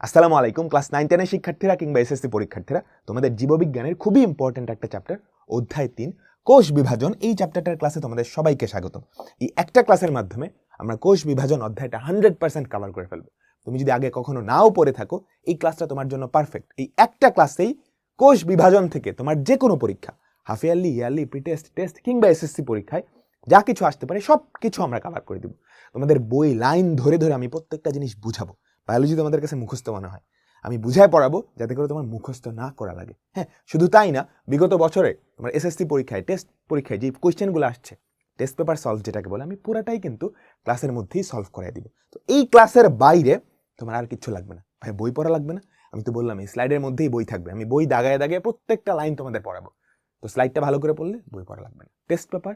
আসসালামু আলাইকুম। ক্লাস 9-10 এর শিক্ষার্থীরা কিংবা এসএসসি পরীক্ষার্থীরা, তোমাদের জীববিজ্ঞানের খুবই ইম্পর্টেন্ট একটা চ্যাপ্টার অধ্যায় 3 কোষ বিভাজন, এই চ্যাপ্টারটার ক্লাসে তোমাদের সবাইকে স্বাগতম। এই একটা ক্লাসের মাধ্যমে আমরা কোষ বিভাজন অধ্যায়টা 100% কভার করে ফেলবো। তুমি যদি আগে কখনো নাও পড়ে থাকো, এই ক্লাসটা তোমার জন্য পারফেক্ট। এই একটা ক্লাসেই কোষ বিভাজন থেকে তোমার যে কোনো পরীক্ষা, half yearly, yearly, pre test, test কিংবা এসএসসি পরীক্ষায় যা কিছু আসতে পারে সব কিছু আমরা কভার করে দিব। তোমাদের বই লাইন ধরে ধরে আমি প্রত্যেকটা জিনিস বুঝাবো। বায়োলজি তোমাদের কাছে মুখস্থ মনে হয়, আমি বুঝায় পড়াবো যাতে করে তোমার মুখস্থ না করা লাগে। হ্যাঁ, শুধু তাই না, বিগত বছরে তোমার এসএসসি পরীক্ষায়, টেস্ট পরীক্ষায় যে কোয়েশ্চেনগুলো আসছে, টেস্ট পেপার সলভ যেটাকে বলে, আমি পুরাটাই কিন্তু ক্লাসের মধ্যেই সলভ করে দিব। তো এই ক্লাসের বাইরে তোমার আর কিছু লাগবে না ভাই, বই পড়া লাগবে না। আমি তো বললাম এই স্লাইডের মধ্যেই বই থাকবে, আমি বই দাগায় দাগায় প্রত্যেকটা লাইন তোমাদের পড়াবো। তো স্লাইডটা ভালো করে পড়লে বই পড়া লাগবে না। টেস্ট পেপার,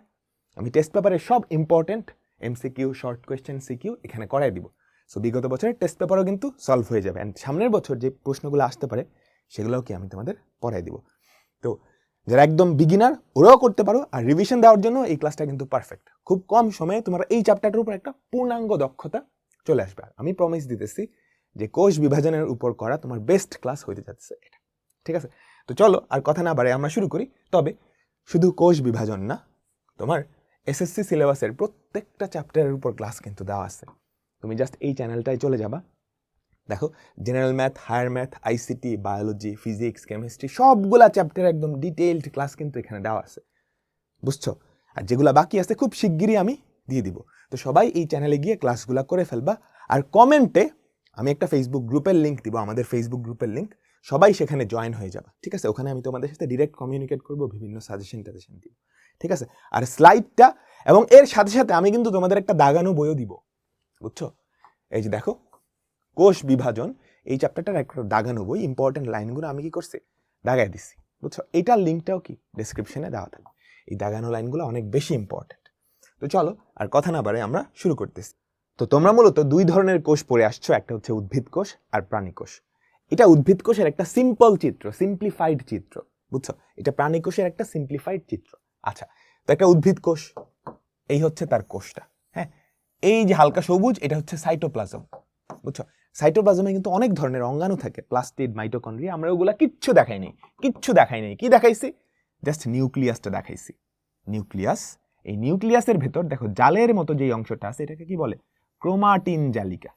আমি টেস্ট পেপারের সব important MCQ, short question, CQ এখানে করাই দিব। সো বিগত বছরের টেস্ট পেপারও কিন্তু সলভ হয়ে যাবে, অ্যান্ড সামনের বছর যে প্রশ্নগুলো আসতে পারে সেগুলোও কি আমি তোমাদের পড়াই দিব। তো যারা একদম বিগিনার ওরাও করতে পারো, আর রিভিশন দেওয়ার জন্য এই ক্লাসটা কিন্তু পারফেক্ট। খুব কম সময়ে তোমার এই চ্যাপ্টারটার উপর একটা পূর্ণাঙ্গ দক্ষতা চলে আসবে। আমি প্রমিস দিতেছি যে কোষ বিভাজনের উপর করা তোমার বেস্ট ক্লাস হইতে যাচ্ছে এটা, ঠিক আছে? তো চলো আর কথা না বাড়ে আমরা শুরু করি। তবে শুধু কোষ বিভাজন না, তোমার এসএসসি সিলেবাসের প্রত্যেকটা চ্যাপ্টারের উপর ক্লাস কিন্তু দেওয়া আছে। তুমি জাস্ট এই চ্যানেলটায় চলে যাবা, দেখো general math, higher math, ICT, biology, physics, chemistry সবগুলা চ্যাপ্টার একদম ডিটেইলড ক্লাস কিন্তু এখানে দেওয়া আছে, বুঝছো? আর যেগুলা বাকি আছে খুব শিগগিরই আমি দিয়ে দিব। তো সবাই এই চ্যানেলে গিয়ে ক্লাসগুলা করে ফেলবা। আর কমেন্টে আমি একটা ফেসবুক গ্রুপের লিঙ্ক দিব, আমাদের ফেসবুক গ্রুপের লিঙ্ক, সবাই সেখানে জয়েন হয়ে যাবে, ঠিক আছে? ওখানে আমি তোমাদের সাথে ডিরেক্ট কমিউনিকেট করবো, বিভিন্ন সাজেশন টাজেশন দিব, ঠিক আছে? আর স্লাইডটা এবং এর সাথে সাথে আমি কিন্তু তোমাদের একটা দাগানো বইও দিব, বুঝছো? এই যে দেখো কোষ বিভাজন, এই চ্যাপ্টারটার একটা দাগানো বই, ইম্পর্টেন্ট লাইনগুলো আমি কি করছি, দাগায় দিছি, বুঝছো? এইটার লিঙ্কটাও কি ডেসক্রিপশনে দেওয়া থাকবে। এই দাগানো লাইনগুলো অনেক বেশি ইম্পর্টেন্ট। তো চলো আর কথা না বাড়ে আমরা শুরু করতেছি। তো তোমরা মূলত দুই ধরনের কোষ পড়ে আসছো, একটা হচ্ছে উদ্ভিদ কোষ আর প্রাণী কোষ। এটা উদ্ভিদ কোষের একটা সিম্পল চিত্র, সিম্পলিফাইড চিত্র, বুঝছো? এটা প্রাণী কোষের একটা সিম্পলিফাইড চিত্র। আচ্ছা, তো একটা উদ্ভিদ কোষ, এই হচ্ছে তার কোষটা। হ্যাঁ, এই যে হালকা সবুজ এটা হচ্ছে সাইটোপ্লাজম, বুঝছো? সাইটোপ্লাজমে কিন্তু অনেক ধরনের অঙ্গাণু থাকে, প্লাস্টিড, মাইটোকন্ড্রিয়া, আমরা ওগুলা কিচ্ছু দেখাই নাই, কিচ্ছু দেখাই নাই। কি দেখাইছি? জাস্ট নিউক্লিয়াসটা দেখাইছি। নিউক্লিয়াস, এই নিউক্লিয়াসের ভেতর দেখো জালের মতো যে অংশটা আছে এটাকে কি বলে? ক্রোমাটিন জালিকা।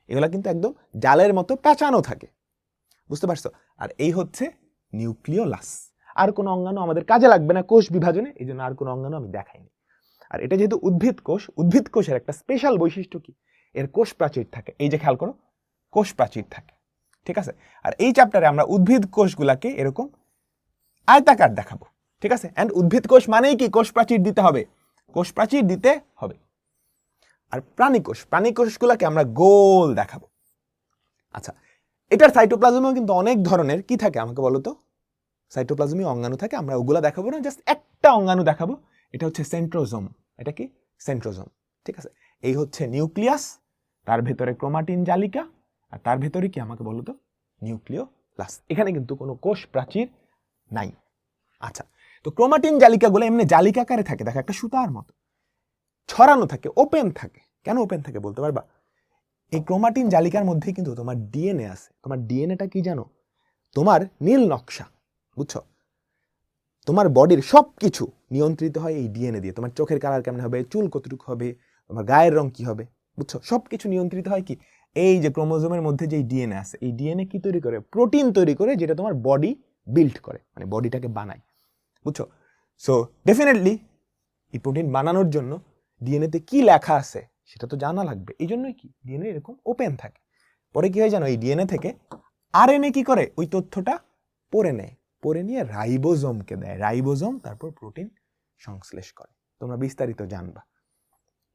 এগুলা কিন্তু একদম জালের মতো পেঁচানো থাকে, বুঝতে পারছো? আর এই হচ্ছে নিউক্লিওলাস। আর কোনো অঙ্গাণু আমাদের কাজে লাগবে না কোষ বিভাজনে, এই জন্য আর কোনো অঙ্গাণু আমি দেখাইনি। আর এটা যেহেতু উদ্ভিদ কোষ, উদ্ভিদ কোষের একটা স্পেশাল বৈশিষ্ট্য কি, এর কোষ প্রাচীর থাকে। এই যে খেয়াল করো, কোষ প্রাচীর থাকে, ঠিক আছে? আর এই চ্যাপ্টারে আমরা উদ্ভিদ কোষগুলাকে এরকম আয়তাকার দেখাবো, ঠিক আছে? এন্ড উদ্ভিদ কোষ মানেই কি কোষ প্রাচীর দিতে হবে, কোষ প্রাচীর দিতে হবে। আর প্রাণী কোষ, প্রাণী কোষগুলাকে আমরা গোল দেখাবো। আচ্ছা, এটার সাইটোপ্লাজমেও কিন্তু অনেক ধরনের কি থাকে আমাকে বলো তো? সাইটোপ্লাজমে অঙ্গাণু থাকে, আমরা ওগুলা দেখাবো না, জাস্ট একটা অঙ্গাণু দেখাবো। এটা হচ্ছে সেন্ট্রোজোম। এটা কি? সেন্ট্রোজোম, ঠিক আছে? এই হচ্ছে নিউক্লিয়াস, তার ভেতরে ক্রোমাটিন জালিকা, আর তার ভেতরে কি আমাকে বলো তো? নিউক্লিওলাস। এখানে কিন্তু কোনো কোষ প্রাচীর নাই। আচ্ছা, তো ক্রোমাটিন জালিকাগুলো এমনি জালিকাকারে থাকে, দেখো একটা সুতার মতো ছড়ানো থাকে, ওপেন থাকে। কেন ওপেন থাকে বলতে পারবা? এই ক্রোমাটিন জালিকার মধ্যে কিন্তু তোমার ডিএনএ আছে। তোমার ডিএনএটা কি জানো? তোমার নীল নকশা, বুঝছো? তোমার বডির সব কিছু নিয়ন্ত্রিত হয় এই ডিএনএ দিয়ে। তোমার চোখের কালার কেমন হবে, চুল কতটুকু হবে, তোমার গায়ের রং কি হবে, বুঝছো? সব কিছু নিয়ন্ত্রিত হয় কি এই যে ক্রোমোজোমের মধ্যে যে ডিএনএ আছে, এই ডিএনএ কি তৈরি করে? প্রোটিন তৈরি করে, যেটা তোমার বডি বিল্ড করে, মানে বডিটাকে বানায়, বুঝছো? সো ডেফিনেটলি এই প্রোটিন বানানোর জন্য ডিএনএতে কি লেখা আছে সেটা তো জানা লাগবে। এই জন্যই কি ডিএনএ এরকম ওপেন থাকে। পরে কি হয় জানো? এই ডিএনএ থেকে আরএনএ কি করে? ওই তথ্যটা পড়ে নেয়, পড়ে নিয়ে রাইবোজোমকে দেয়, রাইবোজোম তারপর প্রোটিন সংশ্লেষ করে। তোমরা বিস্তারিত জানবা,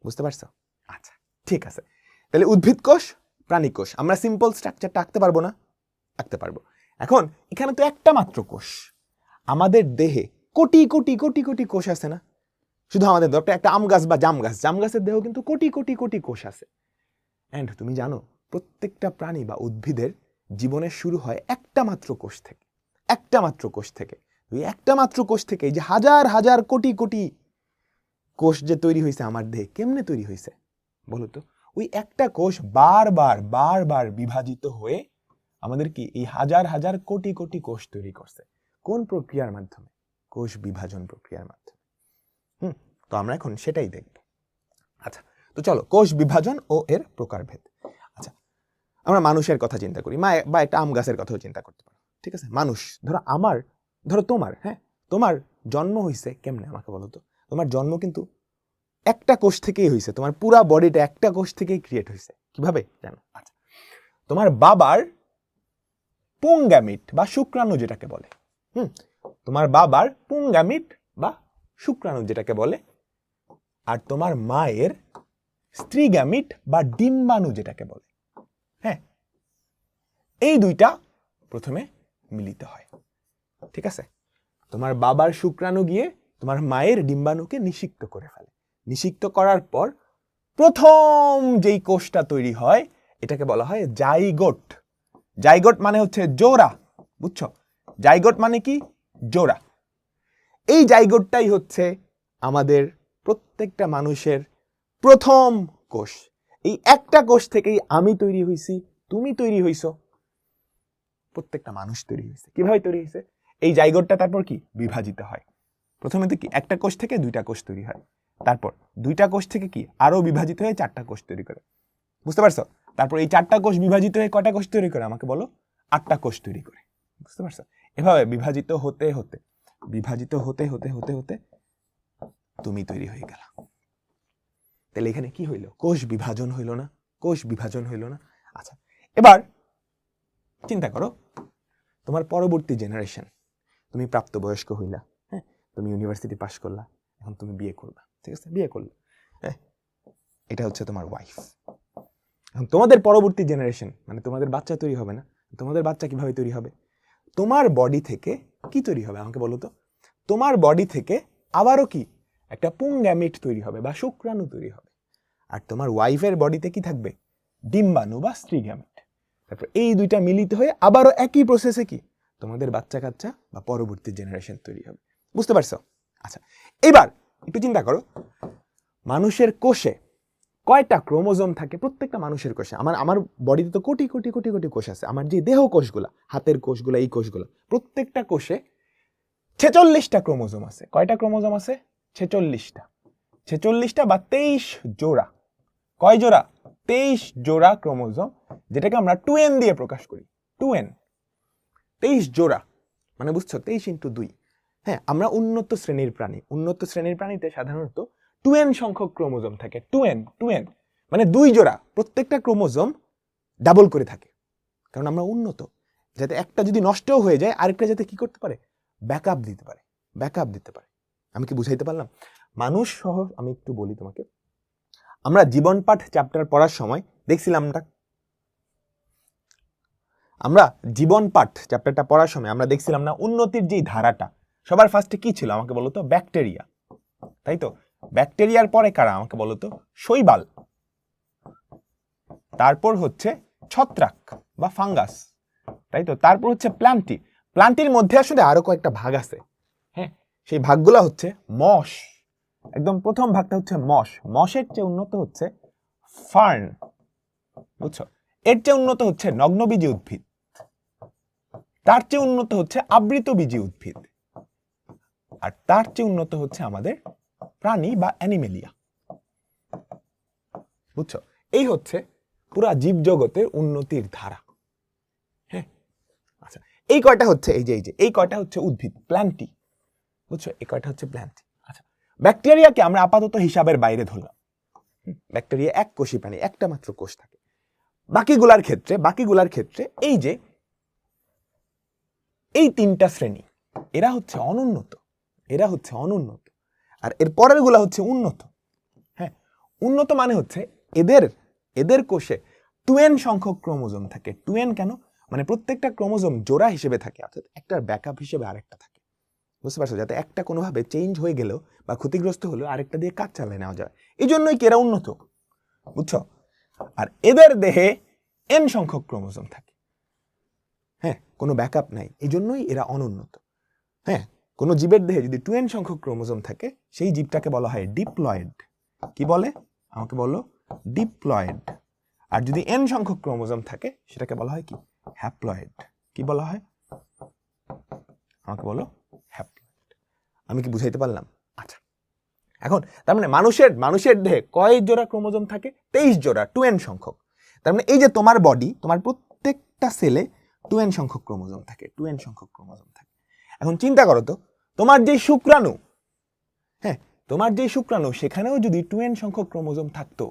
বুঝতে পারছো? আচ্ছা, ঠিক আছে। তাহলে উদ্ভিদ কোষ, প্রাণী কোষ, আমরা সিম্পল স্ট্রাকচারটা আঁকতে পারবো না? আঁকতে পারবো। এখন এখানে তো একটা মাত্র কোষ, আমাদের দেহে কোটি কোটি কোটি কোটি কোষ আছে না? শুধু আমাদের একটা আম গাছ বা জাম গাছ, জাম গাছের দেহ কিন্তু কোটি কোটি কোটি কোষ আছে। অ্যান্ড তুমি জানো প্রত্যেকটা প্রাণী বা উদ্ভিদের জীবনের শুরু হয় একটা মাত্র কোষ থেকে, একটা মাত্র কোষ থেকে। ওই একটা মাত্র কোষ থেকে যে হাজার হাজার কোটি কোটি কোষ যে তৈরি হয়েছে আমার দেহে, কেমনে তৈরি হয়েছে বলো তো? ওই একটা কোষ বারবার বারবার বিভাজিত হয়ে আমাদের কি এই হাজার হাজার কোটি কোটি কোষ তৈরি করছে। কোন প্রক্রিয়ার মাধ্যমে? কোষ বিভাজন প্রক্রিয়ার মাধ্যমে। তো আমরা এখন সেটাই দেখব। আচ্ছা, তো চলো কোষ বিভাজন ও এর প্রকারভেদ। আচ্ছা, আমরা মানুষের কথা চিন্তা করি, বা একটা আম গাছের কথাও চিন্তা করতে পারো, ঠিক আছে? মানুষ, ধরো তোমার, হ্যাঁ, তোমার জন্ম হইছে কেমনে আমাকে বলো তো? তোমার জন্ম কিন্তু একটা কোষ থেকেই হয়েছে, তোমার পুরা বডিটা একটা কোষ থেকেই ক্রিয়েট হয়েছে। কিভাবে জানো? আচ্ছা, তোমার বাবার পুংগ্যামিট বা শুক্রাণু যেটাকে বলে, তোমার বাবার পুংগ্যামিট বা শুক্রাণু যেটাকে বলে, আর তোমার মায়ের স্ত্রীগ্যামিট বা ডিম্বাণু যেটাকে বলে, হ্যাঁ, এই দুইটা প্রথমে মিলিত হয়, ঠিক আছে? তোমার বাবার শুক্রাণু গিয়ে তোমার মায়ের ডিম্বাণুকে নিষিক্ত করে ফেলে। নিষিক্ত করার পর প্রথম যেই কোষটা তৈরি হয় এটাকে বলা হয় জাইগোট। জাইগোট মানে হচ্ছে জোড়া, বুঝছো? জাইগোট মানে কি? জোড়া। এই জাইগোটটাই হচ্ছে আমাদের প্রত্যেকটা মানুষের প্রথম কোষ। এই একটা কোষ থেকেই আমি তৈরি হইছি, তুমি তৈরি হইছো, প্রত্যেকটা মানুষ তৈরি হয়েছে। কিভাবে তৈরি হয়েছে? এই জাইগোটটা তারপর কি বিভাজিত হয়। প্রথমে তো কি একটা কোষ থেকে দুইটা কোষ তৈরি হয়, তারপর দুইটা কোষ থেকে কি আরো বিভাজিত হয়ে চারটা কোষ তৈরি করে, বুঝতে পারছো? তারপর এই চারটা কোষ বিভাজিত হয়ে কয়টা কোষ তৈরি করে আমাকে বলো? 8টা কোষ তৈরি করে, বুঝতে পারছো? এভাবে বিভাজিত হতে হতে তুমি তৈরি হয়ে গেলা। তাহলে এখানে কি হইল? কোষ বিভাজন হইল না? কোষ বিভাজন হইল না? আচ্ছা, এবার চিন্তা করো, তোমার পরবর্তী জেনারেশন, তুমি প্রাপ্তবয়স্ক হইলা, হ্যাঁ, তুমি ইউনিভার্সিটি পাস করলা, এখন তুমি বিয়ে করবা, ঠিক আছে? বিয়ে করলে, হ্যাঁ, এটা হচ্ছে তোমার ওয়াইফ। এখন তোমাদের পরবর্তী জেনারেশন মানে তোমাদের বাচ্চা তৈরি হবে না? তোমাদের বাচ্চা কিভাবে তৈরি হবে? তোমার বডি থেকে কি তৈরি হবে আমাকে বলো তো? তোমার বডি থেকে আবারও কি একটা পুংগ্যামিট তৈরি হবে বা শুক্রাণু তৈরি হবে, আর তোমার ওয়াইফের বডিতে কি থাকবে? ডিম্বাণু বা স্ত্রীগ্যামিট। তারপর এই দুইটা মিলিত হয়ে আবারও একই প্রসেসে কি তোমাদের বাচ্চা কাচ্চা বা পরবর্তী জেনারেশন তৈরি হবে, বুঝতে পারছো? আচ্ছা, এবার একটু চিন্তা করো, মানুষের কোষে কয়টা ক্রোমোজোম থাকে? প্রত্যেকটা মানুষের কোষে, আমার বডিতে তো কোটি কোটি কোটি কোটি কোষ আছে, আমার যে দেহ কোষগুলা, হাতের কোষগুলা, এই কোষগুলা, প্রত্যেকটা কোষে 46টা ক্রোমোজোম আছে। কয়টা ক্রোমোজোম আছে? 46টা। 46টা বা 23 জোড়া। কয় জোড়া? 23 জোড়া ক্রোমোজোম, যেটাকে আমরা 2n দিয়ে প্রকাশ করি। 2n, 23 জোড়া, মানে বুঝছো? 23 × 2। হ্যাঁ, আমরা উন্নত শ্রেণীর প্রাণী। উন্নত শ্রেণীর প্রাণীতে সাধারণত 2n সংখ্যক ক্রোমোজোম থাকে। 2n মানে 2 জোড়া, প্রত্যেকটা ক্রোমোজোম ডাবল করে থাকে, কারণ আমরা উন্নত, যাতে একটা যদি নষ্টও হয়ে যায় আরেকটা যাতে কি করতে পারে? ব্যাকআপ দিতে পারে। আমি কি বুঝাইতে পারলাম? মানুষ সহ আমি একটু বলি তোমাকে, আমরা জীবন পাঠ চ্যাপ্টার পড়ার সময় দেখছিলাম আমরা জীবন পাঠ চ্যাপ্টারটা পড়ার সময় আমরা দেখছিলাম না উন্নতির যে ধারাটা সবার ফার্স্টে কি ছিল আমাকে বলো তো? ব্যাকটেরিয়া, তাই তো? ব্যাকটেরিয়ার পরে কারা আমাকে বলো তো? শৈবাল, তারপর হচ্ছে ছত্রাক বা ফাঙ্গাস, তাই তো? তারপর হচ্ছে প্ল্যান্টি। প্ল্যান্টির মধ্যে আসলে আরো কয়েকটা ভাগ আছে, হ্যাঁ, সেই ভাগগুলো হচ্ছে মশ। একদম প্রথম ভাগটা হচ্ছে মশ। মশের চেয়ে উন্নত হচ্ছে ফার্ন, বুঝছো? এর চেয়ে উন্নত হচ্ছে নগ্নবীজী উদ্ভিদ, তার চেয়ে উন্নত হচ্ছে আবৃতবীজী উদ্ভিদ, আর তার চেয়ে উন্নত হচ্ছে আমাদের প্রাণী বা অ্যানিমেলিয়া, বুঝছো? এই হচ্ছে পুরা জীবজগতের উন্নতির ধারা, হ্যাঁ। আচ্ছা, এই কয়টা হচ্ছে এই কয়টা হচ্ছে উদ্ভিদ, প্ল্যান্টি, বুঝছো? এই কয়টা হচ্ছে প্ল্যান্টি। আচ্ছা, ব্যাকটেরিয়াকে আমরা আপাতত হিসাবের বাইরে ধরলাম। ব্যাকটেরিয়া এক কোষী প্রাণী, একটা মাত্র কোষ থাকে। বাকিগুলার ক্ষেত্রে এই যে এই 3টা শ্রেণী, এরা হচ্ছে অনুন্নত, আর এর পরের গুলা হচ্ছে উন্নত। হ্যাঁ, উন্নত মানে হচ্ছে এদের কোষে 2n সংখ্যক ক্রোমোজোম থাকে। 2n কেন? মানে প্রত্যেকটা ক্রোমোজোম জোড়া হিসেবে থাকে, অর্থাৎ একটার ব্যাকআপ হিসেবে আরেকটা থাকে, বুঝতে পারছো? যাতে একটা কোনোভাবে চেঞ্জ হয়ে গেলেও বা ক্ষতিগ্রস্ত হলেও আরেকটা দিয়ে কাজ চালিয়ে নেওয়া যায়। এই জন্যই এরা উন্নত, বুঝছো? আর এদের দেহে n সংখ্যক ক্রোমোজোম থাকে, হ্যাঁ, কোনো ব্যাকআপ নাই, এই জন্যই এরা অনুন্নত। হ্যাঁ, কোনো জীবের দেহে যদি 2n সংখ্যক ক্রোমোজোম থাকে সেই জীবটাকে বলা হয় ডিপ্লয়েড। কি বলে আমাকে বলো? ডিপ্লয়েড। আর যদি n সংখ্যক ক্রোমোজোম থাকে সেটাকে বলা হয় কি? হ্যাপ্লয়েড। কি বলা হয়? আমাকে বলো হ্যাপ্লয়েড। আমি কি বুঝাইতে পারলাম? আচ্ছা, এখন তার মানে মানুষের দেহে কয় জোড়া ক্রোমোজোম থাকে? 23 জোড়া, 2n সংখ্যক। তার মানে এই যে তোমার বডি, তোমার প্রত্যেকটা সেলে 2n সংখ্যক ক্রোমোজোম থাকে, 2n সংখ্যক ক্রোমোজোম থাকে। এখন চিন্তা করো তো, তোমার যে শুক্রাণু, হ্যাঁ, তোমার যে শুক্রাণু সেখানেও যদি 2n সংখ্যক ক্রোমোজোম থাকতো,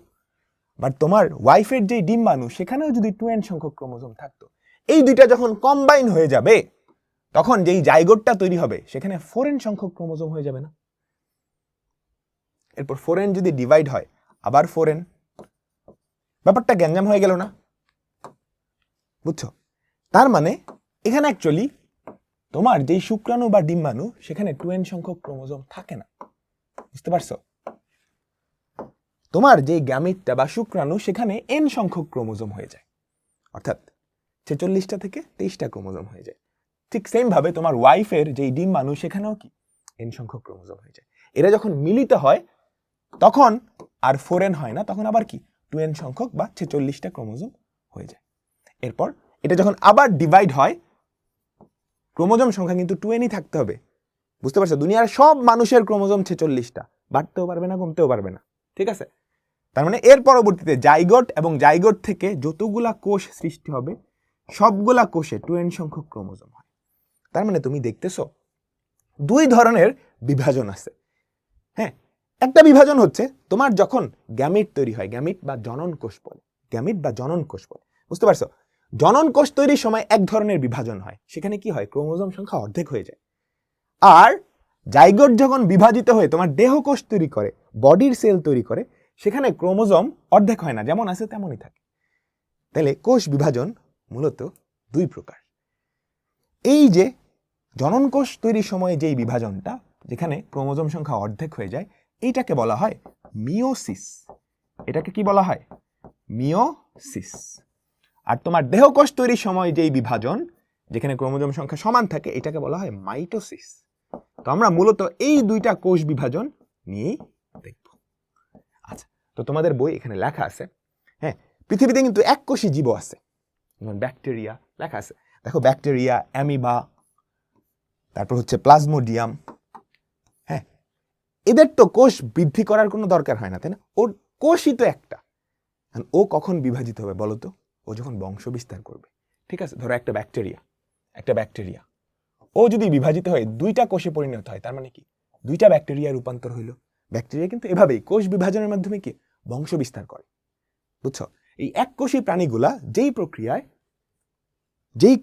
বাট তোমার ওয়াইফের যে ডিম্বাণু সেখানেও যদি 2n সংখ্যক ক্রোমোজোম থাকতো, এই দুইটা যখন কম্বাইন হয়ে যাবে তখন যেই জাইগোটটা তৈরি হবে সেখানে 4n সংখ্যক ক্রোমোজোম হয়ে যাবে না? এরপর 4n যদি ডিভাইড হয় আবার 4n, ব্যাপারটা গ্যাঞ্জাম হয়ে গেল না? বুঝছো? তার মানে এখানে অ্যাকচুয়ালি তোমার যেই শুক্রাণু বা ডিম্বাণু সেখানে 2n সংখ্যক ক্রোমোজোম থাকে না। বুঝতে পারছো? তোমার যে গ্যামিটটা বা শুক্রাণু সেখানে n সংখ্যক ক্রোমোজোম হয়ে যায়, অর্থাৎ 46টা থেকে 23টা ক্রোমোজোম হয়ে যায়। ঠিক সেম ভাবে তোমার ওয়াইফের যেই ডিম্বাণু সেখানেও কি n সংখ্যক ক্রোমোজোম হয়ে যায়। এরা যখন মিলিত হয় তখন আর 4n হয় না, তখন আবার কি 2n সংখ্যক বা 46টা ক্রোমোজোম হয়ে যায়। এরপর এটা যখন আবার ডিভাইড হয়, ক্রোমোজোম সংখ্যা কিন্তু 2nই থাকতে হবে। বুঝতে পারছো? দুনিয়ার সব মানুষের ক্রোমোজোম 46টা, বাড়তেও পারবে না, কমতেও পারবে না। ঠিক আছে? তার মানে এর পরবর্তীতে জাইগোট এবং জাইগোট থেকে যতগুলা কোষ সৃষ্টি হবে সবগুলা কোষে 2n সংখ্যক ক্রোমোজোম হয়। তার মানে তুমি দেখতেছো দুই ধরনের বিভাজন আছে। হ্যাঁ, একটা বিভাজন হচ্ছে তোমার যখন গ্যামিট তৈরি হয়, গ্যামিট বা জনন কোষ বলে, গ্যামিট বা জনন কোষ বলে। বুঝতে পারছো? জনন কোষ তৈরির সময় এক ধরনের বিভাজন হয়, সেখানে কি হয়, ক্রোমোজোম সংখ্যা অর্ধেক হয়ে যায়। আর জাইগোট যখন বিভাজিত হয়ে তোমার দেহ কোষ তৈরি করে, বডির সেল তৈরি করে, সেখানে ক্রোমোজোম অর্ধেক হয় না, যেমন আছে তেমনই থাকে। তাহলে কোষ বিভাজন মূলত দুই প্রকার। এই যে জনন কোষ তৈরির সময় যেই বিভাজনটা, যেখানে ক্রোমোজোম সংখ্যা অর্ধেক হয়ে যায়, এইটাকে বলা হয় মিওসিস। এটাকে কি বলা হয়? মিওসিস। আর তোমার দেহ কোষ তৈরির সময় যেই বিভাজন, যেখানে ক্রোমোজোম সংখ্যা সমান থাকে, এটাকে বলা হয় মাইটোসিস। তো আমরা মূলত এই দুইটা কোষ বিভাজন নিয়েই দেখব। আচ্ছা, তো তোমাদের বই এখানে লেখা আছে, হ্যাঁ, পৃথিবীতে কিন্তু এক কোষী জীব আছে, যেমন ব্যাকটেরিয়া লেখা আছে। দেখো, ব্যাকটেরিয়া, অ্যামিবা, তারপর হচ্ছে প্লাজমোডিয়াম। হ্যাঁ, এদের তো কোষ বৃদ্ধি করার কোনো দরকার হয় না, তাই না? ওর কোষই তো একটা। ও কখন বিভাজিত হবে বলো তো? ও যখন বংশ বিস্তার করবে। ঠিক আছে, ধরো একটা ব্যাকটেরিয়া ও যদি বিভাজিত হয়ে দুইটা কোষে পরিণত হয়, তার মানে কি দুইটা ব্যাকটেরিয়া রূপান্তর হইল। ব্যাকটেরিয়া কিন্তু এভাবেই কোষ বিভাজনের মাধ্যমে কি বংশ বিস্তার করে। বুঝছো? এই এক কোষী প্রাণীগুলা যেই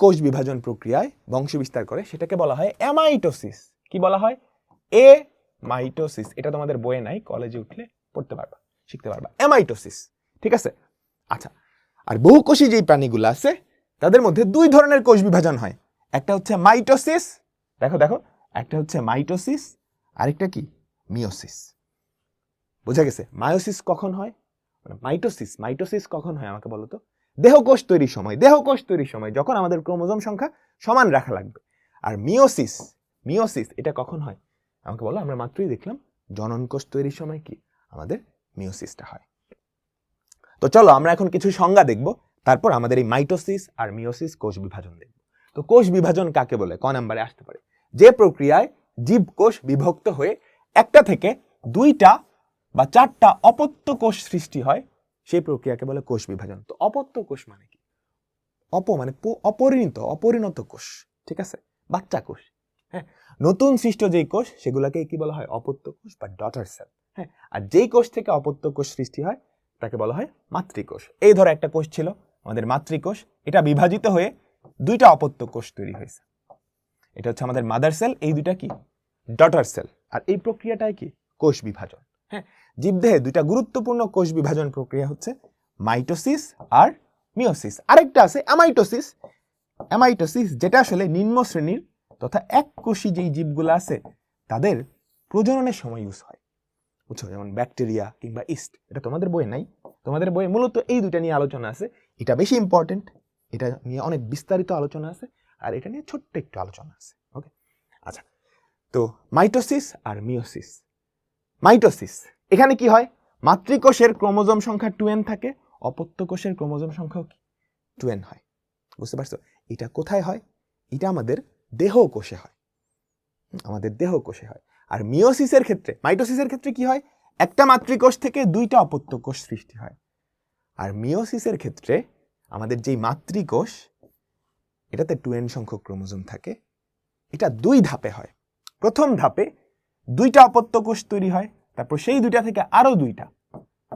কোষ বিভাজন প্রক্রিয়ায় বংশ বিস্তার করে সেটাকে বলা হয় অ্যামাইটোসিস। কি বলা হয়? মাইটোসিস। এটা তোমাদের বইয়ে নাই, কলেজে উঠলে পড়তে পারবা, শিখতে পারবা, অ্যামাইটোসিস। ঠিক আছে? আচ্ছা, আর বহুকোষী যেই প্রাণীগুলো আছে তাদের মধ্যে দুই ধরনের কোষ বিভাজন হয়। একটা হচ্ছে মাইটোসিস, দেখো, একটা হচ্ছে মাইটোসিস, আরেকটা কি মিওসিস। বোঝা গেছে? মায়োসিস কখন হয়, মাইটোসিস কখন হয় আমাকে বলো তো? দেহকোষ তৈরির সময় যখন আমাদের ক্রোমোজোম সংখ্যা সমান রাখা লাগবে। আর মিওসিস এটা কখন হয় আমাকে বলো? আমরা মাত্রই দেখলাম জনন কোষ তৈরির সময় কি আমাদের মিওসিসটা হয়। তো চলো আমরা এখন কিছু সংজ্ঞা দেখব, তারপর আমাদের এই মাইটোসিস আর মিওসিস কোষ বিভাজন দেখব। তো কোষ বিভাজন কাকে বলে? ক নম্বরে আসতে পারে যে প্রক্রিয়ায় জীবকোষ বিভক্ত হয়ে একটা থেকে দুইটা বা চারটা অপত্য কোষ সৃষ্টি হয়, সেই প্রক্রিয়াকে বলে কোষ বিভাজন। তো অপত্য কোষ মানে কি? মানে অপরিণত কোষ। ঠিক আছে? বাচ্চা কোষ। হ্যাঁ, নতুন সৃষ্ট যেই কোষ সেগুলোকে কি বলা হয়? অপত্য কোষ বা ডটার সেল। হ্যাঁ, আর যেই কোষ থেকে অপত্য কোষ সৃষ্টি হয় তাকে বলা হয় মাতৃকোষ। এই ধরো একটা কোষ ছিল আমাদের মাতৃকোষ, এটা বিভাজিত হয়ে দুইটা অপত্য কোষ তৈরি হয়েছে, এটা হচ্ছে আমাদের মাদার সেল, এই দুইটা কি ডটার সেল। আর এই প্রক্রিয়াটাই কি কোষ বিভাজন। হ্যাঁ, জীবদেহে দুইটা গুরুত্বপূর্ণ কোষ বিভাজন প্রক্রিয়া হচ্ছে মাইটোসিস আর মিওসিস। আরেকটা আছে অ্যামাইটোসিস, যেটা আসলে নিম্ন শ্রেণীর তথা এক কোষী যেই জীবগুলো আছে তাদের প্রজননের সময় ইউজ হয়। বুঝছো? যেমন ব্যাকটেরিয়া কিংবা ইস্ট। এটা তোমাদের বইয়ে নাই, তোমাদের বইয়ে মূলত এই দুইটা নিয়ে আলোচনা আছে। এটা বেশি ইম্পর্টেন্ট, এটা নিয়ে অনেক বিস্তারিত আলোচনা আছে, আর এটা নিয়ে ছোট্ট একটু আলোচনা আছে। ওকে, আচ্ছা, তো মাইটোসিস আর মিওসিস। মাইটোসিস, এখানে কি হয়? মাতৃকোষের ক্রোমোজোম সংখ্যা 2n থাকে, অপত্য কোষের ক্রোমোজোম সংখ্যাও কি 2n হয়। বুঝতে পারছো? এটা কোথায় হয়? এটা আমাদের দেহ কোষে হয়, আমাদের দেহ কোষে হয়। আর মিওসিসের ক্ষেত্রে, মাইটোসিসের ক্ষেত্রে কি হয়? একটা মাতৃকোষ থেকে দুইটা অপত্য কোষ সৃষ্টি হয়। আর মিওসিসের ক্ষেত্রে আমাদের যেই মাতৃকোষ, এটাতে 2n সংখ্যক ক্রোমোজোম থাকে। এটা 2 ধাপে হয়। প্রথম ধাপে 2টা অপত্য কোষ তৈরি হয়, তারপর সেই 2টা থেকে আরো 2টা,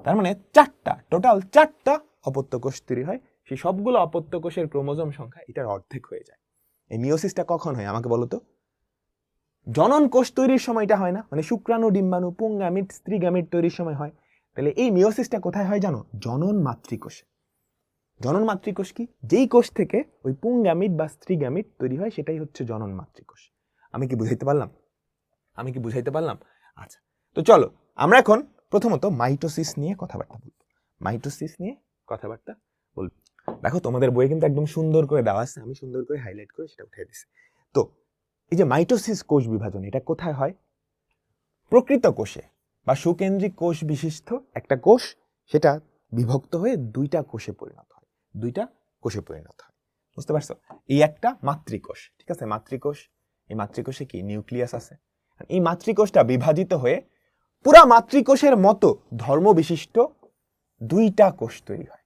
তার মানে 4টা, টোটাল 4টা অপত্য কোষ তৈরি হয়। সেই সবগুলো অপত্য কোষের ক্রোমোজোম সংখ্যা এটার অর্ধেক হয়ে যায়। এই মিওসিসটা কখন হয় আমাকে বলো তো? জনন কোষ তৈরির সময় এটা হয় না, মানে শুক্রাণু, ডিম্বাণু, পুংগামিট, স্ত্রীগামিট তৈরির সময় হয়। তাহলে এই মিওসিসটা কোথায় হয় জানো? জনন মাতৃকোষে। জনন মাতৃকোষ কি? যেই কোষ থেকে ওই পুংগামিট বা স্ত্রীগামিট তৈরি হয় সেটাই হচ্ছে জনন মাতৃকোষ। আমি কি বুঝাইতে পারলাম? আচ্ছা, তো চলো আমরা এখন প্রথমত মাইটোসিস নিয়ে কথাবার্তা বলবো। দেখো তোমাদের বইয়ে কিন্তু একদম সুন্দর করে দেওয়া আছে, আমি সুন্দর করে হাইলাইট করে সেটা উঠিয়ে দিছি। তো এই যে মাইটোসিস, কোষ বিভাজন, এটা কোথায় হয়? প্রকৃত কোষে বা সুকেন্দ্রিক কোষ বিশিষ্ট একটা কোষ, সেটা বিভক্ত হয়ে 2টা কোষে পরিণত হয়। বুঝতে পারছো? এই একটা মাতৃকোষ, ঠিক আছে? মাতৃকোষ, এই মাতৃকোষে কি নিউক্লিয়াস আছে। এই মাতৃকোষটা বিভাজিত হয়ে পুরা মাতৃকোষের মতো ধর্ম বিশিষ্ট 2টা কোষ তৈরি হয়।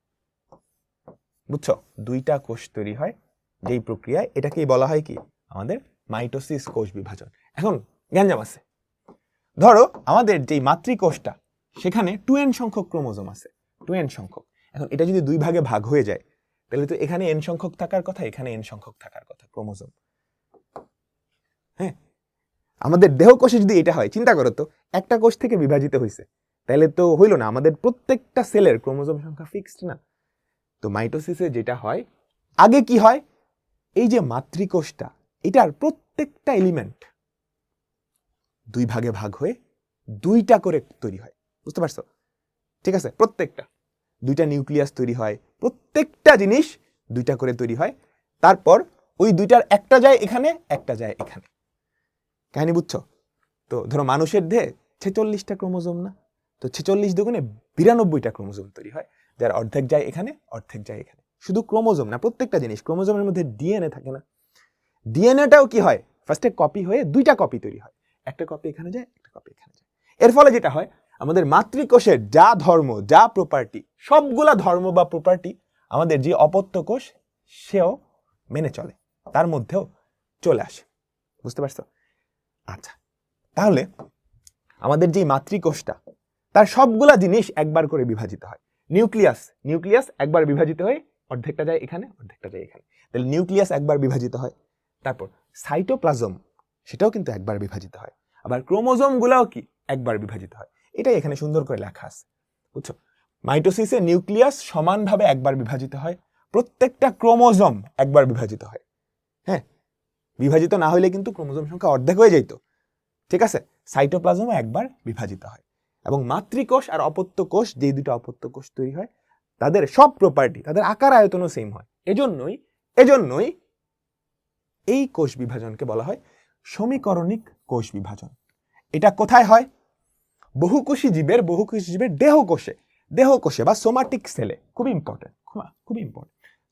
বুঝছো? 2টা কোষ তৈরি হয় যেই প্রক্রিয়ায়, এটাকেই বলা হয় কি? আমাদের মাইটোসিস, কোষ বিভাজন। এখন গ্যাঞ্জাম আছে। ধরো আমাদের যেই মাতৃকোষটা, সেখানে 2n সংখ্যক ক্রোমোজোম আছে, 2n সংখ্যক। এখন এটা যদি 2 ভাগে ভাগ হয়ে যায়, তাহলে তো এখানে n সংখ্যক থাকার কথা, এখানে n সংখ্যক থাকার কথা ক্রোমোজোম। হ্যাঁ, আমাদের দেহ কোষে যদি এটা হয়, চিন্তা করো তো, একটা কোষ থেকে বিভাজিত হয়েছে, তাহলে তো হইল না, আমাদের প্রত্যেকটা সেলের ক্রোমোজোম সংখ্যা ফিক্সড না। তো মাইটোসিসে যেটা হয়, আগে কি হয়? এই যে মাতৃকোষটা, এটার প্রত্যেকটা এলিমেন্ট 2 ভাগে ভাগ হয়ে 2টা করে তৈরি হয়। বুঝতে পারছো? ঠিক আছে, প্রত্যেকটা 2টা নিউক্লিয়াস তৈরি হয়, প্রত্যেকটা জিনিস 2টা করে তৈরি হয়। তারপর ওই 2টার একটা যায় এখানে, একটা যায় এখানে। কাহিনী বুঝছো? তো ধরো মানুষের দেহে 46টা ক্রোমোজোম না, তো 46 দুগুণে 92টা ক্রোমোজোম তৈরি হয়, যার অর্ধেক যায় এখানে, অর্ধেক যায় এখানে। শুধু ক্রোমোজোম না, প্রত্যেকটা জিনিস। ক্রোমোজোমের মধ্যে ডিএনএ থাকে না? ডিএনএটাও কি হয়? ফার্স্টে কপি হয়ে 2টা কপি তৈরি হয়, একটা কপি এখানে যায়, একটা কপি এখানে যায়। এর ফলে যেটা হয়, আমাদের মাতৃকোষের যা ধর্ম, যা প্রপার্টি, সবগুলা ধর্ম বা প্রপার্টি আমাদের যে অপত্য কোষ, সেও মেনে চলে, তার মধ্যেও চলে আসে। বুঝতে পারছো? আচ্ছা, তাহলে আমাদের যে মাতৃকোষটা, তার সবগুলা জিনিস একবার করে বিভাজিত হয়। নিউক্লিয়াস একবার বিভাজিত হয়ে অর্ধেকটা যায় এখানে, অর্ধেকটা যায় এখানে। তাহলে নিউক্লিয়াস একবার বিভাজিত হয়। তারপর সাইটোপ্লাজম, সেটাও কিন্তু একবার বিভাজিত হয়। আবার ক্রোমোজোম গুলাও কি একবার বিভাজিত হয়। এটাই এখানে সুন্দর করে লেখা আছে। বুঝছো? মাইটোসিসে নিউক্লিয়াস সমানভাবে একবার বিভাজিত হয়, প্রত্যেকটা ক্রোমোজোম একবার বিভাজিত হয়। হ্যাঁ, বিভাজিত না হইলে কিন্তু ক্রোমোজোম সংখ্যা অর্ধেক হয়ে যেত। ঠিক আছে, সাইটোপ্লাজমও একবার বিভাজিত হয়। এবং মাতৃকোষ আর অপত্য কোষ, যে 2টা অপত্য কোষ তৈরি হয়, তাদের সব প্রপার্টি, তাদের আকার আয়তনও সেম হয়। এজন্যই এই কোষ বিভাজনকে বলা হয় সমীকরণিক কোষ বিভাজন। এটা কোথায় হয়? বহুকোষী জীবের দেহকোষে বা সোমাটিক সেলে। খুব ইম্পর্টেন্ট।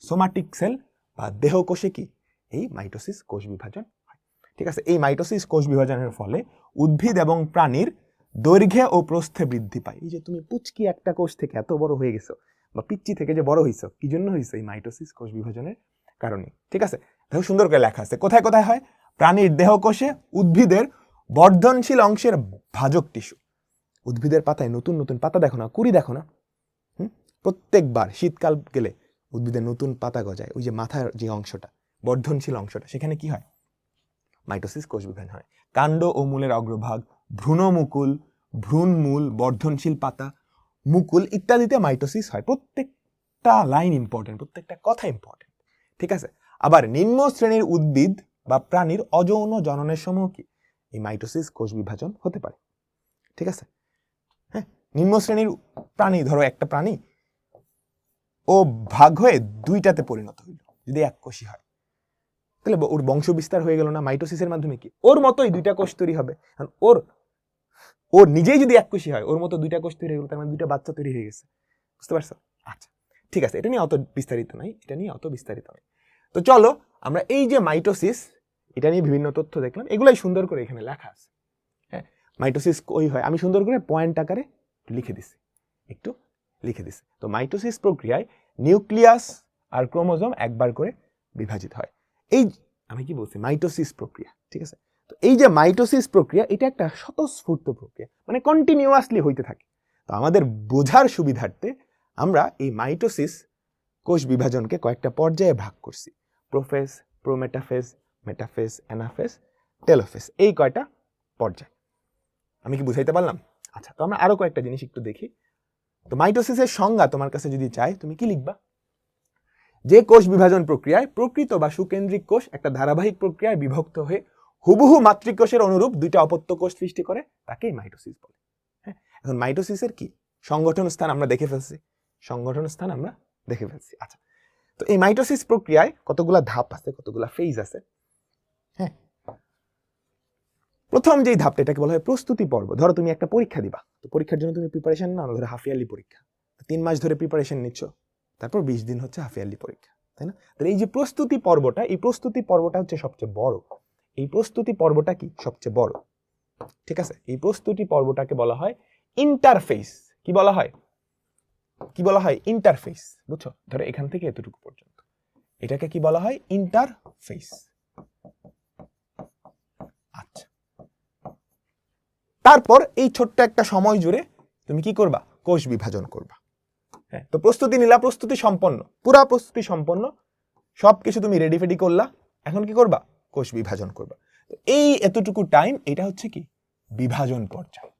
সোমাটিক সেল বা দেহকোষে কি এই মাইটোসিস, কোষ বিভাজন হয়। ঠিক আছে, এই মাইটোসিস, কোষ বিভাজনের ফলে উদ্ভিদ এবং প্রাণীর দৈর্ঘ্যে ও প্রস্থে বৃদ্ধি পায়। এই যে তুমি পুচকি একটা কোষ থেকে এত বড় হয়ে গেছো, বা পিচ্চি থেকে যে বড় হইছো, কি জন্য হইছো? এই মাইটোসিস, কোষ বিভাজনের কারণে। ঠিক আছে, দেখো সুন্দর করে লেখা আছে কোথায় কোথায় হয়। প্রাণীর দেহকোষে, উদ্ভিদের বর্ধনশীল অংশের ভাজক টিস্যু। উদ্ভিদের পাতায় নতুন নতুন পাতা দেখো না, কুড়ি দেখো না? প্রত্যেকবার শীতকাল গেলে উদ্ভিদের নতুন পাতা গজায়, ওই যে মাথার যে অংশটা, বর্ধনশীল অংশটা, সেখানে কি হয়? মাইটোসিস, কোষ বিভাজন হয়। কাণ্ড ও মূলের অগ্রভাগ, ভ্রূণমুকুল, ভ্রূণমূল, বর্ধনশীল পাতা, মুকুল ইত্যাদিতে মাইটোসিস হয়। প্রত্যেকটা লাইন ইম্পর্টেন্ট, প্রত্যেকটা কথা ইম্পর্টেন্ট। ঠিক আছে, আবার নিম্ন শ্রেণীর উদ্ভিদ বা প্রাণীর অযৌন জননের সময় কি এই মাইটোসিস, কোষ বিভাজন হতে পারে। ঠিক আছে, হ্যাঁ, নিম্ন শ্রেণীর প্রাণী, ধরো একটা প্রাণী ও ভাগ হয়ে 2টাতে পরিণত হইল, যদি এক কোষী হয়, তাহলে ওর বংশ বিস্তার হয়ে গেল না? মাইটোসিসের মাধ্যমে কি ওর মতোই 2টা কোষ তৈরি হবে। ওর নিজেই যদি এক কোষী হয়, ওর মতো 2টা কোষ তৈরি হয়ে গেল, তার মানে 2টা বাচ্চা তৈরি হয়ে গেছে। বুঝতে পারছো? আচ্ছা, ঠিক আছে, এটা নিয়ে অত বিস্তারিত নাই। তো চলো আমরা এই যে মাইটোসিস, এটা নিয়ে বিভিন্ন তথ্য দেখলাম, এগুলাই সুন্দর করে এখানে লেখা আছে। হ্যাঁ, মাইটোসিস কই হয় আমি সুন্দর করে পয়েন্ট আকারে লিখে দিছি, একটু লিখে দিছি। তো মাইটোসিস প্রক্রিয়ায় নিউক্লিয়াস আর ক্রোমোজোম একবার করে বিভাজিত হয়। এই আমি কি বলছি, মাইটোসিস প্রক্রিয়া, ঠিক আছে। তো এই যে মাইটোসিস প্রক্রিয়া, এটা একটা স্বতঃস্ফূর্ত প্রক্রিয়া, মানে কন্টিনিউয়াসলি হইতে থাকে। তো আমাদের বোঝার সুবিধার্থে আমরা এই মাইটোসিস কোষ বিভাজনকে কয়েকটা পর্যায়ে ভাগ করছি। Prophase, prometaphase, metaphase, anaphase, telophase, এই কয়টা পর্যায়। আমি কি বুঝাইতে পারলাম? আচ্ছা, তো আমরা আরো কয়েকটা জিনিস একটু দেখি। তো মাইটোসিসের সংজ্ঞা তোমার কাছে যদি চাই, তুমি কি লিখবা? যে কোষ বিভাজন প্রক্রিয়ায় প্রকৃত বা সুকেন্দ্রিক কোষ একটা ধারাবাহিক প্রক্রিয়ায় বিভক্ত হয়ে হুবহু মাতৃকোষের অনুরূপ দুইটা অপত্য কোষ সৃষ্টি করে, তাকেই মাইটোসিস বলে। হ্যাঁ, এখন মাইটোসিসের কি সংগঠন স্থান আমরা দেখে ফেলছি, সংগঠন স্থান আমরা দেখে ফেলছি। আচ্ছা, তো এই মাইটোসিস প্রক্রিয়ায় কতগুলা ধাপ আছে, কতগুলা ফেজ আছে। হ্যাঁ, প্রথম যেই ধাপটা, এটাকে বলা হয় প্রস্তুতি পর্ব। ধরো তুমি একটা পরীক্ষা দিবা, তো পরীক্ষার জন্য তুমি প্রিপারেশন নাও, ধরো হাফ ইয়ারলি পরীক্ষা, 3 মাস ধরে প্রিপারেশন নিচ্ছ, তারপর 20 দিন হচ্ছে হাফ ইয়ারলি পরীক্ষা, তাই না? তাহলে এই যে প্রস্তুতি পর্বটা, এই প্রস্তুতি পর্বটা হচ্ছে সবচেয়ে বড়। এই প্রস্তুতি পর্বটা কি সবচেয়ে বড়, ঠিক আছে? এই প্রস্তুতি পর্বটাকে বলা হয় ইন্টারফেস। কি বলা হয়? কি বলা হয়? ইন্টারফেস। বুঝছো? ধরো এখান থেকে এতটুকু পর্যন্ত, এটাকে কি বলা হয়? ইন্টারফেস। আচ্ছা, তারপর এই ছোট্ট একটা সময় জুড়ে তুমি কি করবা? কোষ বিভাজন করবা। হ্যাঁ, তো প্রস্তুতি নিলা, প্রস্তুতি সম্পন্ন, পুরা প্রস্তুতি সম্পন্ন, সবকিছু তুমি রেডি ফেডি করলা, এখন কি করবা? কোষ বিভাজন করবা। তো এই এতটুকু টাইম, এটা হচ্ছে কি বিভাজন পর্যায়।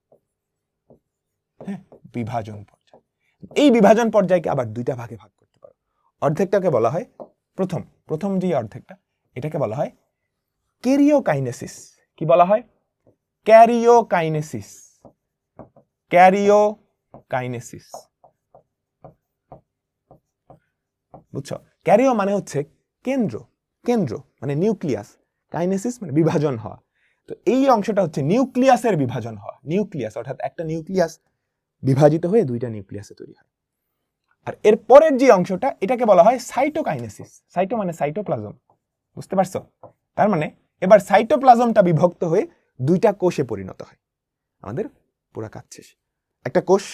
হ্যাঁ, বিভাজন পর্যায়। এই বিভাজন পর্যায়কে আবার দুইটা ভাগে ভাগ করতে পারো। অর্ধেকটাকে বলা হয় প্রথম যে অর্ধেকটা, এটাকে বলা হয় ক্যারিওকাইনেসিস। কি বলা হয়? ক্যারিওকাইনেসিস। ক্যারিওকাইনেসিস, বুঝছো? ক্যারিও মানে হচ্ছে কেন্দ্র, কেন্দ্র মানে নিউক্লিয়াস, কাইনেসিস মানে বিভাজন হওয়া। তো এই অংশটা হচ্ছে নিউক্লিয়াসের বিভাজন হওয়া। নিউক্লিয়াস অর্থাৎ একটা নিউক্লিয়াস বিভাজিত হয়ে দুইটা নিউক্লিয়াসে তৈরি হয়। আর এর পরের যে অংশটা, এটাকে বলা হয় সাইটোকাইনেসিস। সাইটো মানে সাইটোপ্লাজম, বুঝতে পারছো? তার মানে এবার সাইটোপ্লাজমটা বিভক্ত হয়ে দুইটা কোষে পরিণত হয়। আমাদের পুরা কাজ শেষ। একটা কোষ,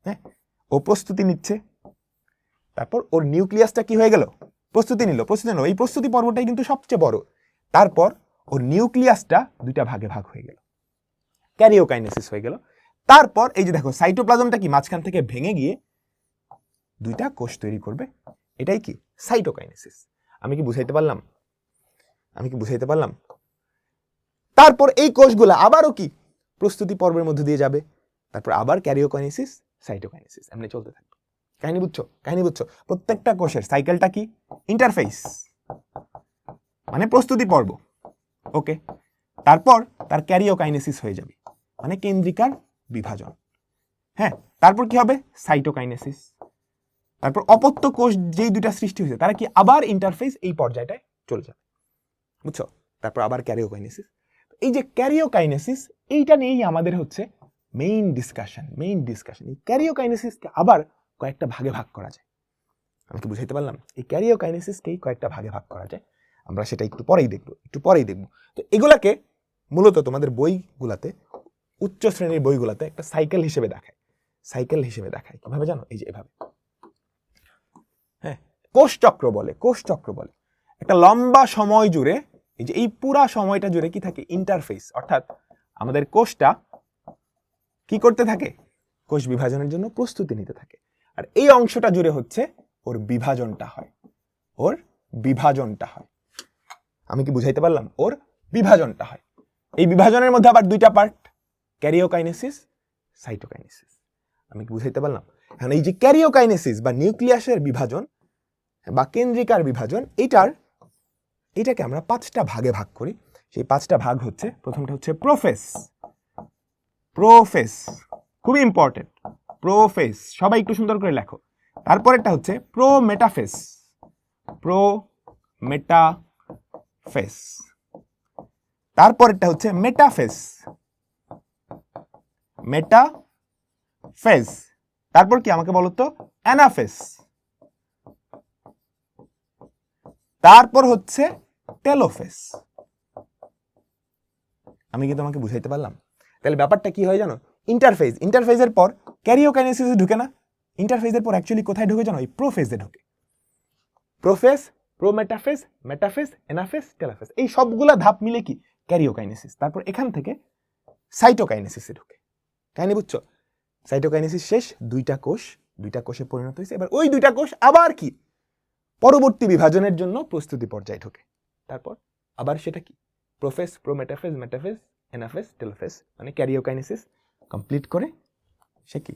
হ্যাঁ, ও প্রস্তুতি নিচ্ছে, তারপর ওর নিউক্লিয়াসটা কি হয়ে গেল? প্রস্তুতি নিল। এই প্রস্তুতি পর্বটাই কিন্তু সবচেয়ে বড়। তারপর ওর নিউক্লিয়াসটা দুইটা ভাগে ভাগ হয়ে গেল, ক্যারিওকাইনেসিস হয়ে গেল। তারপর এই যে দেখো, সাইটোপ্লাজমটা কি মাঝখান থেকে ভেঙে গিয়ে দুইটা কোষ তৈরি করবে, এটাই কি সাইটোকাইনেসিস। আমি কি বুঝাইতে পারলাম? তারপর এই কোষগুলো আবারও কি প্রস্তুতি পর্বের মধ্যে দিয়ে যাবে, তারপর আবার ক্যারিওকাইনেসিস, সাইটোকাইনেসিস, এমনি চলতে থাকবে। কাহিনী বুঝছো? প্রত্যেকটা কোষের সাইকেলটা কি? ইন্টারফেস মানে প্রস্তুতি পর্ব, ওকে। তারপর তার ক্যারিওকাইনেসিস হয়ে যাবে, মানে কেন্দ্রিকার বিভাজন। হ্যাঁ, তারপর কি হবে? সাইটোকাইনেসিস। তারপর অপত্য কোষ যেই দুইটা সৃষ্টি হয়েছে, তারা কি আবার ইন্টারফেস এই পর্যায়টায় চলে যাবে, বুঝছো? তারপর আবার ক্যারিওকাইনেসিস। এই যে ক্যারিওকাইনেসিস, এইটা নিয়েই আমাদের হচ্ছে মেইন ডিসকাশন। এই ক্যারিওকাইনেসিসকে আবার কয়েকটা ভাগে ভাগ করা যায়। আমি কি বুঝাইতে পারলাম? এই ক্যারিওকাইনেসিসকেই কয়েকটা ভাগে ভাগ করা যায়, আমরা সেটা একটু পরেই দেখব। তো এগুলাকে মূলত তোমাদের বইগুলাতে, উচ্চ শ্রেণীর বইগুলাতে একটা সাইকেল হিসেবে দেখায়। কিভাবে জানো? এই যে এভাবে, হ্যাঁ, কোষচক্র বলে। একটা লম্বা সময় জুড়ে, এই যে এই পুরা সময়টা জুড়ে কি থাকে? ইন্টারফেস, অর্থাৎ আমাদের কোষটা কি করতে থাকে? কোষ বিভাজনের জন্য প্রস্তুতি নিতে থাকে। আর এই অংশটা জুড়ে হচ্ছে ওর বিভাজনটা হয়। আমি কি বুঝাইতে পারলাম? ওর বিভাজনটা হয়। এই বিভাজনের মধ্যে আবার দুইটা পার্ট, ক্যারিওকাইনেসিস, সাইটোকাইনেসিস। আমি কি বুঝাইতে পারলাম? এখন এই যে ক্যারিওকাইনেসিস বা নিউক্লিয়াসের বিভাজন বা কেন্দ্রিকার বিভাজন, এটাকে আমরা 5টা ভাগে ভাগ করি। সেই 5টা ভাগ হচ্ছে, প্রথমটা হচ্ছে প্রোফেস, খুবই ইম্পর্টেন্ট। প্রোফেস, সবাই একটু সুন্দর করে লেখো। তারপরেরটা হচ্ছে প্রোমেটাফেস। তারপরেরটা হচ্ছে মেটাফেস। তারপর কি আমাকে বলো তো? অ্যানাফেস। তারপর হচ্ছে টেলোফেজ। আমি কি তোমাকে বুঝাইতে পারলাম? তাহলে ব্যাপারটা কি হয় জানো, ইন্টারফেজ, ইন্টারফেজের পর ক্যারিওকাইনেসিসে ঢুকে না, ইন্টারফেজের পর অ্যাকচুয়ালি কোথায় ঢুকে জানো, এই প্রোফেজে ঢুকে। Prophase, prometaphase, metaphase, anaphase, telophase, এই সবগুলা ধাপ মিলে কি ক্যারিওকাইনেসিস। তারপর এখান থেকে সাইটোকাইনেসিসে ঢুকে। কাহিনী বুঝছো? সাইটোকাইনেসিস শেষ, দুইটা কোষে পরিণত হয়েছে। এবার ওই দুইটা কোষ আবার কি পরবর্তী বিভাজনের জন্য প্রস্তুতি পর্যায়ে ঢোকে। তারপর আবার সেটা কি prophase, prometaphase, metaphase, anaphase, telophase, মানে ক্যারিওকাইনেসিস কমপ্লিট করে সে কি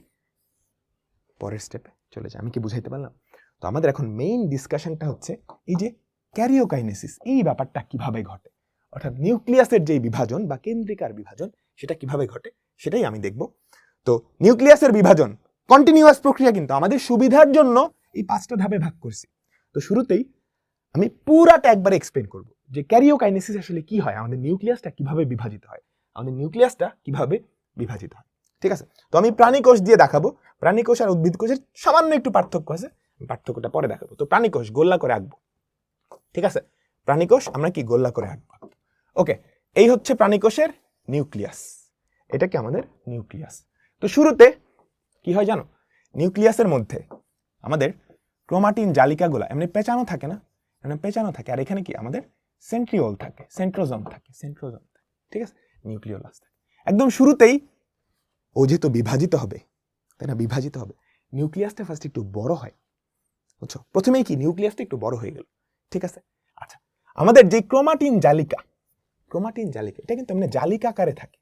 পরের স্টেপে চলে যায়। আমি কি বুঝাইতে পারলাম? তো আমাদের এখন মেইন ডিসকাশনটা হচ্ছে এই যে ক্যারিওকাইনেসিস, এই ব্যাপারটা কিভাবে ঘটে, অর্থাৎ নিউক্লিয়াসের যে বিভাজন বা কেন্দ্রিকার বিভাজন সেটা কিভাবে ঘটে সেটাই আমি দেখব। তো নিউক্লিয়াসের বিভাজন কন্টিনিউয়াস প্রক্রিয়া, কিন্তু আমাদের সুবিধার জন্য এই 5টা ধাপে ভাগ করছি। তো শুরুতেই আমি পুরাটা একবার এক্সপ্লেন করব যে ক্যারিওকাইনেসিস আসলে কি হয়, আমাদের নিউক্লিয়াসটা কিভাবে বিভাজিত হয়, ঠিক আছে? তো আমি প্রাণী কোষ দিয়ে দেখাবো। প্রাণী কোষ আর উদ্ভিদ কোষের সামান্য একটু পার্থক্য আছে, পার্থক্যটা পরে দেখাবো। তো প্রাণী কোষ গোল্লা করে আঁকবো, ঠিক আছে? প্রাণী কোষ আমরা কি গোল্লা করে আঁকবো। ওকে, এই হচ্ছে প্রাণী কোষের নিউক্লিয়াস, এটা কি আমাদের নিউক্লিয়াস। তো শুরুতে কি হয় জানো, নিউক্লিয়াসের মধ্যে আমাদের ক্রোমাটিন জালিকাগুলা এমনি পেঁচানো থাকে না, পেঁচানো থাকে। আর এখানে কি আমাদের সেন্ট্রিওল থাকে, সেন্ট্রোজোম থাকে, ঠিক আছে, নিউক্লিওলাস থাকে। একদম শুরুতেই ও যেহেতু বিভাজিত হবে, তাই না, বিভাজিত হবে, নিউক্লিয়াসটা ফার্স্ট একটু বড় হয়, বুঝছো? প্রথমেই কি নিউক্লিয়াসটা একটু বড় হয়ে গেল, ঠিক আছে? আচ্ছা, আমাদের যে ক্রোমাটিন জালিকা এটা কিন্তু এমনি জালিকা আকারে থাকে,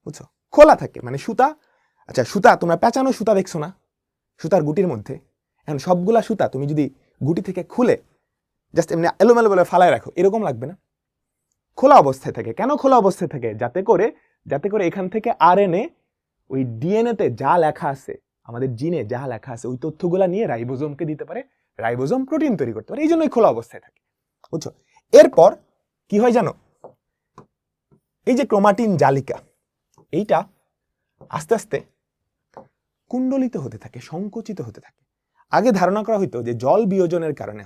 বুঝছো? খোলা থাকে, মানে সুতা। আচ্ছা, সুতা তোমরা পেঁচানো সুতা দেখছো না সুতার গুটির মধ্যে? এখন সবগুলা সুতা তুমি যদি গুটি থেকে খুলে জাস্ট এমনি এলোমেলো বলে ফালায় রাখো, এরকম লাগবে না? খোলা অবস্থায় থাকে। কেন খোলা অবস্থায় থাকে? যাতে করে এখান থেকে আরএনএ, ওই ডিএনএতে যা লেখা আছে, আমাদের জিনে যা লেখা আছে, ওই তথ্যগুলা নিয়ে রাইবোজোমকে দিতে পারে, রাইবোজোম প্রোটিন তৈরি করতে পারে। এই জন্যই খোলা অবস্থায় থাকে, বুঝছো? এরপর কি হয় জানো, এই যে ক্রোমাটিন জালিকা, এইটা আস্তে আস্তে কুণ্ডলিত হতে থাকে, সংকুচিত হতে থাকে। আগে ধারণা করা হইতো যে জল বিয়োজনের কারণে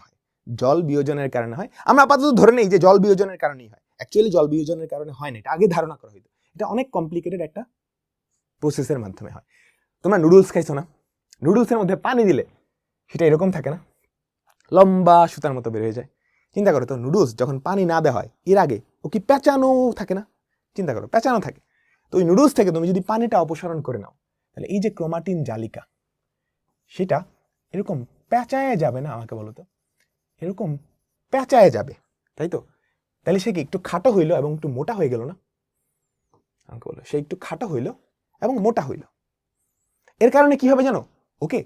হয়, আমরা আপাতত ধরে নেই যে জল বিয়োজনের কারণেই হয়। অ্যাকচুয়ালি জল বিয়োজনের কারণে হয় না, এটা আগে ধারণা করা হইতো। এটা অনেক কমপ্লিকেটেড একটা প্রসেসের মাধ্যমে হয়। তোমরা নুডলস খাইছো না? নুডলসের মধ্যে পানি দিলে সেটা এরকম থাকে না, লম্বা সুতার মতো বের হয়ে যায়। চিন্তা করো তো, নুডলস যখন পানি না দেওয়া হয় এর আগে ও কি পেঁচানো থাকে না? চিন্তা করো, পেঁচানো থাকে। তো ওই নুডলস থেকে তুমি যদি পানিটা অপসারণ করে নাও, তাহলে এই যে ক্রোমাটিন জালিকা, সেটা এরকম পেঁচায় যাবে না? আমাকে বলো তো, এরকম পেঁচায় যাবে, তাই তো? তাহলে সে কি একটু খাটো হইলো এবং একটু মোটা হয়ে গেল না? আমাকে বলো, সে একটু খাটো হইলো এবং মোটা হইলো। এর কারণে কি হবে জানো? ওকে,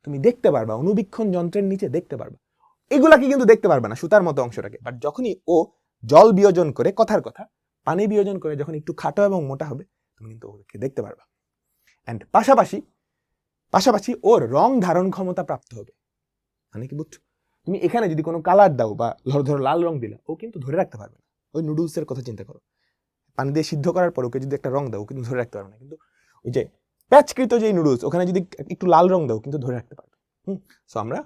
তুমি দেখতে পারবা, অনুবীক্ষণ যন্ত্রের নিচে দেখতে পারবা। এগুলাকে কিন্তু দেখতে পারবা না, সুতার মতো অংশটাকে। বাট যখনই ও জল বিয়োজন করে, কথার কথা পানি বিয়োজন করে, যখন একটু খাটো এবং মোটা হবে, তুমি কিন্তু ওকে দেখতে পারবা। অ্যান্ড পাশাপাশি ওর রং ধারণ ক্ষমতা প্রাপ্ত হবে। মানে কি বুঝছো? তুমি এখানে যদি কোনো কালার দাও বা ধরো লাল রং দিলা, ও কিন্তু ধরে রাখতে পারবে না। ওই নুডলসের কথা চিন্তা করো, পানি দিয়ে সিদ্ধ করার পর ওকে যদি একটা রং দাও, ও কিন্তু ধরে রাখতে পারবে না। কিন্তু ওই যে প্যাচকৃত যে নুডলস, ওখানে যদি একটু লাল রং দাও, কিন্তু ধরে রাখতে পারবে। সো আমরা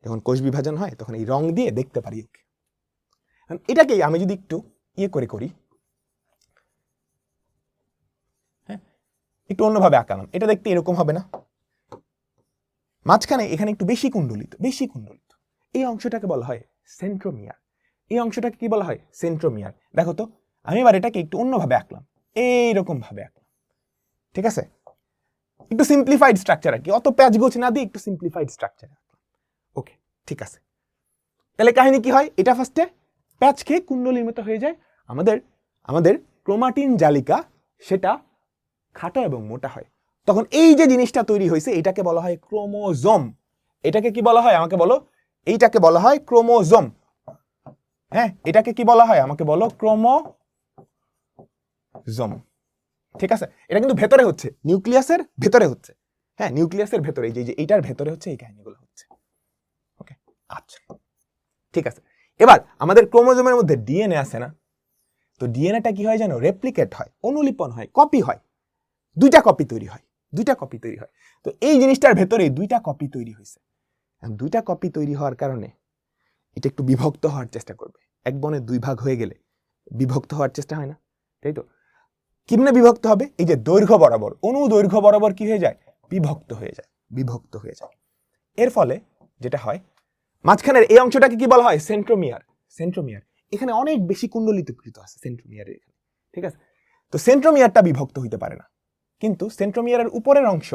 যখন কোষ বিভাজন হয় তখন এই রং দিয়ে দেখতে পারি ওকে। এটাকেই আমি যদি একটু করি, হ্যাঁ, একটু অন্যভাবে আঁকালাম, এটা দেখতে এরকম হবে না? মাঝখানে এখানে একটু বেশি কুণ্ডলিত, এই অংশটাকে বলা হয় সেন্ট্রোমিয়ার। এই অংশটাকে কি বলা হয়? সেন্ট্রোমিয়ার। দেখো তো, আমি এবার এটাকে একটু অন্যভাবে আঁকলাম, এইরকম ভাবে আঁকলাম, ঠিক আছে? একটু সিম্পলিফাইড স্ট্রাকচার আর কি, অত প্যাচগোছ না দিয়ে একটু সিম্পলিফাইড স্ট্রাকচার আঁকলাম। ওকে, ঠিক আছে। তাহলে কাহিনী কি হয়? এটা ফার্স্টে প্যাচ খেয়ে কুণ্ডলীর মতো হয়ে যায়। আমাদের ক্রোমাটিন জালিকা সেটা খাটো এবং মোটা হয়। তখন এই যে জিনিসটা তৈরি হয়েছে, এটাকে বলা হয় ক্রোমোজোম। এটাকে কি বলা হয়? আমাকে বলো। এইটাকে বলা হয় ক্রোমোজোম। হ্যাঁ, এটাকে কি বলা হয়? আমাকে বলো। ক্রোমোজোম, ঠিক আছে? এটা কিন্তু ভেতরে হচ্ছে, নিউক্লিয়াসের ভেতরে হচ্ছে। হ্যাঁ, নিউক্লিয়াসের ভেতরে, যে এইটার ভেতরে হচ্ছে এই কাহিনীগুলো হচ্ছে। ওকে, আচ্ছা, ঠিক আছে। এবার আমাদের ক্রোমোজোমের মধ্যে ডিএনএ আছে না? তো ডিএনএটা কি হয় জানো? রেপ্লিকেট হয়, অনুলিপন হয়, কপি হয়। দুইটা কপি তৈরি হয়। তো এই জিনিসটার ভেতরে দুইটা কপি তৈরি হয়েছে। দুইটা কপি তৈরি হওয়ার কারণে এটা একটু বিভক্ত হওয়ার চেষ্টা করবে। এক বনে দুই ভাগ হয়ে গেলে বিভক্ত হওয়ার চেষ্টা হয় না, তাই তো? কেমনে বিভক্ত হবে? এই যে দৈর্ঘ্য বরাবর, অনুদৈর্ঘ্য বরাবর কি হয়ে যায়? বিভক্ত হয়ে যায়, বিভক্ত হয়ে যায়। এর ফলে যেটা হয়, মাঝখানের এই অংশটাকে কি বলা হয়? সেন্ট্রোমিয়ার। সেন্ট্রোমিয়ার এখানে অনেক বেশি কুণ্ডলিতকৃত আছে সেন্ট্রোমিয়ারের এখানে, ঠিক আছে? তো সেন্ট্রোমিয়ারটা বিভক্ত হইতে পারে না, কিন্তু সেন্ট্রোমিয়ারের উপরের অংশ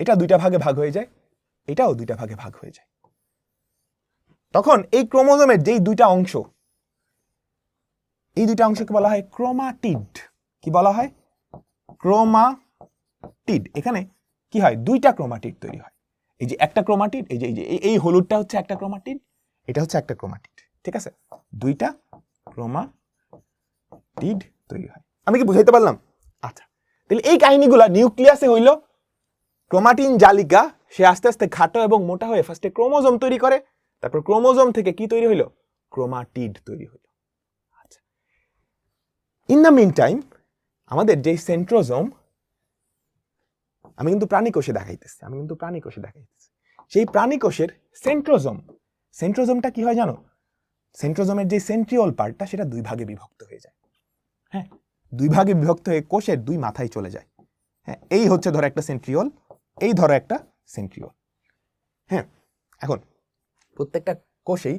এটা দুইটা ভাগে ভাগ হয়ে যায়, এটাও দুইটা ভাগে ভাগ হয়ে যায়। তখন এই ক্রোমোজোমের যেই দুইটা অংশ, এই দুইটা অংশকে বলা হয় ক্রোমাটিড। কি বলা হয়? ক্রোমাটিড। এখানে কি হয়? দুইটা ক্রোমাটিড তৈরি হয়। এই যে একটা ক্রোমাটিড, এই যে এই হলুদটা হচ্ছে একটা ক্রোমাটিড, এটা হচ্ছে একটা ক্রোমাটিড, ঠিক আছে? দুইটা ক্রোমাটিড তৈরি হয়। আমি কি বুঝাইতে পারলাম? আচ্ছা, তাহলে এই কাহিনীগুলা নিউক্লিয়াসে হইল ক্রোমাটিন জালিকা, সে আস্তে আস্তে খাটো এবং মোটা হয়ে ফার্স্টে ক্রোমোজোম তৈরি করে, তারপর ক্রোমোজোম থেকে কি তৈরি হইল? ক্রোমাটিড তৈরি হইল। আচ্ছা, ইন দ্য মিন টাইম আমাদের যে সেন্ট্রোজোম, আমি কিন্তু প্রাণীকোষে দেখাইতেছি, সেই প্রাণীকোষের সেন্ট্রোজোমটা কি হয় জানো? সেন্ট্রোজোমের যে সেন্ট্রিওল পার্টটা, সেটা দুই ভাগে বিভক্ত হয়ে যায়। হ্যাঁ, দুই ভাগে বিভক্ত হয়ে কোষের দুই মাথায় চলে যায়। হ্যাঁ, এই হচ্ছে ধরো একটা সেন্ট্রিওল, এই ধরো একটা সেন্ট্রিওল। হ্যাঁ, এখন প্রত্যেকটা কোষেই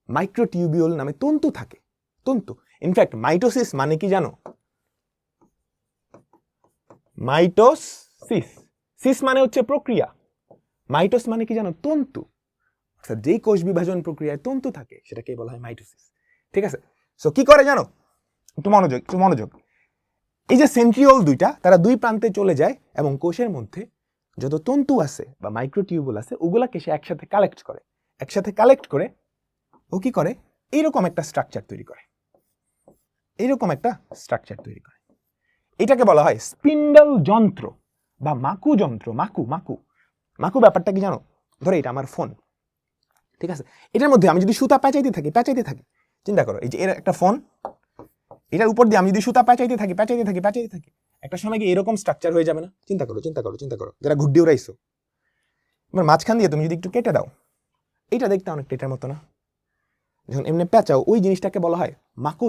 মাইক্রোটিউবিউল নামে তন্তু থাকে। তন্তু, ইনফ্যাক্ট মাইটোসিস মানে কি জানো? মাইটোসিস, সিস মানে হচ্ছে প্রক্রিয়া, মাইটোস মানে কি জানো? তন্তু। অর্থাৎ যেই কোষ বিভাজন প্রক্রিয়ায় তন্তু থাকে সেটাকে বলা হয় মাইটোসিস, ঠিক আছে? সো কি করে জানো? একটু মনোযোগ। এই যে সেন্ট্রিওল দুইটা, তারা দুই প্রান্তে চলে যায় এবং কোষের মধ্যে যত তন্তু আছে বা মাইক্রোটিউবুল আছে, ওগুলাকে সে একসাথে কালেক্ট করে ও কি করে? এইরকম একটা স্ট্রাকচার তৈরি করে, এটাকে বলা হয় স্পিন্ডল যন্ত্র বা মাকু যন্ত্র। মাকু ব্যাপারটা কি জানো? ধরো এটা আমার ফোন, ঠিক আছে? এটার মধ্যে আমি যদি সুতা পেঁচাইতে থাকি, চিন্তা করো, এই যে এর একটা ফোন, এটার উপর দিয়ে আমি যদি সুতা পেঁচাইতে থাকি, একটা সময় কি এরকম স্ট্রাকচার হয়ে যাবে না? চিন্তা করো, যারা ঘুড্ডি উড়াইছো, এবার মাঝখান দিয়ে তুমি যদি একটু কেটে দাও, এটা দেখতে অনেকটা এটার মতো না? যখন এমনি পেঁচাও, ওই জিনিসটাকে বলা হয় মাকু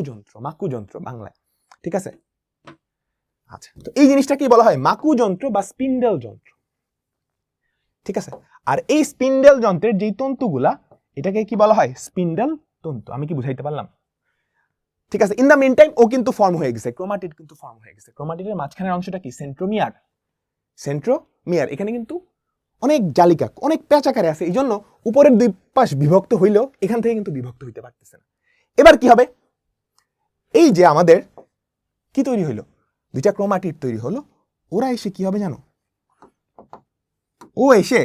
যন্ত্র বাংলায়, ঠিক আছে? আচ্ছা, তো এই জিনিসটাকেই বলা হয় মাকু যন্ত্র বা স্পিন্ডল যন্ত্র, ঠিক আছে? আর এই স্পিন্ডল যন্ত্রের যেই তন্তুগুলা, এটাকে কি বলা হয়? স্পিন্ডল তন্তু। আমি কি বুঝাইতে পারলাম? ঠিক আছে? ইন দ্য মিন টাইম ও কিন্তু ফর্ম হয়ে গেছে, ক্রোমাটিড কিন্তু ফর্ম হয়ে গেছে। ক্রোমাটিডের মাঝখানের অংশটা কি? সেন্ট্রোমিয়ার। এখানে কিন্তু অনেক জালিকা, অনেক পেঁচাকারে আছে, এই জন্য উপরের দুই পাশ বিভক্ত হইলেও এখান থেকে কিন্তু বিভক্ত হইতে পারতেছে না। এবার কি হবে? এই যে আমাদের কি তৈরি হইলো? দুইটা ক্রোমাটিড তৈরি হলো, ওরা এসে কি হবে জানো? ও এসে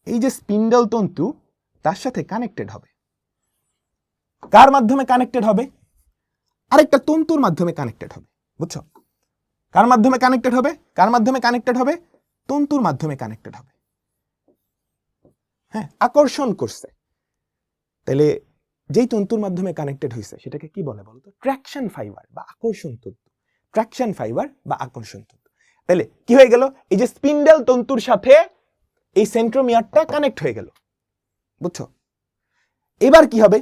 এই যে স্পিন্ডল তন্তু, তার সাথে কানেক্টেড হবে। কার মাধ্যমে কানেক্টেড হবে? আরেকটা তন্তুর মাধ্যমে কানেক্টেড হবে, বুঝছো? কার মাধ্যমে কানেক্টেড হবে? তন্তুর মাধ্যমে কানেক্টেড হবে। হ্যাঁ, আকর্ষণ করছে। তাহলে যেই তন্তুর মাধ্যমে কানেক্টেড হয়েছে সেটাকে কি বলে বলতো? ট্র্যাকশন ফাইবার বা আকর্ষণ তন্তু। তাহলে কি হয়ে গেল? এই যে স্পিন্ডল তন্তুর সাথে এই সেন্ট্রোমিয়ারটা কানেক্ট হয়ে গেল, বুঝছো? এবার কি হবে?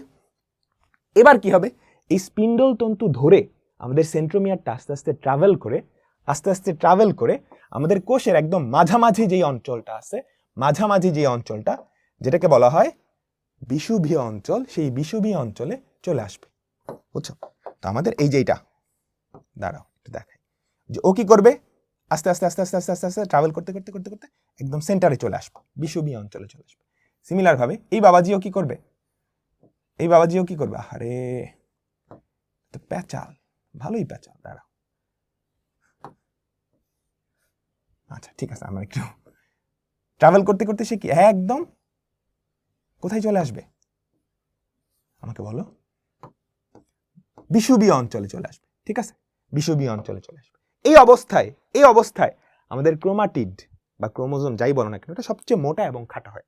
এই স্পিন্ডল তন্তু ধরে আমাদের সেন্ট্রোমিয়ারটা আস্তে আস্তে ট্রাভেল করে আমাদের কোষের একদম মাঝামাঝি যেই অঞ্চলটা যেটাকে বলা হয় বিষুবীয় অঞ্চল, সেই বিষুবীয় অঞ্চলে চলে আসবে, বুঝছো? তো আমাদের এই যেটা, দাঁড়াও একটু দেখাই, যে ও কি করবে? আস্তে আস্তে ট্রাভেল করতে একদম সেন্টারে চলে আসবে, বিষুবীয় অঞ্চলে চলে আসবে। সিমিলার ভাবে এই বাবাজিও কি করবে? আরে তো ভালোই পেঁচাল, দাঁড়াও। আচ্ছা, ঠিক আছে, আমার একটু ট্রাভেল করতে সে কি একদম কোথায় চলে আসবে? আমাকে বলো। বিষুবীয় অঞ্চলে চলে আসবে, ঠিক আছে? বিষুবীয় অঞ্চলে চলে আসবে। এই অবস্থায় আমাদের ক্রোমাটিড বা ক্রোমোজোম যাই বলো না কেন, এটা সবচেয়ে মোটা এবং খাটো হয়।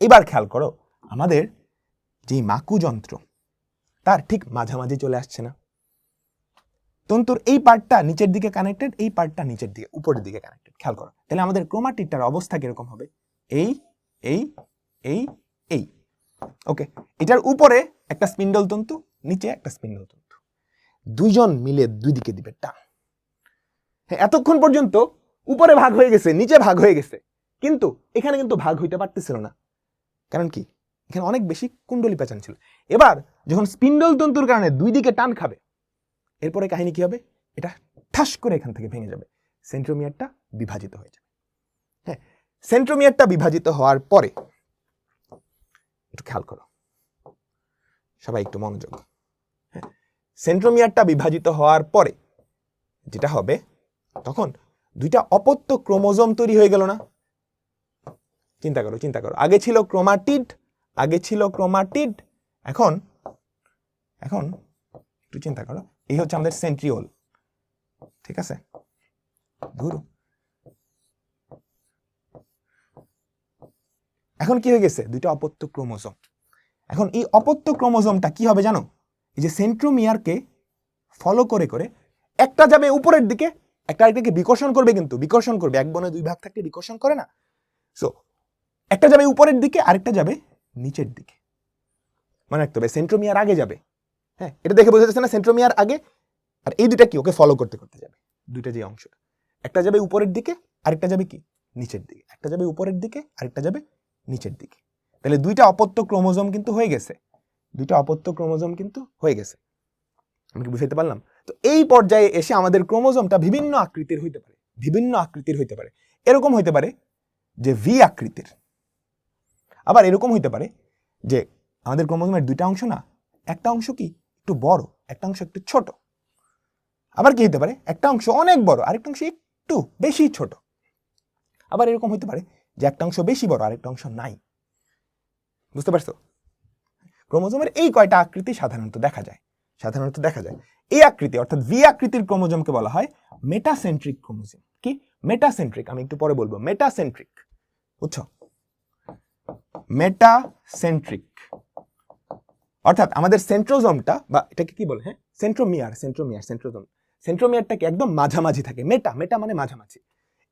এবার খেয়াল করো, আমাদের যে মাকু যন্ত্র, তার ঠিক মাঝামাঝি চলে আসছে না? তন্তুর এই পার্টটা নিচের দিকে কানেক্টেড, এই পার্টটা নিচের দিকে, উপরের দিকে কানেক্টেড। খেয়াল করো, তাহলে আমাদের ক্রোমাটিডটার অবস্থা কিরকম হবে? এই। ওকে, এটার উপরে একটা স্পিন্ডল তন্তু, নিচে একটা স্পিন্ডল তন্তু, দুইজন মিলে দুই দিকে দিবে টান। হ্যাঁ, এতক্ষণ পর্যন্ত উপরে ভাগ হয়ে গেছে, নিচে ভাগ হয়ে গেছে, কিন্তু এখানে কিন্তু ভাগ হইতে পারতেছিল না। কারণ কি, এখানে অনেক বেশি কুণ্ডলী পেঁচান ছিল। এবার যখন স্পিন্ডল তন্তুর কারণে দুই দিকে টান খাবে, এরপরে কাহিনী কি হবে, এটা ঠাস করে এখান থেকে ভেঙে যাবে, সেন্ট্রোমিয়ারটা বিভাজিত হয়ে যাবে। হ্যাঁ, সেন্ট্রোমিয়ারটা বিভাজিত হওয়ার পরে একটু খেয়াল করো সবাই, একটু মনোযোগ। হ্যাঁ, সেন্ট্রোমিয়ারটা বিভাজিত হওয়ার পরে যেটা হবে, তখন দুইটা অপত্য ক্রোমোজোম তৈরি হয়ে গেল না? চিন্তা করো, চিন্তা করো, আগে ছিল ক্রোমাটিড, এখন একটু চিন্তা করো, এই হচ্ছে আমাদের সেন্ট্রিওল, ঠিক আছে? ঘুরু, এখন কি হয়ে গেছে, দুইটা অপত্য ক্রোমোজোম। এখন এই অপত্য ক্রোমোজোমটা কি হবে জানো, এই যে সেন্ট্রোমিয়ারকে ফলো করে করে একটা যাবে উপরের দিকে, একটা আরেকটাকে বিকর্ষণ করবে, কিন্তু বিকর্ষণ করবে, এক বনে দুই ভাগ থাকতে বিকর্ষণ করে না? সো একটা যাবে উপরের দিকে, আরেকটা যাবে নিচের দিকে। মনে রাখতে হবে সেন্ট্রোমিয়ার আগে যাবে। হ্যাঁ, এটা দেখে বোঝা যাচ্ছে না, সেন্ট্রোমিয়ার আগে, আর এই দুইটা কি ওকে ফলো করতে করতে যাবে। দুইটা যে অংশ, একটা যাবে উপরের দিকে, আরেকটা যাবে কি নিচের দিকে, একটা যাবে উপরের দিকে, আরেকটা যাবে নিচের দিকে। তাহলে দুইটা অপত্য ক্রোমোজোম কিন্তু হয়ে গেছে, আমি কি বুঝাইতে পারলাম? তো এই পর্যায়ে এসে আমাদের ক্রোমোজোমটা বিভিন্ন আকৃতির হইতে পারে। এরকম হইতে পারে যে ভি আকৃতির, আবার এরকম হইতে পারে যে আমাদের ক্রোমোজোমের দুইটা অংশ না, একটা অংশ কি একটু বড়, একটা অংশ একটু ছোট। আবার কি হইতে পারে, একটা অংশ অনেক বড়, আরেকটা অংশ একটু বেশি ছোট। আবার এরকম হইতে পারে যে একটা অংশ বেশি বড়, আরেকটা অংশ নাই। বুঝতে পারছো? ক্রোমোজোমের এই কয়টা আকৃতি সাধারণত দেখা যায়। এই আকৃতি অর্থাৎ ভি আকৃতির ক্রোমোজোমকে বলা হয় মেটাসেন্ট্রিক ক্রোমোজোম। কি মেটাসেন্ট্রিক, আমি একটু পরে বলবো। মেটাসেন্ট্রিক, বুঝছো? মেটাসেন্ট্রিক অর্থাৎ আমাদের সেন্ট্রোজোমটা, বা এটাকে কি বলে, হ্যাঁ সেন্ট্রোমিয়ারটাকে একদম মাঝামাঝি থাকে। মেটা মানে মাঝামাঝি,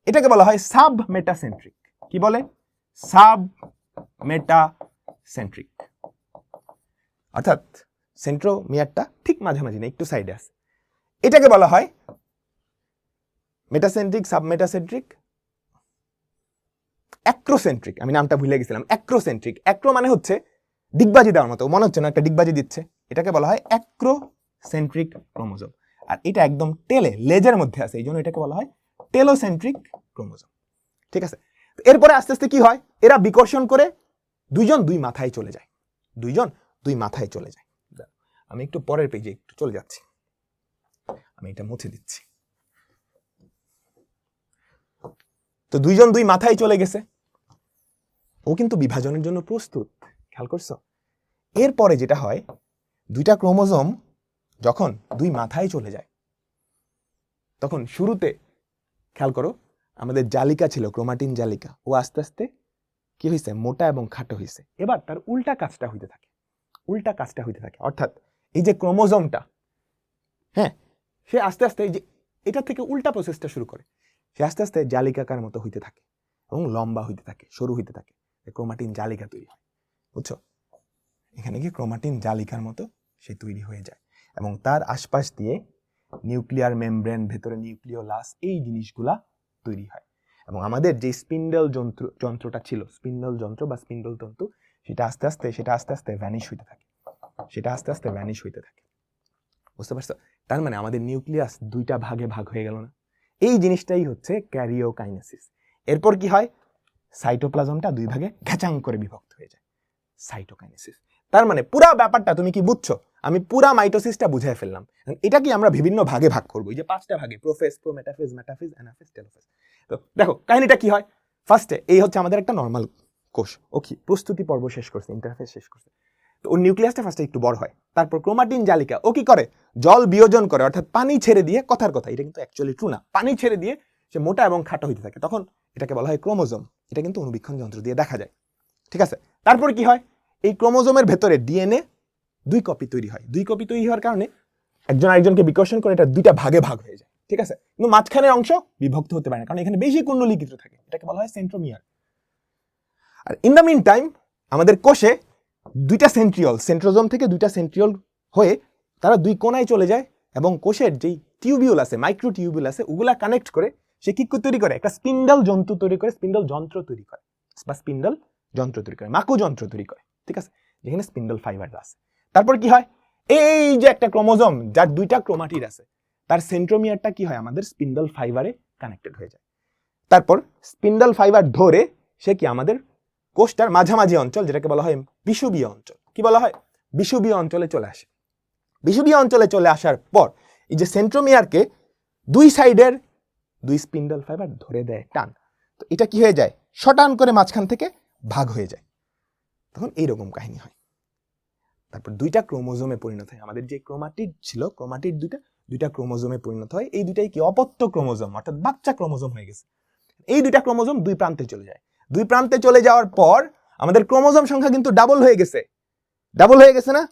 এটাকে বলা হয় সাব মেটাসেন্ট্রিক। কি বলে? সাব মেটাসেন্ট্রিক, অর্থাৎ সেন্ট্রোমিয়ারটা ঠিক মাঝামাঝি না, একটু সাইডে আছে। এটাকে বলা হয় মেটাসেন্ট্রিক, সাবমেটাসেন্ট্রিক, অ্যাক্রোসেন্ট্রিক। আমি নামটা ভুলে গেছিলাম, অ্যাক্রোসেন্ট্রিক। অ্যাক্রো মানে হচ্ছে ডিগবাজি দেওয়ার মতো, মনে হচ্ছে না একটা ডিগবাজি দিচ্ছে, এটাকে বলা হয় অ্যাক্রোসেন্ট্রিক ক্রোমোজোম। আর এটা একদম টেলে, লেজের মধ্যে আছে, এই জন্য এটাকে বলা হয় টেলোসেন্ট্রিক ক্রোমোজোম। ঠিক আছে? এরপরে আস্তে আস্তে কি হয়, এরা বিকর্ষণ করে দুইজন দুই মাথায় চলে যায়। আমি একটু পরের পেজে একটু চলে যাচ্ছি, আমি এটা মুছে দিচ্ছি। তো দুইজন দুই মাথায় চলে গেছে, ও কিন্তু বিভাজনের জন্য প্রস্তুত। খেয়াল করছো? এরপরে যেটা হয়, দুইটা ক্রোমোজোম যখন দুই মাথায় চলে যায়, তখন শুরুতে খেয়াল করো, আমাদের জালিকা ছিল, ক্রোমাটিন জালিকা, ও আস্তে আস্তে কি হয়েছে, মোটা এবং খাটো হয়েছে। এবার তার উল্টা কাজটা হইতে থাকে, অর্থাৎ এই যে ক্রোমোজোমটা, হ্যাঁ, সে আস্তে আস্তে এই যে এটা থেকে উল্টা প্রসেসটা শুরু করে, সে আস্তে আস্তে জালিকাকার মতো হইতে থাকে এবং লম্বা হইতে থাকে, সরু হইতে থাকে, ক্রোমাটিন জালিকা তৈরি হয়। বুঝছো? এখানে কি ক্রোমাটিন জালিকার মতো সে তৈরি হয়ে যায়, এবং তার আশপাশ দিয়ে নিউক্লিয়ার মেমব্রেন, ভেতরে নিউক্লিওলাস, এই জিনিসগুলা তৈরি হয়। এবং আমাদের যে স্পিন্ডল যন্ত্রটা ছিল, স্পিন্ডল যন্ত্র বা স্পিন্ডল তন্তু, সেটা আস্তে আস্তে ভ্যানিশ হইতে থাকে। বুঝতে পারছো? তার মানে আমাদের নিউক্লিয়াস দুইটা ভাগে ভাগ হয়ে গেল না? এই জিনিসটাই হচ্ছে ক্যারিওকাইনেসিস। এরপর কি হয়, সাইটোপ্লাজমটা দুই ভাগে ঘ্যাচাং করে বিভক্ত হয়ে যায়, সাইটোকাইনেসিস। তার মানে পুরা ব্যাপারটা তুমি কি বুঝছো? আমি পুরা মাইটোসিসটা বুঝাই ফেললাম। এটা কি আমরা বিভিন্ন ভাগে ভাগ করবো, এই যে 5টা ভাগে, prophase, prometaphase, metaphase, anaphase, telophase. তো দেখো কাহিনীটা কি হয়। ফার্স্টে এই হচ্ছে আমাদের একটা নর্মাল কোষ, ওকে, প্রস্তুতি পর্ব শেষ করছে, ইন্টারফেজ শেষ করছে। তো ওর নিউক্লিয়াসটা ফার্স্টে একটু বড় হয়, তারপর ক্রোমাটিন জালিকা ও কি করে, জল বিয়োজন করে, অর্থাৎ পানি ছেড়ে দিয়ে, কথার কথা, এটা কিন্তু অ্যাকচুয়ালি ট্রু না, পানি ছেড়ে দিয়ে সে মোটা এবং খাটো হইতে থাকে, তখন এটাকে বলা হয় ক্রোমোজোম। এটা কিন্তু অনুবীক্ষণ যন্ত্র দিয়ে দেখা যায়। ঠিক আছে? তারপর কি হয়, এই ক্রোমোজোমের ভেতরে ডিএনএ 2 কপি তৈরি হয়। 2 কপি তৈরি হওয়ার কারণে একজন আরেকজনকে বিকর্ষণ করে এটা দুইটা ভাগে ভাগ হয়ে যায়। ঠিক আছে? কিন্তু মাঝখানের অংশ বিভক্ত হতে পারে না, কারণ এখানে বেশি কুণ্ডলীকৃত থাকে, এটাকে বলা হয় সেন্ট্রোমিয়ার। আর ইন দ্য মিন টাইম আমাদের কোষে দুইটা সেন্ট্রিওল, সেন্ট্রোজোম থেকে দুইটা সেন্ট্রিওল হয়ে তারা দুই কোণায় চলে যায় এবং কোষের যেই টিউবিউল আছে, মাইক্রো টিউবিউল আছে, ওগুলা কানেক্ট করে সে কি তৈরি করে, একটা স্পিন্ডল যন্ত্র তৈরি করে, স্পিন্ডল যন্ত্র তৈরি করে বা স্পিন্ডল যন্ত্র তৈরি করে, মাকু যন্ত্র তৈরি করে, ঠিক আছে, যেখানে স্পিন্ডল ফাইবার আছে। তারপর কি হয়, এই যে একটা ক্রোমোজোম যার দুইটা ক্রোমাটিড আছে, তার সেন্ট্রোমিয়ারটা কি হয়, আমাদের স্পিন্ডল ফাইবারে কানেক্টেড হয়ে যায়। তারপর স্পিন্ডল ফাইবার ধরে সে কি আমাদের কোষটার মাঝামাঝি অঞ্চল, যেটাকে বলা হয় বিষুবীয় অঞ্চল, কি বলা হয়, বিষুবীয় অঞ্চলে চলে আসে। বিষুবীয় অঞ্চলে চলে আসার পর এই যে সেন্ট্রোমিয়ারকে দুই সাইডের দুই স্পিন্ডল ফাইবার ধরে দেয় টান, তো এটা কি হয়ে যায়, শটান করে মাঝখান থেকে ভাগ হয়ে যায়, তখন এইরকম কাহিনী হয়। তারপর দুইটা ক্রোমোজোমে পরিণত হয়, আমাদের যে ক্রোমাটিড ছিল, ক্রোমাটিড দুইটা ক্রোমোজোমে পরিণত হয়। এই দুইটাই কি অপত্য ক্রোমোজোম, অর্থাৎ বাচ্চা ক্রোমোজোম হয়ে গেছে। এই দুইটা ক্রোমোজোম দুই প্রান্তে চলে যায়। দুই প্রান্তে চলে যাওয়ার পর আমাদের ক্রোমোজোম সংখ্যা কিন্তু ডাবল হয়ে গেছে না?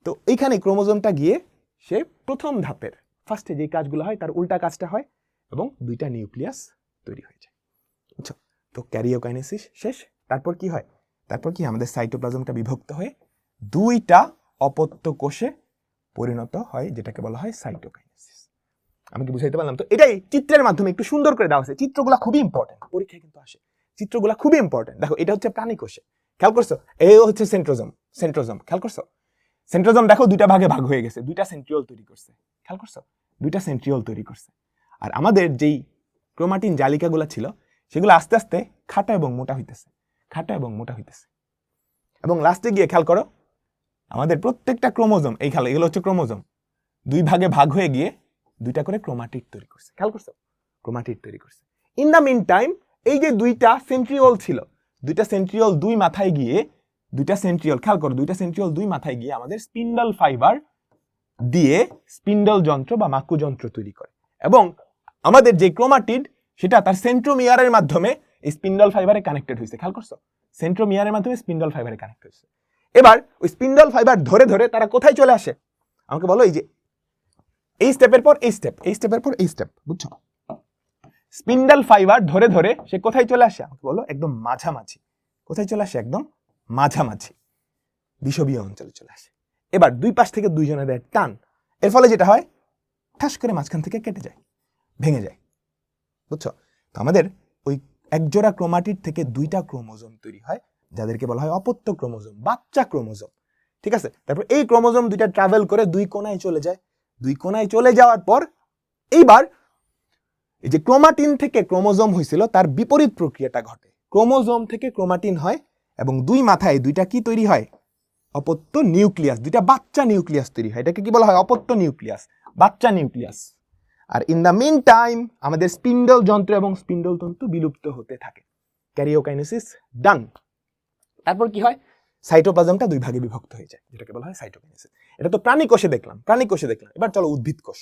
তো এইখানে ক্রোমোজোমটা গিয়ে সে প্রথম ধাপের ফার্স্টে যে কাজগুলো হয় তার উল্টা কাজটা হয় এবং দুইটা নিউক্লিয়াস তৈরি হয়ে যায়। বুঝছো? তো ক্যারিওকাইনেসিস শেষ। তারপর কি হয়, তারপর কি আমাদের সাইটোপ্লাজমটা বিভক্ত হয়ে দুইটা অপত্য কোষে পরিণত হয়, যেটাকে বলা হয় সাইটোকাইনেসিস। আমি কি বুঝাইতে পারলাম? তো এটাই চিত্রের মাধ্যমে একটু সুন্দর করে দেওয়া আছে। চিত্রগুলো খুবই ইম্পর্টেন্ট, পরীক্ষায় কিন্তু আসে। চিত্রগুলো খুবই ইম্পর্টেন্ট। দেখো, এটা হচ্ছে প্রাণী কোষে, খেয়াল করছো? এই হচ্ছে সেন্ট্রোজোম, খেয়াল করছো? সেন্ট্রোজোম দেখো দুইটা ভাগে ভাগ হয়ে গেছে, দুইটা সেন্ট্রিওল তৈরি করছে, খেয়াল করছো? দুইটা সেন্ট্রিওল তৈরি করছে। আর আমাদের যেই ক্রোমাটিন জালিকাগুলো ছিল, সেগুলো আস্তে আস্তে খাটো এবং মোটা হইতেছে, এবং লাস্টে গিয়ে খেয়াল করো, আমাদের প্রত্যেকটা ক্রোমোজোম, এই খেয়াল, এগুলো হচ্ছে ক্রোমোজোম, দুই ভাগে ভাগ হয়ে গিয়ে দুইটা করে ক্রোমাটিড তৈরি করছে, খেয়াল করছো? ক্রোমাটিড তৈরি করছে। ইন দ্য মিন টাইম এই যে দুইটা সেন্ট্রিওল ছিল, দুইটা সেন্ট্রিওল দুই মাথায় গিয়ে, খেয়াল করো, দুইটা সেন্ট্রিওল দুই মাথায় গিয়ে আমাদের স্পিন্ডল ফাইবার দিয়ে স্পিন্ডল যন্ত্র বা মাকু যন্ত্র তৈরি করে, এবং আমাদের যে ক্রোমাটিড সেটা তার সেন্ট্রোমিয়ারের মাধ্যমে এই স্পিন্ডল ফাইবারে কানেক্টেড হয়েছে, খেয়াল করছো? সেন্ট্রোমিয়ারের মাধ্যমে স্পিন্ডল ফাইবারে কানেক্ট হয়েছে। এবার ওই স্পিন্ডল ফাইবার ধরে ধরে তারা কোথায় চলে আসে, আমাকে বলো। এই যে এই স্টেপের পর এই স্টেপ, এই স্টেপের পর এই স্টেপ, বুঝছো? স্পিন্ডল ফাইবার ধরে ধরে সে কোথায় চলে আসে, আমাকে বলো। একদম মাঝামাঝি। কোথায় চলে আসে? একদম মাঝামাঝি, বিষুবীয় অঞ্চলে চলে আসে। এবার দুই পাশ থেকে দুইজনে দেয় টান, এর ফলে যেটা হয়, ঠাস করে মাঝখান থেকে কেটে যায়, ভেঙে যায়, বুঝছো? তো আমাদের ওই একজোড়া ক্রোমাটিড থেকে দুইটা ক্রোমোজোম তৈরি হয়, যাদেরকে বলা হয় অপত্য ক্রোমোজোম, বাচ্চা ক্রোমোজোম, ঠিক আছে? তারপর এই ক্রোমোজোম দুইটা ট্রাভেল করে দুই কোণায় চলে যায়। দুই কোণায় চলে যাওয়ার পর এইবার এই যে ক্রোমাটিন থেকে ক্রোমোজোম হয়েছিল, তার বিপরীত প্রক্রিয়াটা ঘটে। ক্রোমোজোম থেকে ক্রোমাটিন হয় এবং দুই মাথায় দুইটা কি তৈরি হয়, অপত্য নিউক্লিয়াস, দুইটা বাচ্চা নিউক্লিয়াস তৈরি হয়। এটাকে কি বলা হয়? অপত্য নিউক্লিয়াস, বাচ্চা নিউক্লিয়াস। আর ইন দ্য মিন টাইম আমাদের স্পিন্ডল যন্ত্র এবং স্পিন্ডল তন্তু বিলুপ্ত হতে থাকে। Karyokinesis done. তারপর কি হয়, সাইটোপ্লাজমটা দুই ভাগে বিভক্ত হয়ে যায়, যেটাকে বলা হয় সাইটোকাইনেসিস। এটা তো প্রাণী কোষে দেখলাম। এবার চলো উদ্ভিদ কোষ।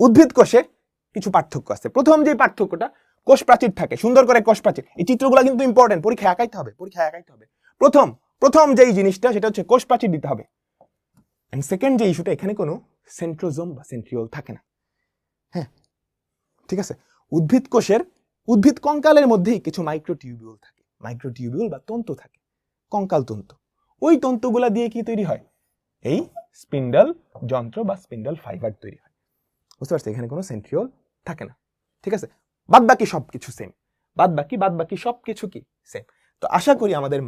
উদ্ভিদ কোষে কিছু পার্থক্য আছে। প্রথম যে পার্থক্যটা, কোষ প্রাচীর থাকে, সুন্দর করে কোষ প্রাচীর। এই চিত্রগুলো কিন্তু ইম্পর্টেন্ট, পরীক্ষায় আঁকাইতে হবে। প্রথম যেই জিনিসটা, সেটা হচ্ছে কোষ প্রাচীর দিতে হবে। এন্ড সেকেন্ড যে ইস্যুটা, এখানে কোনো সেন্ট্রোজোম বা সেন্ট্রিওল থাকে না। হ্যাঁ, ঠিক আছে। উদ্ভিদ কঙ্কালের মধ্যেই কিছু মাইক্রোটিউবিউল থাকে, মাইক্রোটিউবিউল বা তন্তু থাকে, কঙ্কাল তন্তু। ওই তন্তুগুলা দিয়ে কি তৈরি হয়, এই স্পিন্ডল যন্ত্র বা স্পিন্ডল ফাইবার তৈরি হয়। বুঝতে পারছি? এখানে কোনো সেন্ট্রিওল থাকে না, ঠিক আছে। বাদ বাকি সবকিছু সেম, বাদ বাকি সবকিছু কি সেম। তো আশা করি আমাদের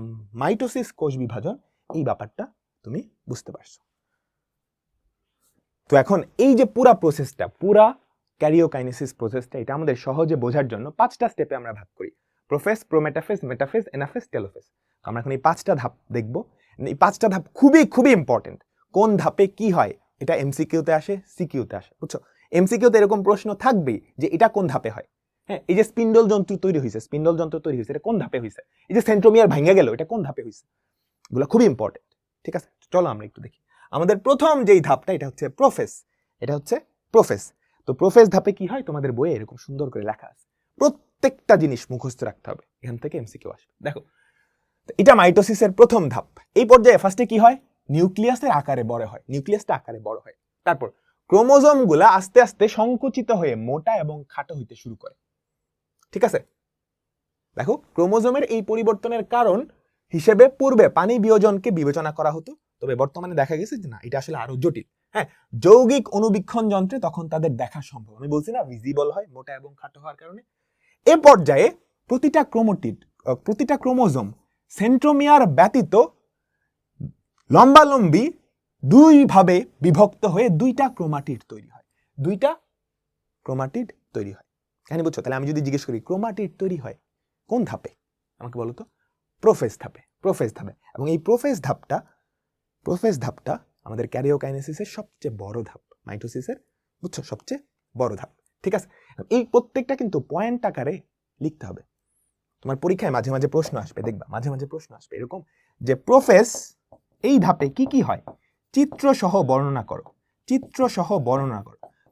মাইটোসিস, কোষ বিভাজন, এই ব্যাপারটা তুমি বুঝতে পারছো। তো এখন এই যে পুরা ক্যারিওকাইনেসিস প্রসেসটা, এটা আমাদের সহজে বোঝার জন্য 5টা স্টেপে আমরা ভাগ করি: prophase, prometaphase, metaphase, anaphase, telophase. আমরা এখন এই 5টা ধাপ দেখবো। এই 5টা ধাপ খুবই ইম্পর্টেন্ট। কোন ধাপে কি হয়, এটা এমসিকিউতে আসে, সিকিউতে আসে, বুঝছো? এমসিকিউতে এরকম প্রশ্ন থাকবেই যে এটা কোন ধাপে হয়। হ্যাঁ, এই যে স্পিন্ডল যন্ত্র তৈরি হয়েছে, এটা কোন ধাপে হয়েছে? এই যে সেন্ট্রোমিয়ার ভাঙা গেল, এটা কোন ধাপে হয়েছে? এগুলো খুবই ইম্পর্টেন্ট, ঠিক আছে। চলো আমরা একটু দেখি। আমাদের প্রথম যেই ধাপটা, এটা হচ্ছে প্রোফেজ। তো প্রোফেজ ধাপে কি হয়, তোমাদের বইয়ে এরকম সুন্দর করে লেখা আছে। প্রত্যেকটা জিনিস মুখস্থ রাখতে হবে, এখান থেকে এমসিকিউ আসবে। দেখো, এটা মাইটোসিসের প্রথম ধাপ। এই পর্যায়ে ফার্স্টে কি হয়, নিউক্লিয়াসটা আকারে বড় হয়। তারপর ক্রোমোজোম গুলা আস্তে আস্তে সংকুচিত হয়ে মোটা এবং খাটো হইতে শুরু করে, ঠিক আছে। দেখো, ক্রোমোজোমের এই পরিবর্তনের কারণ হিসেবে পূর্বে পানি বিয়োজনকে বিবেচনা করা হতো, তবে বর্তমানে দেখা গেছে যে না, এটা আসলে আরো জটিল। হ্যাঁ, যৌগিক অণুবীক্ষণ যন্ত্রে তখন তাদের দেখা সম্ভব। আমি বলছি না ভিজিবল হয় মোটা এবং খাটো হওয়ার কারণে। এ পর্যায়ে প্রতিটা ক্রোমোজোম সেন্ট্রোমিয়ার ব্যতীত লম্বালম্বি দুই ভাবে বিভক্ত হয়ে দুইটা ক্রোমাটিড তৈরি হয়। দুইটা ক্রোমাটিড তৈরি হয়। কাহিনী বুঝছো? তাহলে আমি যদি জিজ্ঞেস করি ক্রোমাটিড তৈরি হয় কোন ধাপে, আমাকে বলো তো। প্রোফেজ ধাপে। এবং এই প্রোফেজ ধাপটা আমাদের ক্যারিওকাইনেসিসের সবচেয়ে বড় ধাপ, মাইটোসিসের, বুঝছো, সবচেয়ে বড় ধাপ। ঠিক আছে, এই প্রত্যেকটা কিন্তু পয়েন্ট আকারে লিখতে হবে। তোমার পরীক্ষায় মাঝে মাঝে প্রশ্ন আসবে, দেখবা মাঝে মাঝে প্রশ্ন আসবে এরকম যে প্রোফেজ এই ধাপে কি কি হয়, চিত্র সহ বর্ণনা করো।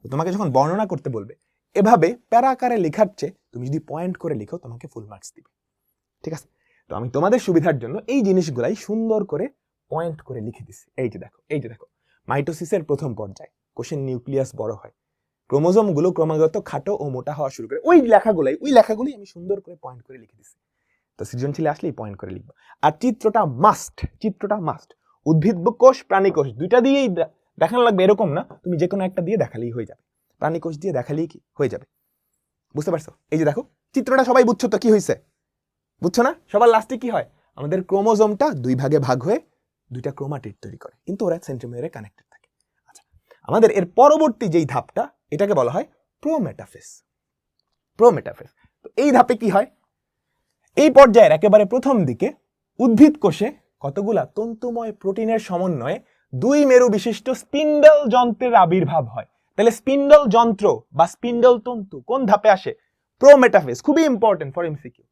তো তোমাকে যখন বর্ণনা করতে বলবে, এভাবে প্যারা আকারে লেখার চেয়ে তুমি যদি পয়েন্ট করে লিখো, তোমাকে ফুল মার্কস দিবে। ঠিক আছে, তো আমি তোমাদের সুবিধার জন্য এই জিনিসগুলাই সুন্দর করে পয়েন্ট করে লিখে দিচ্ছি। এই যে দেখো মাইটোসিসের প্রথম পর্যায়ে কোষের নিউক্লিয়াস বড় হয়, ক্রোমোজোমগুলো ক্রমাগত খাটো ও মোটা হওয়া শুরু করে। ওই লেখাগুলি আমি সুন্দর করে পয়েন্ট করে লিখে দিচ্ছি। তো সৃজনশীলে আসলেই পয়েন্ট করে লিখবো। আর চিত্রটা মাস্ট। উদ্ভিদ কোষ, প্রাণী কোষ দুইটা দিয়েই দেখানো লাগবে এরকম না, তুমি যে কোনো একটা দিয়ে দেখালেই হয়ে যাবে। প্রাণী কোষ দিয়ে দেখালেই কি হয়ে যাবে, বুঝতে পারছো? এই যে দেখো চিত্রটা সবাই বুঝছো তো কি হয়েছে? বুঝছো না? সবার লাস্টে কি হয়, আমাদের ক্রোমোজোমটা দুই ভাগে ভাগ হয়ে দুইটা ক্রোমাটিড তৈরি করে, কিন্তু ওরা সেন্ট্রোমিয়ারে কানেক্টেড থাকে। আচ্ছা, আমাদের এর পরবর্তী যেই ধাপটা, এটাকে বলা হয় প্রোমেটাফেজ। তো এই ধাপে কি হয়, এই পর্যায়ের একেবারে প্রথম দিকে উদ্ভিদ কোষে কতগুলা তন্তুময় প্রোটিনের সমন্বয়ে দুই মেরু বিশিষ্ট স্পিন্ডল যন্ত্রের আবির্ভাব হয়। তাহলে স্পিন্ডল যন্ত্র বা স্পিন্ডল তন্তু কোন ধাপে আসে? প্রোমেটাফেজ। খুবই ইম্পর্টেন্ট ফর এমসিকিউ।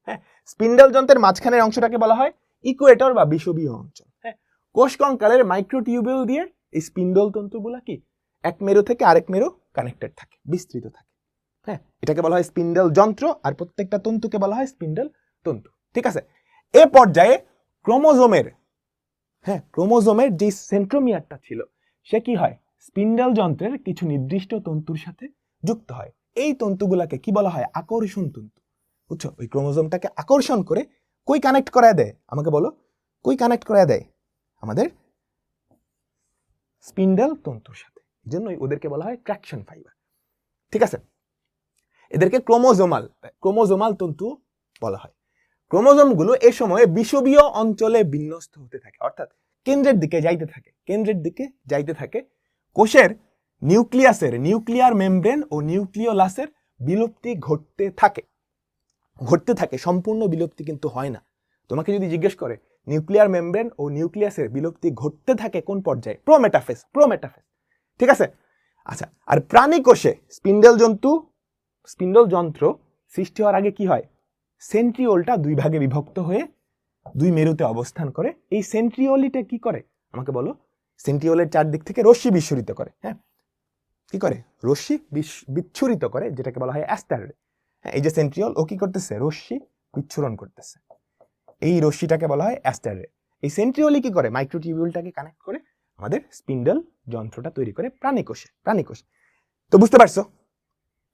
হ্যাঁ, স্পিন্ডল যন্ত্রের মাঝখানের অংশটাকে বলা হয় ইকুয়েটর বা বিষুবীয় অঞ্চল। হ্যাঁ, কোষ কঙ্কালের মাইক্রোটিউবিউল দিয়ে এই স্পিন্ডল তন্তুগুলা কি এক মেরু থেকে আরেক মেরু কানেক্টেড থাকে, বিস্তৃত থাকে। হ্যাঁ, এটাকে বলা হয় স্পিন্ডল যন্ত্র, আর প্রত্যেকটা তন্তুকে বলা হয় স্পিন্ডল তন্তু। ঠিক আছে, এ পর্যায়ে ক্রোমোজোমের যে সেন্ট্রোমিয়ারটা ছিল, সে কি হয়, স্পিন্ডল যন্ত্রের কিছু নির্দিষ্ট তন্তুর সাথে যুক্ত হয়। এই তন্তুগুলাকে কি বলা হয়? আকর্ষণ তন্তু। বুঝছো? ওই ক্রোমোজোমটাকে আকর্ষণ করে কই কানেক্ট করায় দেয়, আমাকে বলো, কই কানেক্ট করায় দেয়? আমাদের স্পিন্ডল তন্তুর সাথে। এই জন্যই ওদেরকে বলা হয় ট্র্যাকশন ফাইবার। ঠিক আছে, এদেরকে ক্রোমোজোমাল তন্তু বলা হয়। ক্রোমোজোমগুলো এ সময়ে বিষুবীয় অঞ্চলে বিন্যস্ত হতে থাকে, অর্থাৎ কেন্দ্রের দিকে যাইতে থাকে। কোষের নিউক্লিয়ার মেমব্রেন ও নিউক্লিওলাসের বিলুপ্তি ঘটতে থাকে। সম্পূর্ণ বিলুপ্তি কিন্তু হয় না। তোমাকে যদি জিজ্ঞেস করে নিউক্লিয়ার মেমব্রেন ও নিউক্লিয়াসের বিলুপ্তি ঘটতে থাকে কোন পর্যায়ে? প্রোমেটাফেজ। ঠিক আছে, আচ্ছা, আর প্রাণী কোষে স্পিন্ডল যন্ত্র সৃষ্টি হওয়ার আগে কি হয়? সেন্ট্রিওলটা দুই ভাগে বিভক্ত হয়ে দুই মেরুতে অবস্থান করে। এই সেন্ট্রিওলটা কি করে, আমাকে বলো? সেন্ট্রিওলের চারদিক থেকে রশ্মি বিচ্ছুরিত করে। হ্যাঁ, কি করে? রশ্মি বিচ্ছুরিত করে, যেটাকে বলা হয় অ্যাস্টারে। হ্যাঁ, এই যে সেন্ট্রিওল, ও কি করতেছে? রশ্মি বিচ্ছুরণ করতেছে। এই রশ্মিটাকে বলা হয় অ্যাস্টারে। এই সেন্ট্রিওলই কি করে? মাইক্রোটিউবিউলটাকে কানেক্ট করে আমাদের স্পিন্ডল যন্ত্রটা তৈরি করে প্রাণী কোষে। তো বুঝতে পারছো,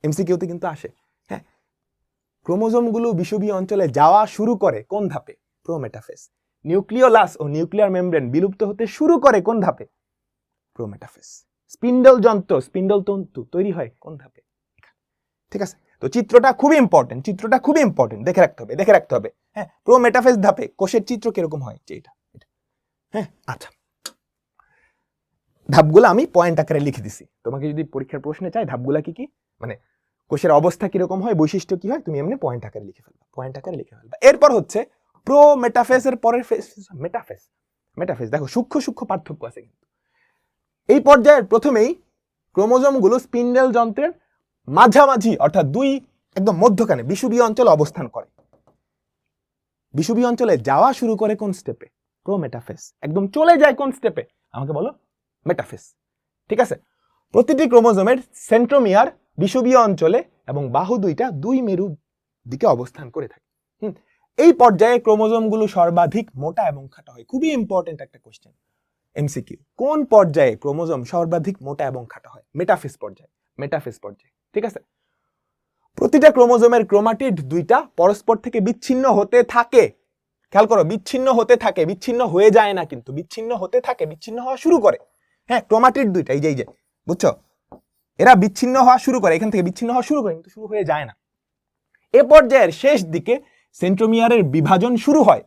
এমসিকিউতে কিন্তু আসে। হ্যাঁ, ক্রোমোজোমগুলো বিষুবীয় অঞ্চলে যাওয়া শুরু করে কোন ধাপে? প্রোমেটাফেজ। নিউক্লিওলাস ও নিউক্লিয়ার মেমব্রেন বিলুপ্ত হতে শুরু করে কোন ধাপে? প্রোমেটাফেজ। স্পিন্ডল তন্তু তৈরি হয় কোন ধাপে? ঠিক আছে, তো চিত্রটা খুবই ইম্পর্টেন্ট, দেখে রাখতে হবে। হ্যাঁ, প্রোমেটাফেজ ধাপে কোষের চিত্র কিরকম হয়, যে এটা। হ্যাঁ, আচ্ছা, ধাপগুলো আমি পয়েন্ট আকারে লিখে দিছি। তোমাকে যদি পরীক্ষার প্রশ্নে চাই ধাপগুলা কি কি, মানে কোষের অবস্থা কিরকম হয়, বৈশিষ্ট্য কি হয়, তুমি এমনি পয়েন্ট আকারে লিখে ফেলবা। এরপর হচ্ছে প্রোমেটাফেজের পরের ফেজ মেটাফেজ। দেখো সূক্ষ্ম পার্থক্য আছে কিন্তু। এই পর্যায়ের প্রথমেই ক্রোমোজোমগুলো স্পিন্ডল যন্ত্রের মাঝামাঝি, অর্থাৎ দুই একদম মধ্যখানে বিষুবীয় অঞ্চলে অবস্থান করে। বিষুবীয় অঞ্চলে যাওয়া শুরু করে কোন স্টেপে? প্রোমেটাফেজ। একদম চলে যায় কোন স্টেপে, আমাকে বলো? মেটাফেজ। ঠিক আছে, প্রতিটি ক্রোমোজোমের সেন্ট্রোমিয়ার বিষুবীয় অঞ্চলে এবং বাহু দুইটা দুই মেরু দিকে অবস্থান করে থাকে। এই পর্যায়ে ক্রোমোজোমগুলো সর্বাধিক মোটা এবং খাটো হয়। খুবই ইম্পর্টেন্ট একটা কোশ্চেন, এমসিকিউ। কোন পর্যায়ে ক্রোমোজোম সর্বাধিক মোটা এবং খাটো হয়? মেটাফেজ পর্যায়ে। ঠিক আছে, প্রতিটা ক্রোমোজোমের ক্রোমাটিড দুইটা পরস্পর থেকে বিচ্ছিন্ন হতে থাকে। খেয়াল করো, বিচ্ছিন্ন হতে থাকে, বিচ্ছিন্ন হয়ে যায় না, কিন্তু বিচ্ছিন্ন হতে থাকে, বিচ্ছিন্ন হওয়া শুরু করে। হ্যাঁ, ক্রোমাটিড দুইটা এই যে বুঝছো, এরা বিচ্ছিন্ন হওয়া শুরু করে, এখান থেকে বিচ্ছিন্ন হওয়া শুরু করে, কিন্তু শুরু হয়ে যায় না। এ পর্যায়ের শেষ দিকে সেন্ট্রোমিয়ারের বিভাজন শুরু হয়।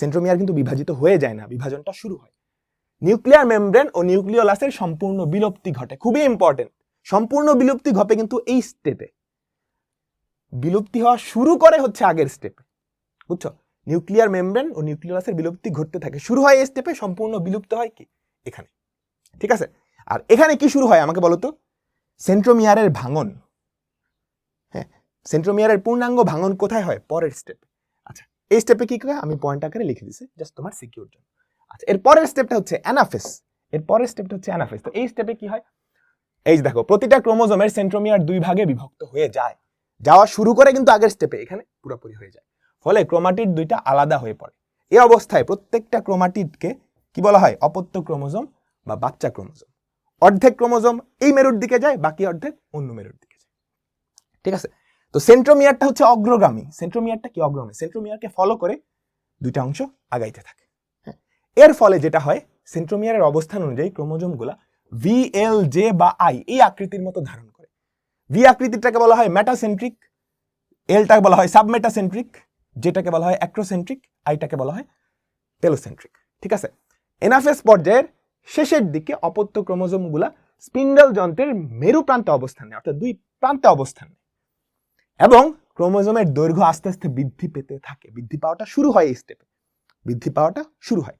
সেন্ট্রোমিয়ার কিন্তু বিভাজিত হয়ে যায় না, বিভাজনটা শুরু হয়। নিউক্লিয়ার মেমব্রেন ও নিউক্লিওলাসের সম্পূর্ণ বিলুপ্তি ঘটে। খুবই ইম্পর্টেন্ট, সম্পূর্ণ বিলুপ্তি ঘটে কিন্তু এই স্টেপে। বিলুপ্তি হওয়া শুরু করে হচ্ছে আগের স্টেপে, বুঝছো? নিউক্লিয়ার মেমব্রেন ও নিউক্লিওলাসের বিলুপ্তি ঘটতে থাকে, শুরু হয় এই স্টেপে, সম্পূর্ণ বিলুপ্ত হয় কি এখানে। ঠিক আছে, আর এখানে কি শুরু হয় আমাকে বলো তো? সেন্ট্রোমিয়ারের ভাঙন। হ্যাঁ, সেন্ট্রোমিয়ারের পূর্ণাঙ্গ ভাঙন কোথায় হয়? পরের স্টেপে। আচ্ছা, এই স্টেপে কি করে আমি পয়েন্ট আকারে লিখে দিছি জাস্ট তোমার সিকিউর জন্য। আচ্ছা, এর পরের স্টেপটা হচ্ছে অ্যানাফেস। এর পরের স্টেপটা হচ্ছে অ্যানাফেস। তো এই স্টেপে কি হয়? এই দেখো, প্রতিটা ক্রোমোজোমের সেন্ট্রোমিয়ার দুই ভাগে বিভক্ত হয়ে যায়, যাওয়া শুরু করে কিন্তু আগের স্টেপে, এখানে পুরোপুরি হয়ে যায়। ফলে ক্রোমাটিড দুইটা আলাদা হয়ে পড়ে। এই অবস্থায় প্রত্যেকটা ক্রোমাটিডকে কি বলা হয়? অপত্য ক্রোমোজোম বা বাচ্চা ক্রোমোজোম। অর্ধেক ক্রোমোজোম এই মেরুর দিকে যায়, বাকি অর্ধেক অন্য মেরুর দিকে যায়। ঠিক আছে, তো সেন্ট্রোমিয়ারটা হচ্ছে অগ্রগামী। সেন্ট্রোমিয়ারটা কি? অগ্রগামী। সেন্ট্রোমিয়ারকে ফলো করে দুইটা অংশ আগাইতে থাকে। হ্যাঁ, এর ফলে যেটা হয়, সেন্ট্রোমিয়ারের অবস্থান অনুযায়ী ক্রোমোজোমগুলা ভি, এল, জে বা আই এই আকৃতির মতো ধারণ করে। ভি আকৃতিটাকে বলা হয় মেটাসেন্ট্রিক, এলটাকে বলা হয় সাবমেটাসেন্ট্রিক, যেটাকে বলা হয় অ্যাক্রোসেন্ট্রিক, আইটাকে বলা হয় টেলোসেন্ট্রিক। ঠিক আছে, এনাফেস পর্যায়ের শেষের দিকে অপত্য ক্রোমোজোমগুলা স্পিন্ডল যন্ত্রের মেরু প্রান্তে অবস্থান নেয়, অর্থাৎ দুই প্রান্তে অবস্থান নেয়, এবং ক্রোমোজোমের দৈর্ঘ্য আস্তে আস্তে বৃদ্ধি পেতে থাকে। বৃদ্ধি পাওয়াটা শুরু হয় এই স্টেপে, বৃদ্ধি পাওয়াটা শুরু হয়।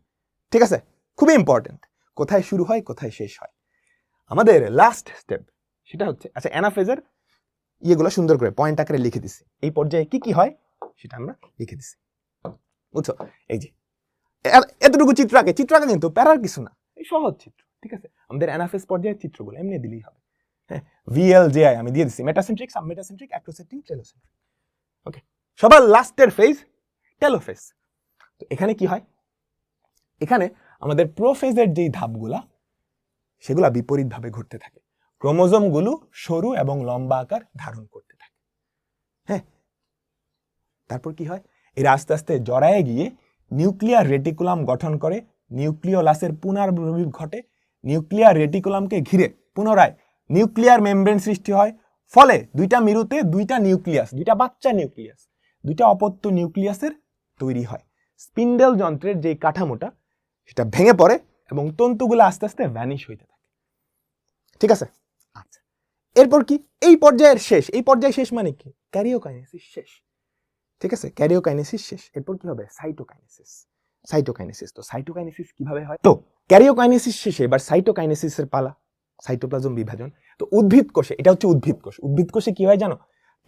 ঠিক আছে, খুবই ইম্পর্টেন্ট, কোথায় শুরু হয় কোথায় শেষ হয়। আমাদের লাস্ট স্টেপ সেটা হচ্ছে, আচ্ছা, অ্যানাফেজের ইয়েগুলো সুন্দর করে পয়েন্ট আকারে লিখে দিছি। এই পর্যায়ে কি কি হয় সেটা আমরা লিখে দিছি, বুঝছো? এই যে এতটুকু চিত্র আঁকে, চিত্র আঁকা কিন্তু প্যারার কিছু না, এই সহজ চিত্র। ঠিক আছে, আমাদের অ্যানাফেজ পর্যায়ের চিত্রগুলো এমনি দিলেই হবে। হ্যাঁ, ভিএল জে আই আমি দিয়ে দিছি, মেটাসেন্ট্রিক, সাবমেটাসেন্ট্রিক, অ্যাক্রোসেন্ট্রিক, টেলোসেন্ট্রিক। ওকে, সবার লাস্টের ফেজ টেলোফেজ। তো এখানে কি হয়? এখানে আমাদের প্রোফেজের যেই ধাপগুলা সেগুলা বিপরীতভাবে ঘটতে থাকে। ক্রোমোজোমগুলো সরু এবং লম্বা আকার ধারণ করতে থাকে। হ্যাঁ, তারপর কি হয়? এরা আস্তে আস্তে জড়ায়ে গিয়ে নিউক্লিয়ার রেটিকুলাম গঠন করে, নিউক্লিওলাসের পুনরাবৃত্তি ঘটে, নিউক্লিয়ার রেটিকুলামকে ঘিরে পুনরায় নিউক্লিয়ার মেমব্রেন সৃষ্টি হয়। ফলে দুইটা মেরুতে দুইটা নিউক্লিয়াস, দুইটা বাচ্চা নিউক্লিয়াস, দুইটা অপত্য নিউক্লিয়াসের তৈরি হয়। স্পিন্ডেল যন্ত্রের যে কাঠামোটা সেটা ভেঙে পড়ে এবং তন্তুগুলো আস্তে আস্তে ভ্যানিশ হইতে থাকে। ঠিক আছে, আচ্ছা, এরপর কি? এই পর্যায়ের শেষ। এই পর্যায়ে শেষ মানে কি? ক্যারিওকাইনেসিস শেষ। ঠিক আছে, ক্যারিওকাইনেসিস শেষ। এরপর কি হবে? সাইটোকাইনেসিস। সাইটোকাইনেসিস, তো সাইটোকাইনেসিস কিভাবে হয়? তো ক্যারিওকাইনেসিস শেষে এবার সাইটোকাইনেসিসের পালা, সাইটোপ্লাজম বিভাজন। তো উদ্ভিদ কোষে, এটা হচ্ছে উদ্ভিদ কোষ। উদ্ভিদ কোষে কি হয় জানো?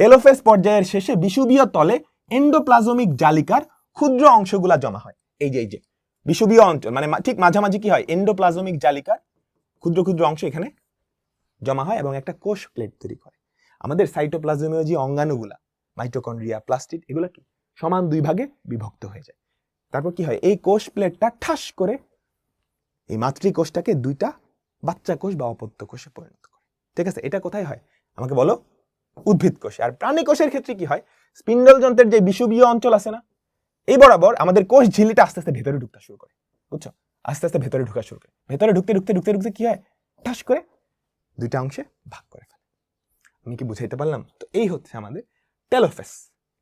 টেলোফেজ পর্যায়ের শেষে বিষুবীয় তলে এন্ডোপ্লাজমিক জালিকার ক্ষুদ্র অংশগুলা জমা হয়। এই যে বিষুবীয় অঞ্চল মানে ঠিক মাঝামাঝি কি হয়? এন্ডোপ্লাজমিক জালিকার ক্ষুদ্র ক্ষুদ্র অংশ এখানে জমা হয় এবং একটা কোষ প্লেট তৈরি করে। আমাদের সাইটোপ্লাজমীয় যে অঙ্গাণুগুলা, মাইটোকন্ড্রিয়া, প্লাস্টিড, এগুলো কি সমান দুই ভাগে বিভক্ত হয়ে যায়। তারপর কি হয়? এই কোষ প্লেটটা ঠাস করে এই মাতৃকোষটাকে দুইটা বাচ্চা কোষ বা অপত্য কোষে পরিণত করে। ঠিক আছে, এটা কোথায় হয় আমাকে বলো? উদ্ভিদ কোষে। আর প্রাণী কোষের ক্ষেত্রে কি হয়? স্পিন্ডল যন্ত্রের যে বিষুবীয় অঞ্চল আছে না, এই বরাবর আমাদের কোষ ঝিল্লিটা আস্তে আস্তে ভেতরে ঢুকতে শুরু করে, বুঝছো? আস্তে আস্তে ভেতরে ঢুকা শুরু করে, ভেতরে ঢুকতে ঢুকতে ঢুকতে ঢুকতে কি হয়? ঠাস করে দুইটা অংশে ভাগ করে ফেলে। আমি কি বুঝাইতে পারলাম? তো এই হচ্ছে আমাদের টেলোফেজ।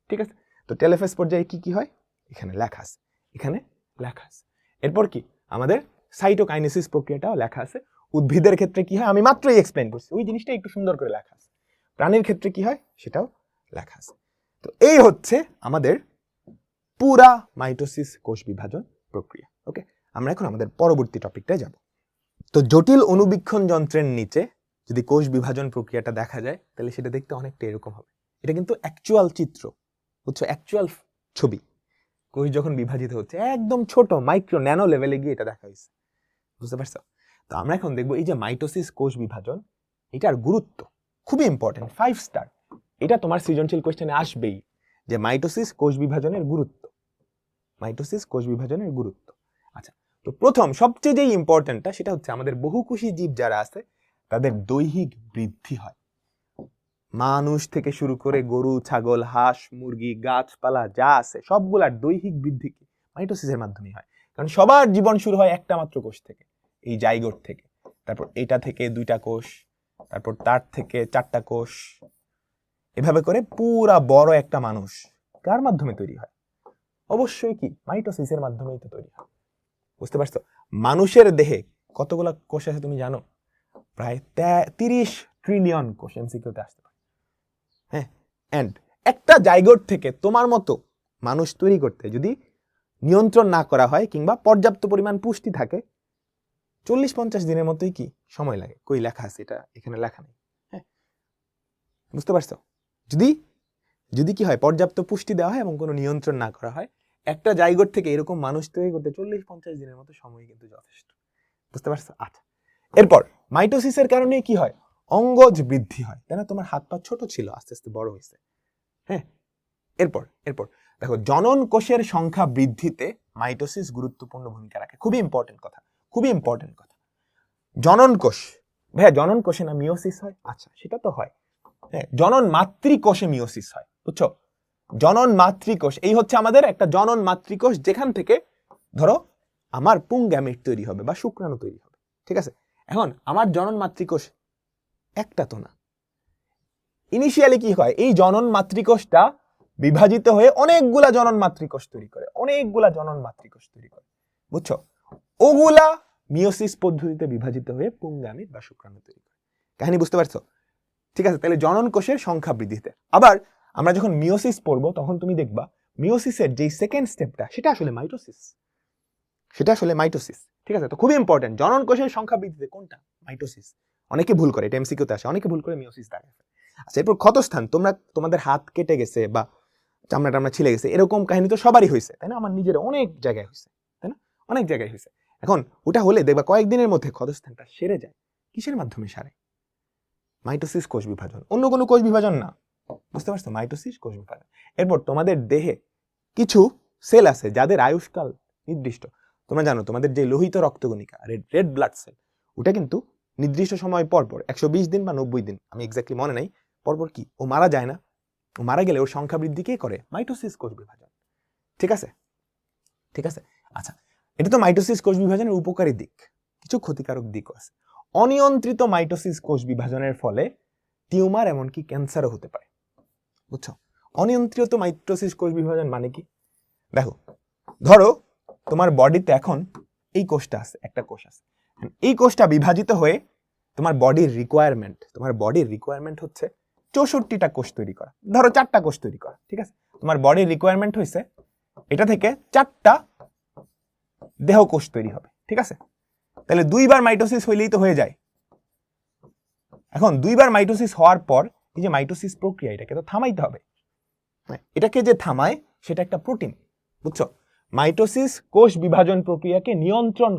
ঠিক আছে, তো টেলোফেজ পর্যায়ে কি কি হয় এখানে লেখা আছে, এখানে লেখা আছে। এরপর কি আমাদের সাইটোকাইনেসিস প্রক্রিয়াটাও লেখা আছে। উদ্ভিদের ক্ষেত্রে কি হয় আমি মাত্রই এক্সপ্লেইন করছি, ওই জিনিসটা একটু সুন্দর করে লেখা আছে। প্রাণীর ক্ষেত্রে কি হয় সেটাও লেখা আছে। তো এই হচ্ছে আমাদের পুরা মাইটোসিস কোষ বিভাজন প্রক্রিয়া। ওকে, আমরা এখন আমাদের পরবর্তী টপিকটায় যাব। তো জটিল অনুবীক্ষণ যন্ত্রের নিচে যদি কোষ বিভাজন প্রক্রিয়াটা দেখা যায় তাহলে সেটা দেখতে অনেকটা এরকম হবে। এটা কিন্তু অ্যাকচুয়াল চিত্র, বুঝছো? অ্যাকচুয়াল ছবি। কোষ যখন বিভাজিত হচ্ছে একদম ছোট মাইক্রো ন্যানো লেভেলে গিয়ে এটা দেখা হয়েছে, বুঝতে পারছো? তো আমরা এখন দেখবো এই যে মাইটোসিস কোষ বিভাজন, এটার গুরুত্ব খুবই ইম্পর্টেন্ট, 5 স্টার। এটা তোমার সৃজনশীল কোশ্চেনে আসবেই যে মাইটোসিস কোষ বিভাজনের গুরুত্ব, মাইটোসিস কোষ বিভাজনের গুরুত্ব। আচ্ছা, তো প্রথম সবচেয়ে যে ইম্পর্টেন্টটা সেটা হচ্ছে আমাদের বহুকোষী জীব যারা আছে তাদের দৈহিক বৃদ্ধি হয়। মানুষ থেকে শুরু করে গরু, ছাগল, হাঁস, মুরগি, গাছপালা যা আছে সবগুলার দৈহিক বৃদ্ধি কি মাইটোসিসের মাধ্যমেই হয়। কারণ সবার জীবন শুরু হয় একটা মাত্র কোষ থেকে, এই জাইগোট থেকে। তারপর এটা থেকে 2টা কোষ, তারপর তার থেকে 4টা কোষ, এভাবে করে পুরা বড় একটা মানুষ কার মাধ্যমে তৈরি হয়? অবশ্যই কি মাইটোসিসের মাধ্যমেই তো তৈরি হয়। বুঝতে পারছো? মানুষের দেহে কতগুলা কোষ আছে তুমি জানো? প্রায় 30 ট্রিলিয়ন কোষ এমসিকিউতে আসতে পারে। হ্যাঁ, এন্ড একটা জাইগোট থেকে তোমার মতো মানুষ তৈরি করতে যদি নিয়ন্ত্রণ না করা হয় কিংবা পর্যাপ্ত পরিমাণ পুষ্টি থাকে, 40-50 দিনের মতোই কি সময় লাগে। কই লেখা আছে? এটা এখানে লেখা নেই। হ্যাঁ, বুঝতে পারছো? যদি যদি কি হয়, পর্যাপ্ত পুষ্টি দেওয়া হয় এবং কোনো নিয়ন্ত্রণ না করা হয়, একটা জাইগোট থেকে এরকম মানুষ তৈরি করতে 40-50 দিনের মতো সময় কিন্তু যথেষ্ট। বুঝতে পারছো? আচ্ছা, এরপর মাইটোসিসের কারণে কি হয়? অঙ্গজ বৃদ্ধি হয়, তাই না? তোমার হাত পা ছোট ছিল, আস্তে আস্তে বড় হয়েছে। হ্যাঁ, এরপর দেখো, জনন কোষের সংখ্যা বৃদ্ধিতে মাইটোসিস গুরুত্বপূর্ণ ভূমিকা রাখে। খুবই ইম্পর্টেন্ট কথা, খুবই ইম্পর্টেন্ট কথা। জনন কোষ, ভাইয়া জনন কোষে না মিওসিস হয়? আচ্ছা, সেটা তো হয়। হ্যাঁ, জনন মাতৃকোষে মিওসিস হয়, বুঝছো? জনন মাতৃকোষ, এই হচ্ছে আমাদের একটা জনন মাতৃকোষ, যেখান থেকে ধরো আমার পুংগ্যামেট তৈরি হবে বা শুক্রাণু তৈরি হবে। ঠিক আছে? এখন আমার জনন মাতৃকোষ একটা তো না। ইনিশিয়ালি কি হয়, এই জনন মাতৃকোষটা বিভাজিত হয়ে অনেকগুলা জনন মাতৃকোষ তৈরি করে, অনেকগুলা জনন মাতৃকোষ তৈরি করে, বুঝছো? ওগুলা মিওসিস পদ্ধতিতে বিভাজিত হয়ে পুংগ্যামেট বা শুক্রাণু তৈরি করে। কাহিনী বুঝতে পারছো? ঠিক আছে, তাহলে জনন কোষের সংখ্যা বৃদ্ধিতে। আবার আমরা যখন মিওসিস পড়বো তখন তুমি দেখবা মিওসিসের যে সেকেন্ড স্টেপটা সেটা আসলে মাইটোসিস, সেটা আসলে মাইটোসিস। ঠিক আছে, তো খুবই ইম্পর্টেন্ট, জনন কোষের সংখ্যা বৃদ্ধিতে কোনটা? মাইটোসিস। অনেকে ভুল করে, এটা এমসিকিউতে আসে, অনেকে ভুল করে মিওসিস দাঁড়ায়। আচ্ছা, এরপর ক্ষতস্থান, তোমাদের হাত কেটে গেছে বা চামড়া টামড়া ছিলে গেছে, এরকম কাহিনী তো সবারই হয়েছে, তাই না? আমার নিজের অনেক জায়গায় হয়েছে, তাই না? অনেক জায়গায় হয়েছে। এখন ওটা হলে দেখবা কয়েকদিনের মধ্যে ক্ষতস্থানটা সেরে যায়। কিসের মাধ্যমে সারে? মাইটোসিস কোষ বিভাজন, অন্য কোনো কোষ বিভাজন না। বুঝতে পারছো? মাইটোসিস কোষ বিভাজন। এরপর তোমাদের দেহে কিছু সেল আছে যাদের আয়ুষ্কাল নির্দিষ্ট। তোমরা জানো তোমাদের যে লোহিত রক্তকণিকা, রেড ব্লাড সেল, ওটা কিন্তু নির্দিষ্ট সময় পর 120 দিন বা 90 দিন, আমি এক্স্যাক্টলি মনে নাই, পরপর কি ও মারা যায় না? ও মারা গেলে ওর সংখ্যা বৃদ্ধি কে করে? মাইটোসিস কোষ বিভাজন। ঠিক আছে, ঠিক আছে। আচ্ছা, এটা তো মাইটোসিস কোষ বিভাজনের উপকারী দিক, কিছু ক্ষতিকারক দিকও আছে। অনিয়ন্ত্রিত মাইটোসিস কোষ বিভাজনের ফলে টিউমার এমনকি ক্যান্সারও হতে পারে, বুঝছো? অনিয়ন্ত্রিত মাইটোসিস কোষ বিভাজন মানে কি? দেখো, ধরো তোমার বডিতে এখন এই কোষটা আছে, একটা কোষ আছে, এই কোষটা বিভাজিত হয়ে তোমার বডির রিকোয়ারমেন্ট হচ্ছে 64টা কোষ তৈরি করা, ধরো 4টা কোষ তৈরি করা। ঠিক আছে, তোমার বডির রিকোয়ারমেন্ট হয়েছে এটা থেকে 4টা দেহ কোষ তৈরি হবে। ঠিক আছে, তাহলে 2বার মাইটোসিস হইলেই তো হয়ে যায়। এখন 2বার মাইটোসিস হওয়ার পর এই যে মাইটোসিস প্রক্রিয়া, এটাকে তো থামাইতে হবে। এটাকে যে থামায় সেটা একটা প্রোটিন, বুঝছো? মাইটোসিস কোষ বিভাজন প্রক্রিয়াকে নিয়ন্ত্রণ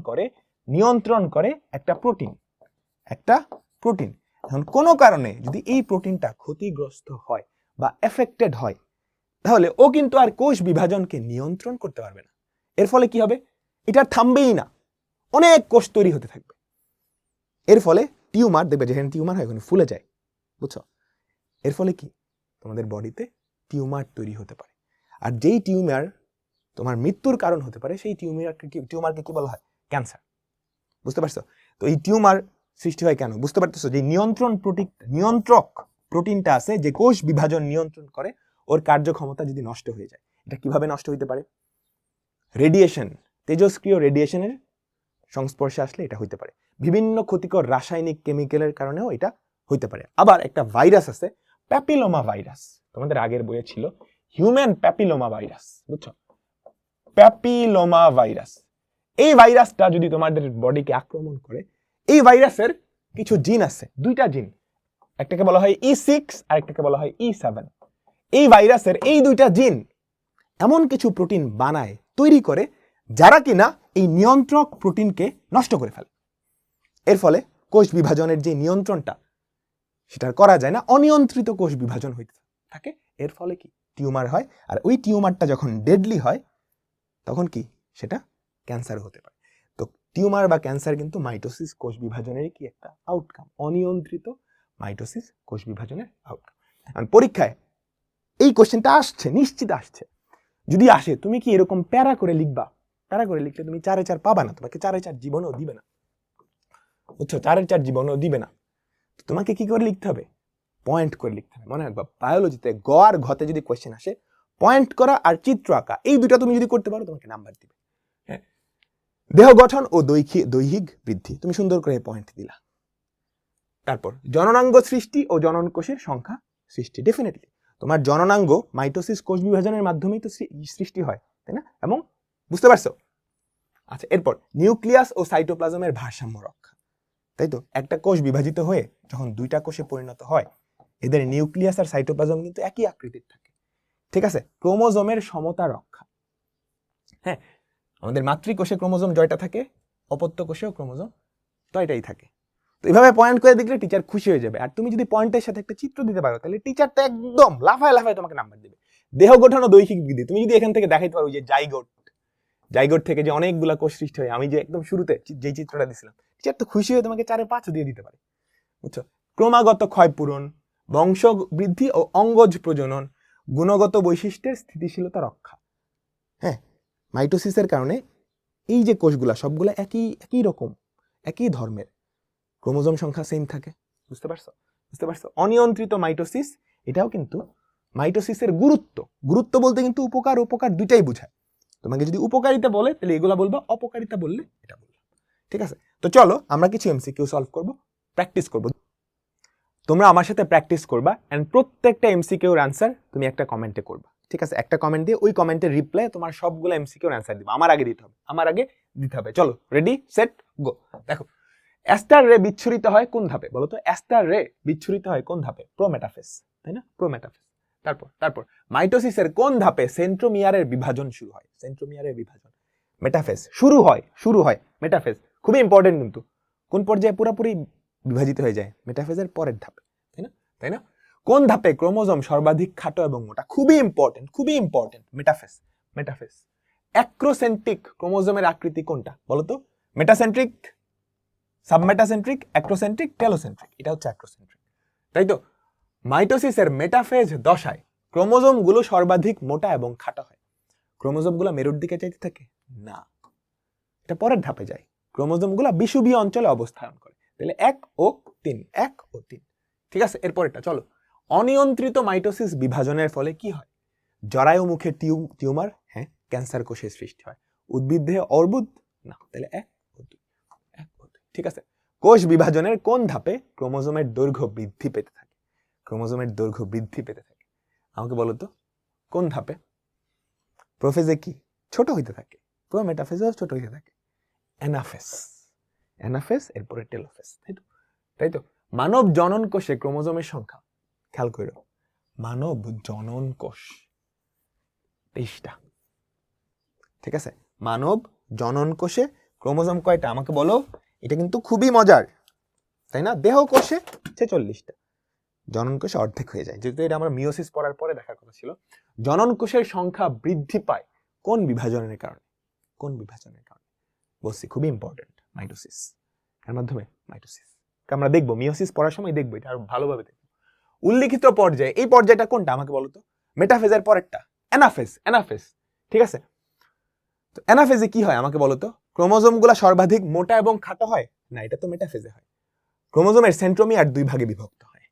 করে একটা প্রোটিন, এখন কোনো কারণে যদি এই প্রোটিনটা ক্ষতিগ্রস্ত হয় বা এফেক্টেড হয়, তাহলে ও কিন্তু আর কোষ বিভাজনকে নিয়ন্ত্রণ করতে পারবে না। এর ফলে কি হবে? এটা থামবেই না, অনেক কোষ তৈরি হতে থাকবে। এর ফলে টিউমার, দেখবে যেখানে টিউমার হয় ওখানে ফুলে যায়, বুঝছো? এর ফলে কি তোমাদের বডিতে টিউমার তৈরি হতে পারে। আর যেই টিউমার তোমার মৃত্যুর কারণ হতে পারে, সেই টিউমারকে কি বলা হয়? ক্যান্সার। বুঝতে পারছো? তো এই টিউমার সৃষ্টি হয় কেন? বুঝতে পারতেছো? যে নিয়ন্ত্রক প্রোটিনটা আছে যে কোষ বিভাজন নিয়ন্ত্রণ করে, ওর কার্যক্ষমতা যদি নষ্ট হয়ে যায়, এটা কিভাবে নষ্ট হইতে পারে? রেডিয়েশন, তেজস্ক্রিয় রেডিয়েশনের সংস্পর্শে আসলে এটা হইতে পারে। বিভিন্ন ক্ষতিকর রাসায়নিক কেমিক্যালের কারণেও এটা হইতে পারে। আবার একটা ভাইরাস আছে, প্যাপিলোমা ভাইরাস, তোমাদের আগের বইয়ে ছিল হিউম্যান প্যাপিলোমা ভাইরাস, বুঝছো? প্যাপিলোমা ভাইরাস, এই ভাইরাসটা যদি তোমাদের বডিকে আক্রমণ করে, এই ভাইরাসের কিছু জিন আছে, 2টা জিন, একটাকে বলা হয় E6 আর একটাকে বলা হয় E7। এই ভাইরাসের এই 2টা জিন এমন কিছু প্রোটিন বানায়, তৈরি করে, যারা কিনা এই নিয়ন্ত্রক প্রোটিনকে নষ্ট করে ফেলে। এর ফলে কোষ বিভাজনের যে নিয়ন্ত্রণটা সেটা করা যায় না, অনিয়ন্ত্রিত কোষ বিভাজন হইতে থাকে। এর ফলে কি টিউমার হয়, আর ওই টিউমারটা যখন ডেডলি হয় তখন কি সেটা ক্যান্সার হতে পারে। তো টিউমার বা ক্যান্সার কিন্তু মাইটোসিস কোষ বিভাজনের কি একটা আউটকাম, অনিয়ন্ত্রিত মাইটোসিস কোষ বিভাজনের আউটকাম। কারণ পরীক্ষায় এই কোশ্চেনটা আসছে, নিশ্চিত আসছে। যদি আসে তুমি কি এরকম প্যারা করে লিখবা? প্যারা করে লিখলে তুমি 4/4 পাবা না, তোমাকে 4/4 জীবনও দিবে না, বুঝছো? 4/4 জীবনও দিবে না। তোমাকে কি করে লিখতে হবে? পয়েন্ট করে লিখতে হবে। মনে রাখবা, বায়োলজিতে গ আর ঘতে যদি কোশ্চেন আসে, পয়েন্ট করা আর চিত্র আঁকা, এই দুটা তুমি যদি করতে পারো তোমাকে নাম্বার দিবে। হ্যাঁ, দেহ গঠন ও দৈহিক বৃদ্ধি, তুমি সুন্দর করে পয়েন্ট দিলা। তারপর জননাঙ্গ সৃষ্টি ও জনন কোষের সংখ্যা সৃষ্টি, ডেফিনেটলি তোমার জননাঙ্গ মাইটোসিস কোষ বিভাজনের মাধ্যমেই তো সৃষ্টি হয়, তাই না? এবং বুঝতে পারছো? আচ্ছা, এরপর নিউক্লিয়াস ও সাইটোপ্লাজমের ভারসাম্য রক্ষা, তাই তো? একটা কোষ বিভাজিত হয়ে যখন দুইটা কোষে পরিণত হয়, এদের নিউক্লিয়াস আর সাইটোপ্লাজম কিন্তু একই আকৃতির থাকে, ঠিক আছে? ক্রোমোজোমের সমতা রক্ষা, হ্যাঁ, আমাদের মাতৃকোষে ক্রোমোজোম জয়টা থাকে, অপত্য কোষেও ক্রোমোজোম তয়টাই থাকে। তো এইভাবে পয়েন্ট করে দেখলে টিচার খুশি হয়ে যাবে। আর তুমি যদি পয়েন্টের সাথে একটা চিত্র দিতে পারো, তাহলে টিচারটা একদম লাফায় লাফায় তোমাকে নাম্বার দেবে। দেহ গঠন ও দৈহিক বৃদ্ধি, তুমি যদি এখান থেকে দেখাইতে পারো যে জাইগোট থেকে যে অনেকগুলা কোষ সৃষ্টি হয়, আমি যে একদম শুরুতে যে চিত্রটা দিছিলাম, টিচার তো খুশি হয়ে তোমাকে 4/5 দিয়ে দিতে পারে, বুঝছো? ক্রমাগত ক্ষয়পূরণ, বংশ বৃদ্ধি ও অঙ্গজ প্রজনন, গুণগত বৈশিষ্ট্যের স্থিতিশীলতা রক্ষা। হ্যাঁ, মাইটোসিসের কারণে এই যে কোষগুলা সবগুলা একই রকম, একই ধর্মের, ক্রোমোজোম সংখ্যা সেম থাকে, বুঝতে পারছো? অনিয়ন্ত্রিত মাইটোসিস, এটাও কিন্তু মাইটোসিসের গুরুত্ব বলতে কিন্তু উপকার দুইটাই বোঝায়। তোমাকে যদি উপকারিতা বলে তাহলে এগুলা বলবা, অপকারিতা বললে এটা বলবা, ঠিক আছে? তো চলো আমরা কিছু এমসিকিউ সলভ করব, প্র্যাকটিস করব। তোমরা আমার সাথে প্র্যাকটিস করবা এন্ড প্রত্যেকটা এমসিকিউর অ্যান্সার তুমি একটা কমেন্টে করবা, ঠিক আছে? একটা কমেন্ট দিয়ে ওই কমেন্টের রিপ্লাই তোমার সবগুলো এমসিকিউর অ্যান্সার দিবা, আমার আগে দিতে হবে। চলো, রেডি সেট গো। দেখো, অ্যাস্টার রে বিচ্ছুরিত হয় কোন ধাপে? বলো তো, অ্যাস্টার রে বিচ্ছুরিত হয় কোন ধাপে? প্রোমেটাফেজ, তাই না? প্রোমেটাফেজ। তারপর মাইটোসিসের কোন ধাপে সেন্ট্রোমিয়ারের বিভাজন শুরু হয়? সেন্ট্রোমিয়ারের বিভাজন, মেটাফেজ শুরু হয় মেটাফেজ, খুবই ইম্পর্টেন্ট কিন্তু। কোন পর্যায়ে পুরোপুরি বিভাজিত হয়ে যায়? মেটাফেজের পরের ধাপে, তাই না? কোন ধাপে ক্রোমোজোম সর্বাধিক খাটো এবং মোটা? খুবই ইম্পর্টেন্ট। মেটাফেজ। অ্যাক্রোসেন্ট্রিক ক্রোমোজোমের আকৃতি কোনটা? বলো তো, মেটাসেন্ট্রিক, সাবমেটাসেন্ট্রিক, অ্যাক্রোসেন্ট্রিক, টেলোসেন্ট্রিক? এটা হচ্ছে অ্যাক্রোসেন্ট্রিক, তাই তো? মাইটোসিসের মেটাফেজ দশায় ক্রোমোজোমগুলো সর্বাধিক মোটা এবং খাটো হয়। ক্রোমোজোমগুলো মেরুর দিকে চাইতে থাকে না, এটা পরের ধাপে যায়। ক্রোমোজোমগুলো বিষুবীয় অঞ্চলে অবস্থান করে। তাহলে 1 ও 3, ঠিক আছে? এরপরেরটা চলো, অনিয়ন্ত্রিত মাইটোসিস বিভাজনের ফলে কি হয়? জরায়ু মুখে টিউমার, হ্যাঁ, ক্যান্সার কোষের সৃষ্টি হয়। উদ্ভিদ দেহে অর্বুদ, না। তাহলে 1 ও 2, ঠিক আছে? কোষ বিভাজনের কোন ধাপে ক্রোমোজোমের দৈর্ঘ্য বৃদ্ধি পেতে থাকে? আমাকে বলো তো, কোন ধাপে? প্রোফেজে কি ছোট হইতে থাকে, প্রোমেটাফেজেও ছোট হইতে থাকে। অ্যানাফেজ, এরপরে টেলোফেজ, তাই তো? মানব জনন কোষে ক্রোমোজোমের সংখ্যা, খেয়াল করো, মানব জনন কোষ 23টা, ঠিক আছে? মানব জনন কোষে ক্রোমোজোম কয়টা আমাকে বলো? এটা কিন্তু খুবই মজার, তাই না? দেহ কোষে 46টা, জনন কোষে অর্ধেক হয়ে যায়। যেহেতু এটা আমরা মিওসিস পড়ার পরে দেখার কথা ছিল। জনন কোষের সংখ্যা বৃদ্ধি পায় কোন বিভাজনের কারণে? বলছি খুবই ইম্পর্টেন্ট, মাইটোসিস এর মাধ্যমে। আমরা দেখবো মিওসিস পড়ার সময়, দেখবো এটা আরো ভালোভাবে দেখবো। উল্লিখিত পর্যায়ে, এই পর্যায়টা কোনটা আমাকে বলো তো? মেটাফেজের পরেরটা, অ্যানাফেজ, ঠিক আছে? তো অ্যানাফেজে কি হয় আমাকে বলো তো? ক্রোমোজোমগুলো সর্বাধিক মোটা এবং খাটো হয় না, এটা তো মেটাফেজে হয়। ক্রোমোজোমের সেন্ট্রোমিয়ার 2 ভাগে বিভক্ত হয়।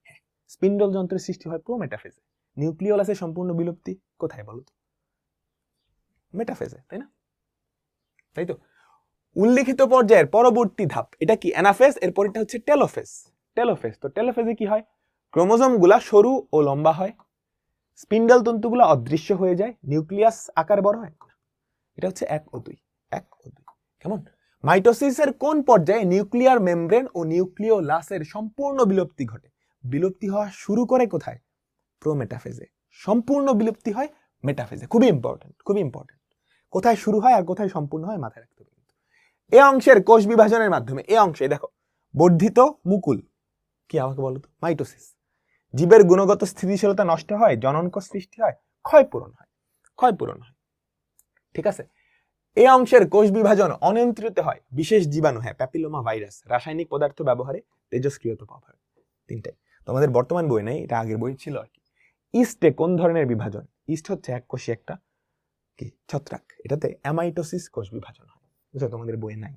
স্পিন্ডল যন্ত্রের সৃষ্টি হয় প্রোমেটাফেজে। নিউক্লিওলাসের সম্পূর্ণ বিলুপ্তি কোথায় বলো তো? মেটাফেজে, তাই তো? উল্লিখিত পর্যায়ের পরবর্তী ধাপ, এটা কি? অ্যানাফেজ। এরপরটা হচ্ছে টেলোফেজ। তো টেলোফেজে কি হয়? ক্রোমোজোমগুলা সরু ও লম্বা হয়, স্পিন্ডল তন্তুগুলো অদৃশ্য হয়ে যায়, নিউক্লিয়াস আকার বড় হয়। এটা হচ্ছে 1 ও 2। কেমন? মাইটোসিসের কোন পর্যায়ে নিউক্লিয়ার মেমব্রেন ও নিউক্লিওলাসের সম্পূর্ণ বিলুপ্তি ঘটে? বিলুপ্তি হওয়া শুরু করে কোথায়? প্রোমেটাফেজে। সম্পূর্ণ বিলুপ্তি হয় মেটাফেজে। খুবই ইম্পর্টেন্ট। কোথায় শুরু হয় আর কোথায় সম্পূর্ণ হয় মাথায় রাখতে হবে। এই অংশের কোষ বিভাজনের মাধ্যমে, এই অংশে দেখো, বর্ধিত মুকুল কি আমাকে বলো তো? মাইটোসিস। জীবের গুণগত স্থিতিশীলতা নষ্ট হয়, জনন কোষ সৃষ্টি হয়, ক্ষয়পূরণ হয়, ঠিক আছে? এই অংশের কোষ বিভাজন অনিয়ন্ত্রিত হয়, বিশেষ জীবাণু, হ্যাঁ, প্যাপিলোমা ভাইরাস, রাসায়নিক পদার্থ ব্যবহারে, তেজস্ক্রিয়তা ব্যবহারে, তিনটাই। তোমাদের বর্তমান বই নেই, এটা আগের বই ছিল আর কি। ইস্টে কোন ধরনের বিভাজন? ইস্ট হচ্ছে এককোষী একটা কি ছত্রাক, এটাতে অ্যামাইটোসিস কোষ বিভাজন হয়, বুঝছো? তোমাদের বইয়ে নাই,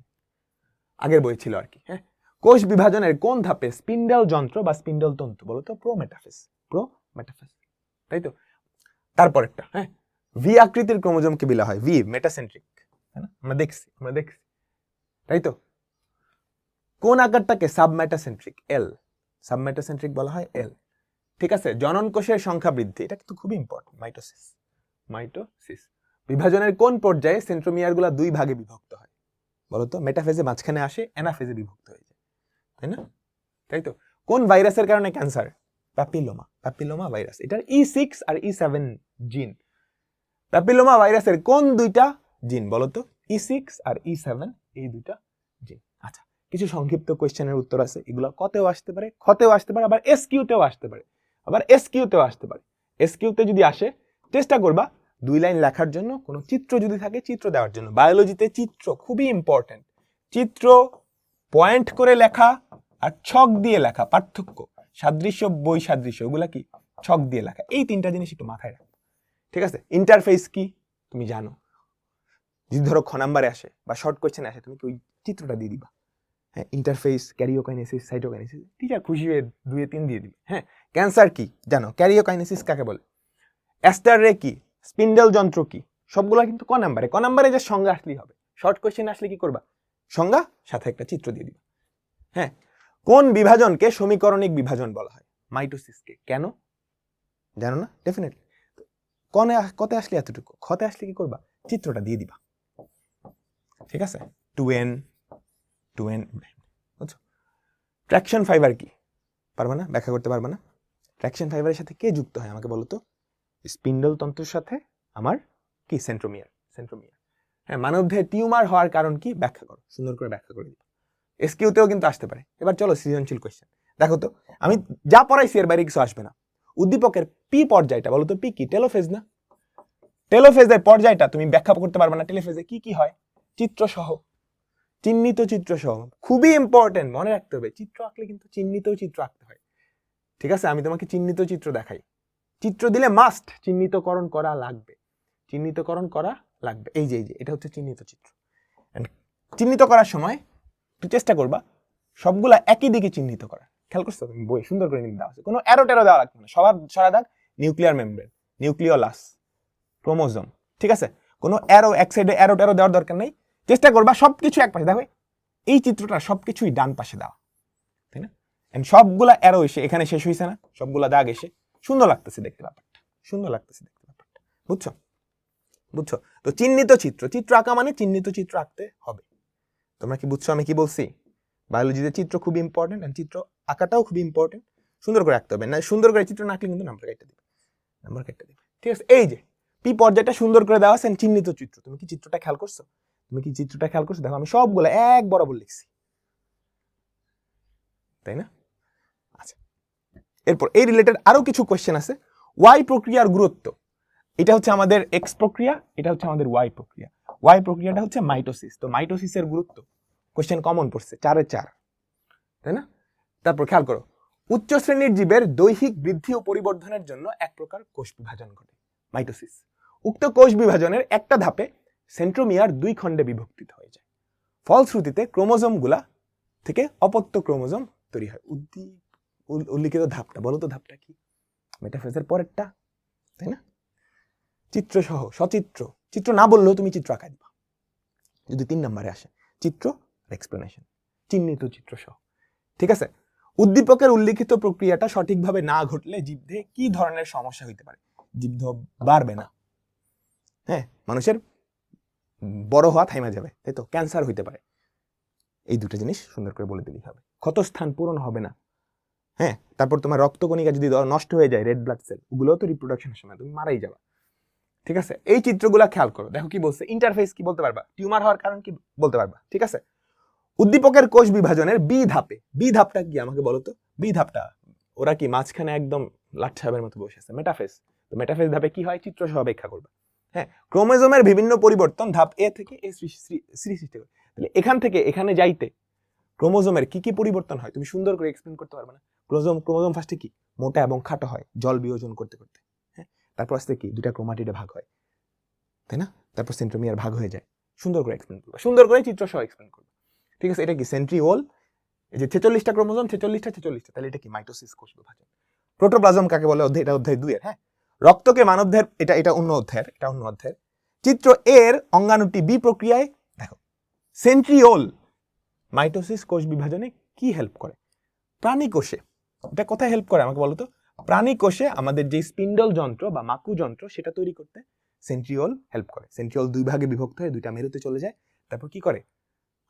আগের বই ছিল আর কি। হ্যাঁ, কোষ বিভাজনের কোন ধাপে স্পিন্ডল যন্ত্র বা স্পিন্ডল তন্তু বলো তো? প্রোমেটাফেজ, প্রোমেটাফেজ, তাই তো। তারপর একটা, হ্যাঁ, ভি আকৃতির ক্রোমোজোমকে বলা হয় ভি মেটাসেন্ট্রিক, তাই না? আমরা দেখছি, তাই তো। কোন আকারটাকে সাবমেটাসেন্ট্রিক? এল, সাবমেটাসেন্ট্রিক বলা হয় এল, ঠিক আছে। জনন কোষের সংখ্যা বৃদ্ধি, এটা কিন্তু খুবই ইম্পর্টেন্ট, মাইটোসিস। বিভাজনের কোন পর্যায়ে সেন্ট্রোমিয়ার গুলা দুই ভাগে বিভক্ত হয় বলতো? মেটাফেজে মাঝখানে আসে, অ্যানাফেজে বিভক্ত হয়ে যায়, তাই না? তাই তো। কোন ভাইরাসের কারণে ক্যান্সার? Papilloma virus. এটার E6 আর E7 জিন। প্যাপিলোমা ভাইরাসের কোন দুইটা জিন বলতো? E6 আর E7, এই দুইটা জিন। আচ্ছা, কিছু সংক্ষিপ্ত কোশ্চেনের উত্তর আছে, এগুলো কতেও আসতে পারে, খতেও আসতে পারে, আবার এসকিউতেও আসতে পারে, এসকিউতে যদি আসে চেষ্টা করবা 2 লাইন লেখার জন্য, কোনো চিত্র যদি থাকে চিত্র দেওয়ার জন্য। বায়োলজিতে চিত্র খুবই ইম্পর্টেন্ট। চিত্র পয়েন্ট করে লেখা আর ছক দিয়ে লেখা পার্থক্য, সাদৃশ্য বৈসাদৃশ্য, ওগুলা কি? ছক দিয়ে লেখা। এই তিনটা জিনিস একটু মাথায় রাখো, ঠিক আছে। ইন্টারফেস কি তুমি জানো, যদি ধরো খ নাম্বারে আসে বা শর্ট কোয়েশ্চেন আসে, তুমি কি ওই চিত্রটা দিয়ে দিবা? হ্যাঁ, ইন্টারফেস, ক্যারিওকাইনেসিস, সাইটোকাইনেসিস, টিচার খুশি হয়ে 2-3 দিয়ে দিবে। হ্যাঁ, ক্যান্সার কি জানো? ক্যারিওকাইনেসিস কাকে বলে? অ্যাস্টার রে কি? স্পিন্ডল যন্ত্র কি? সবগুলা কিন্তু ক নাম্বারে যে সংজ্ঞা আসলেই হবে। শর্ট কোয়েশ্চেন আসলে কি করবা? সংজ্ঞা সাথে একটা চিত্র দিয়ে দিবা। হ্যাঁ, কোন বিভাজনকে সমীকরণিক বিভাজন বলা হয়? মাইটোসিসকে। কেন জানো না? ডেফিনেটলি কতে আসলে এতটুকু, খতে আসলে কি করবা? চিত্রটা দিয়ে দিবা, ঠিক আছে। 2n বুঝছো? ট্র্যাকশন ফাইবার কি? পারবা না, ব্যাখ্যা করতে পারবা না। ট্র্যাকশন ফাইবারের সাথে কে যুক্ত হয় আমাকে বলো তো? স্পিন্ডল তন্তুর সাথে আমার কি? সেন্ট্রোমিয়ার। হ্যাঁ, মানবদেহে টিউমার হওয়ার কারণ কি? ব্যাখ্যা করো, সুন্দর করে ব্যাখ্যা করে দিবা। এসকিউতেও কিন্তু আসতে পারে। এবার চলো সৃজনশীল কোশ্চেন। দেখো তো, আমি যা পড়াইছি এর বাইরে কিছু আসবে না। উদ্দীপকের পি পর্যায়টা বলো তো? পি কি? টেলোফেজ না? টেলোফেজের পর্যায়টা তুমি ব্যাখ্যা করতে পারবে না। টেলোফেজে কি কি হয়? চিত্র সহ, চিহ্নিত চিত্র সহ, খুবই ইম্পর্টেন্ট, মনে রাখতে হবে। চিত্র আঁকলে কিন্তু চিহ্নিত চিত্র আঁকতে হয়, ঠিক আছে। আমি তোমাকে চিহ্নিত চিত্র দেখাই, চিত্র দিলে মাস্ট চিহ্নিতকরণ করা লাগবে, এই যে এটা হচ্ছে চিহ্নিত চিত্র। চিহ্নিত করার সময় একটু চেষ্টা করবা সবগুলা একই দিকে চিহ্নিত করা। খেয়াল করছো? তুমি বই সুন্দর করে কিন্তু দেওয়া আছে, কোনো অ্যারো টেরো দেওয়া লাগবে না। সবার সরা দাগ নিউক্লিয়ার মেমব্রেন, নিউক্লিওলাস, ক্রোমোজোম, ঠিক আছে। কোনো অ্যারো এক সাইডে অ্যারো টেরো দেওয়ার দরকার নেই। চেষ্টা করবা সবকিছু এক পাশে। দেখো এই চিত্রটা সবকিছুই ডান পাশে দেওয়া, তাই না? সবগুলা অ্যারো এসে এখানে শেষ হয়েছে না? সবগুলা দাগ এসে সুন্দর লাগতেছে দেখতে ব্যাপারটা, বুঝছো? তো চিহ্নিত চিত্র আঁকা মানে চিহ্নিত চিত্র আঁকতে হবে। তোমরা কি বুঝছো আমি কি বলছি? বায়োলজিতে চিত্র খুব ইম্পর্টেন্ট, এন্ড চিত্র আঁকাটাও খুব ইম্পর্টেন্ট। সুন্দর করে আঁকতে হবে, না সুন্দর করে চিত্র না আঁকলে কিন্তু নাম্বার কেটে দিবে, ঠিক আছে। এই যে পি পর্যায়টা সুন্দর করে দেওয়া আছে, চিহ্নিত চিত্র। তুমি কি চিত্রটা খেয়াল করছো? দেখো আমি সবগুলো এক বরাবর লিখছি, তাই না? আচ্ছা, এরপর এই রিলেটেড আরো কিছু কোয়েশ্চেন আছে। ওয়াই প্রক্রিয়ার গুরুত্ব, এটা হচ্ছে আমাদের এক্স প্রক্রিয়া, এটা হচ্ছে আমাদের ওয়াই প্রক্রিয়া। ওয়াই প্রক্রিয়াটা হচ্ছে মাইটোসিস। তো মাইটোসিসের গুরুত্ব কোশ্চেন কমন পড়ছে, 4-4, তাই না? তারপর খেয়াল করো, উচ্চ শ্রেণীর জীবের দৈহিক বৃদ্ধি ও পরিবর্ধনের জন্য এক প্রকার কোষ বিভাজন ঘটে, মাইটোসিস। উক্ত কোষ বিভাজনের একটা ধাপে সেন্ট্রোমিয়ার 2 খণ্ডে বিভক্তিত হয়ে যায়। ফলশ্রুতিতে ক্রোমোজোমগুলা থেকে অপত্য ক্রোমোজোম তৈরি হয়। উল্লিখিত ধাপটা বলো তো? ধাপটা কি? মেটাফেজের পরেরটা, তাই না? চিত্র সহ, সচিত্র, চিত্র না বললেও তুমি চিত্র আঁকা দিবা যদি 3 নম্বরে আসে। চিত্র আর এক্সপ্লেনেশন, চিহ্নিত চিত্র সহ, ঠিক আছে। উদ্দীপকের উল্লিখিত প্রক্রিয়াটা সঠিকভাবে না ঘটলে জীবদেহে কি ধরনের সমস্যা হইতে পারে? জীবদেহ বাড়বে না, হ্যাঁ, মানুষের বড় হওয়া থাইমা যাবে, তাই তো। ক্যান্সার হইতে পারে। এই দুটো জিনিস সুন্দর করে বলে দিলেই হবে। ক্ষতস্থান পূরণ হবে না, হ্যাঁ। তারপর তোমার রক্তকণিকা যদি নষ্ট হয়ে যায়, রেড ব্লাড সেল, ওগুলোও তো রিপ্রোডাকশনের সময় তুমি মারাই যাবা, ঠিক আছে। এই চিত্রগুলা খেয়াল করো, দেখো কি বলছে। ইন্টারফেস কি বলতে পারবা? টিউমার হওয়ার কারণ কি বলতে পারবা, ঠিক আছে। উদ্দীপকের কোষ বিভাজনের বি ধাপটা কি আমাকে বলো তো? বি ধাপটা, ওরা কি মাঝখানে একদম লাট সাহেবের মতো বসে আছে, মেটাফেজ। তো মেটাফেজ ধাপে কি হয়? চিত্র সহ ব্যাখ্যা করবা, হ্যাঁ। ক্রোমোজোমের বিভিন্ন পরিবর্তন ধাপ এ থেকে এ সৃষ্টি করে। তাহলে এখান থেকে এখানে যাইতে ক্রোমোজোমের কি কি পরিবর্তন হয় তুমি সুন্দর করে এক্সপ্লেন করতে পারবে না। ক্রোমোজোম ফার্স্টে কি মোটা এবং খাটো হয় জল বিয়োজন করতে করতে, তারপর আসতে কি দুইটা ক্রোমাটিডে ভাগ হয়, তাই না? তারপর সেন্ট্রোমিয়ার ভাগ হয়ে যায়। সুন্দর করে এক্সপ্লেন করবে, সুন্দর করে চিত্র সহ এক্সপ্লেন করবে, ঠিক আছে? এটা কি সেন্ট্রিওল, এই যে 46টা ক্রোমোজোম, 46টা, তাহলে এটা কি মাইটোসিস, কোষ বিভাজন। প্রোটোপ্লাজম কাকে বলে, এটা অধ্যায় 2 এর। হ্যাঁ, রক্তকে মানবদেহের, এটা অন্য অধ্যায়ের। চিত্র এর অঙ্গাণুটি বি প্রক্রিয়ায়, দেখো সেন্ট্রিওল মাইটোসিস কোষ বিভাজনে কি হেল্প করে? প্রাণী কোষে। এটা কোথায় হেল্প করে আমাকে বলো তো? প্রাণী কোষে আমাদের যে স্পিন্ডল যন্ত্র বা মাকু যন্ত্র সেটা তৈরি করতে সেন্ট্রিওল হেল্প করে। সেন্ট্রিওল 2 ভাগে বিভক্ত হয়ে 2টা মেরুতে চলে যায়। তারপর কি করে?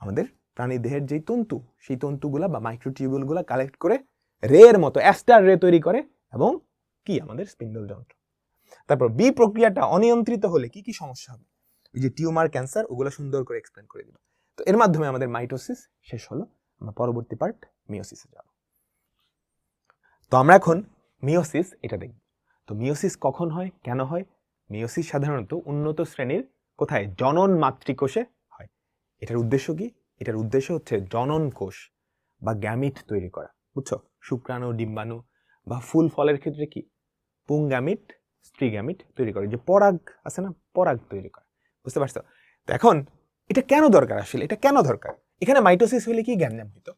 আমাদের প্রাণী দেহের যেই তন্তু, সেই তন্তুগুলা বা মাইক্রোটিউবুলগুলা কালেক্ট করে রের মতো অ্যাস্টার রে তৈরি করে, এবং কি আমাদের স্পিন্ডল যন্ত্র। তারপর বি প্রক্রিয়াটা অনিয়ন্ত্রিত হলে কি কি সমস্যা হবে? এই যে টিউমার, ক্যান্সার, ওগুলো সুন্দর করে এক্সপ্লেন করে দিল। তো এর মাধ্যমে আমাদের মাইটোসিস শেষ হলো। আমরা পরবর্তী পার্ট মিওসিসে যাব। তো আমরা এখন মিওসিস এটা দেখব। তো মিওসিস কখন হয়, কেন হয়? মিওসিস সাধারণত উন্নত শ্রেণীর কোথায়? জনন মাতৃকোষে হয়। এটার উদ্দেশ্য কি? এটার উদ্দেশ্য হচ্ছে জনন কোষ বা গ্যামিট তৈরি করা, বুঝছো? শুক্রাণু, ডিম্বাণু বা ফুল ফলের ক্ষেত্রে কি পুংগ্যামিট, স্ত্রী গ্যামিট তৈরি করে, যে পরাগ আছে না, পরাগ তৈরি করে, বুঝতে পারছো? তো এখন এটা কেন দরকার আসলে, এটা কেন দরকার? এখানে মাইটোসিস হলে কি জ্ঞান হইতো?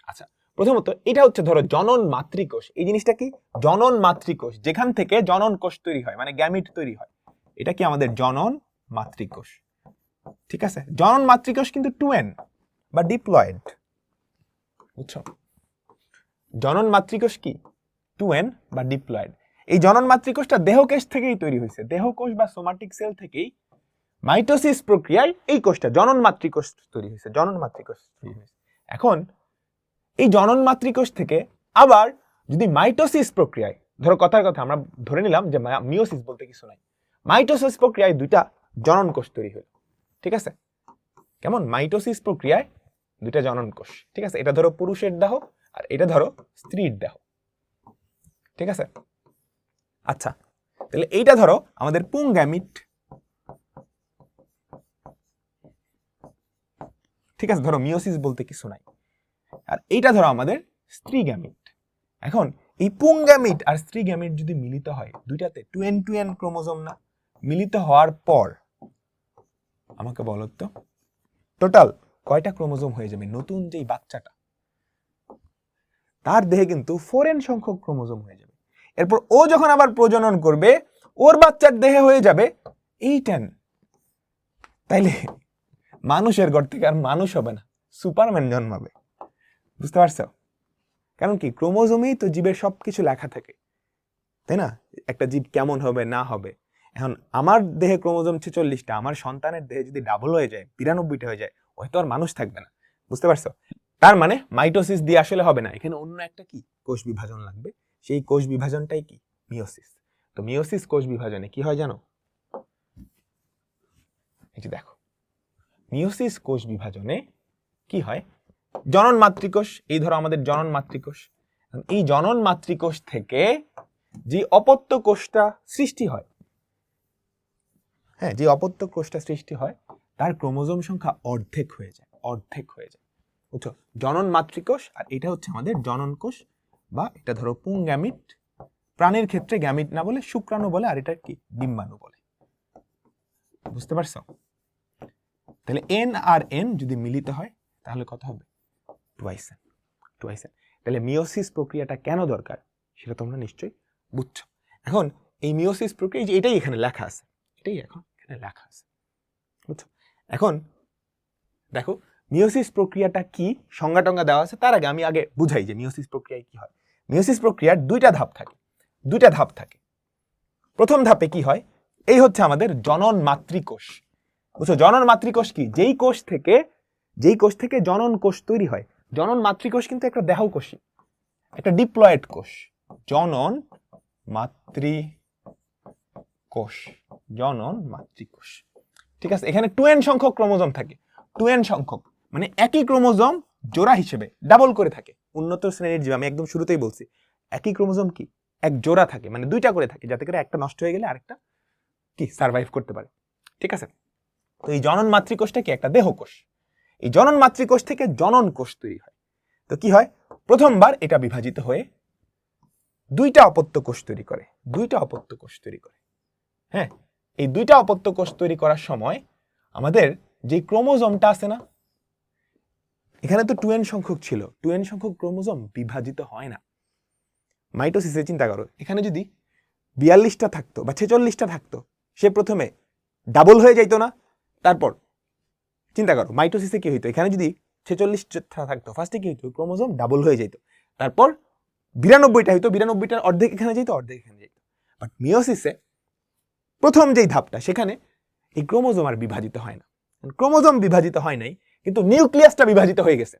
আচ্ছা, প্রথমত এটা হচ্ছে ধরো জনন মাতৃকোষ। এই জিনিসটা কি? জনন মাতৃকোষ, যেখান থেকে জনন কোষ তৈরি হয়, মানে গ্যামিট তৈরি হয়, এটা কি আমাদের জনন মাতৃকোষ, ঠিক আছে? জনন মাতৃকোষ কিন্তু 2n বা ডিপ্লয়েড, বুঝছো? জনন মাতৃকোষ কি 2n বা ডিপ্লয়েড। এই জনন মাতৃকোষটা দেহকোষ থেকেই তৈরি হয়েছে, দেহকোষ বা সোমাটিক সেল থেকেই মাইটোসিস প্রক্রিয়ায় এই কোষটা জনন মাতৃকোষ তৈরি হয়েছে, জনন মাতৃকোষ তৈরি হয়েছে। এখন এই জনন মাতৃকোষ থেকে আবার যদি মাইটোসিস প্রক্রিয়ায়, ধরো কথার কথা আমরা ধরে নিলাম যে মিওসিস বলতে কিছু নাই, মাইটোসিস প্রক্রিয়ায় 2টা জনন কোষ তৈরি হলো, ঠিক আছে? কেমন? মাইটোসিস প্রক্রিয়ায় 2টা জনন কোষ, ঠিক আছে? এটা ধরো পুরুষের দেহ আর এটা ধরো স্ত্রীর দেহ, ঠিক আছে? আচ্ছা, তাহলে এইটা ধরো আমাদের পুংগ্যামিট, ঠিক আছে? ধরো মিওসিস বলতে কিছু নাই। আর এইটা ধরো আমাদের স্ত্রী গ্যামিট। এখন এই পুংগ্যামিট আর স্ত্রী গ্যামিট যদি মিলিত হয়, দুইটাতে 2n ক্রোমোজোম না, মিলিত হওয়ার পর আমাকে বলো তো টোটাল কয়টা ক্রোমোজোম হয়ে যাবে? নতুন যেই বাচ্চাটা, তার দেহে কিন্তু 4n সংখ্যক ক্রোমোজোম হয়ে যাবে। এরপর ও যখন আবার প্রজনন করবে, ওর বাচ্চার দেহে হয়ে যাবে 8n। তাইলে মানুষের ঘর থেকে আর মানুষ হবে না, সুপারম্যান জন্মাবে, বুঝতে পারছো? কারণ কি, ক্রোমোজোমেই তো জীবের সবকিছু লেখা থাকে, তাই না? একটা জীব কেমন হবে না হবে। এখন আমার দেহে ক্রোমোজোম 46টা, আমার সন্তানের দেহে যদি ডাবল হয়ে যায়, 92টা হয়ে যায়, হয়তো আর মানুষ থাকবে না, বুঝতে পারছো? তার মানে মাইটোসিস দিয়ে আসলে হবে না, এখানে অন্য একটা কি কোষ বিভাজন লাগবে। সেই কোষ বিভাজনটাই কি? মিওসিস। তো মিওসিস কোষ বিভাজনে কি হয় জানো? এই যে দেখো, মিওসিস কোষ বিভাজনে কি হয়? জনন মাতৃকোষ, এই ধরো আমাদের জনন মাতৃকোষ, এই জনন মাতৃকোষ থেকে যে অপত্য কোষটা সৃষ্টি হয়, হ্যাঁ, যে অপত্য কোষটা সৃষ্টি হয় তার ক্রোমোজোম সংখ্যা অর্ধেক হয়ে যায়, বুঝছো? জনন মাতৃকোষ আর এটা হচ্ছে আমাদের জনন কোষ, বা এটা ধরো পুংগ্যামিট, প্রাণীর ক্ষেত্রে গ্যামিট না বলে শুক্রাণু বলে, আর এটা কি ডিম্বাণু বলে, বুঝতে পারছো? তাহলে n আর n যদি মিলিত হয় তাহলে কত হবে? 2n। তাহলে মিওসিস প্রক্রিয়াটা কেন দরকার সেটা তোমরা নিশ্চয়ই বুঝছো। এখন এই মিওসিস প্রক্রিয়া, এটাই এখানে লেখা আছে, বুঝছো? এখন দেখো মিওসিস প্রক্রিয়াটা কি, সংজ্ঞা টঙ্গা দেওয়া আছে। তার আগে আমি বুঝাই যে মিওসিস প্রক্রিয়ায় কি হয়। মিওসিস প্রক্রিয়ার দুইটা ধাপ থাকে। প্রথম ধাপে কি হয়? এই হচ্ছে আমাদের জনন মাতৃকোষ, বুঝছো? জনন মাতৃকোষ কি? যেই কোষ থেকে জনন কোষ তৈরি হয়। জনন মাতৃকোষ কিন্তু একটা দেহকোষী, একটা ডিপ্লয়েড কোষ, জনন মাতৃকোষ, ঠিক আছে? এখানে 2n সংখ্যক ক্রোমোজোম থাকে, 2n সংখ্যক মানে একই ক্রোমোজোম জোড়া হিসেবে ডাবল করে থাকে। উন্নত শ্রেণীর জীব, আমি একদম শুরুতেই বলছি, একই ক্রোমোজোম কি এক জোড়া থাকে, মানে 2টা করে থাকে, যাতে করে একটা নষ্ট হয়ে গেলে আরেকটা কি সার্ভাইভ করতে পারে, ঠিক আছে? তো এই জনন মাতৃকোষটা কি একটা দেহকোষ। এই জনন মাতৃকোষ থেকে জনন কোষ তৈরি হয়। তো কি হয়? প্রথমবার এটা বিভাজিত হয়ে 2টা অপত্য কোষ তৈরি করে, হ্যাঁ, এই দুইটা অপত্য কোষ তৈরি করার সময় আমাদের যে ক্রোমোজোমটা আছে না, এখানে তো 2n সংখ্যক ছিল, 2n সংখ্যক ক্রোমোজোম বিভাজিত হয় না। মাইটোসিসে চিন্তা করো, এখানে যদি 42টা থাকতো বা 46টা থাকতো, সে প্রথমে ডাবল হয়ে যাইতো না? তারপর চিন্তা করো মাইটোসিসে কি হইতো, এখানে যদি 46টা থাকতো, ফার্স্টে কি হইতো, ক্রোমোজোম ডাবল হয়ে যাইতো, তারপর 92টা হইতো, 92টার অর্ধেক এখানে যাইতো, অর্ধেক এখানে যাইতো। বাট মিওসিসে প্রথম যেই ধাপটা, সেখানে এই ক্রোমোজোম আর বিভাজিত হয় না। ক্রোমোজোম বিভাজিত হয় নাই, কিন্তু নিউক্লিয়াসটা বিভাজিত হয়ে গেছে।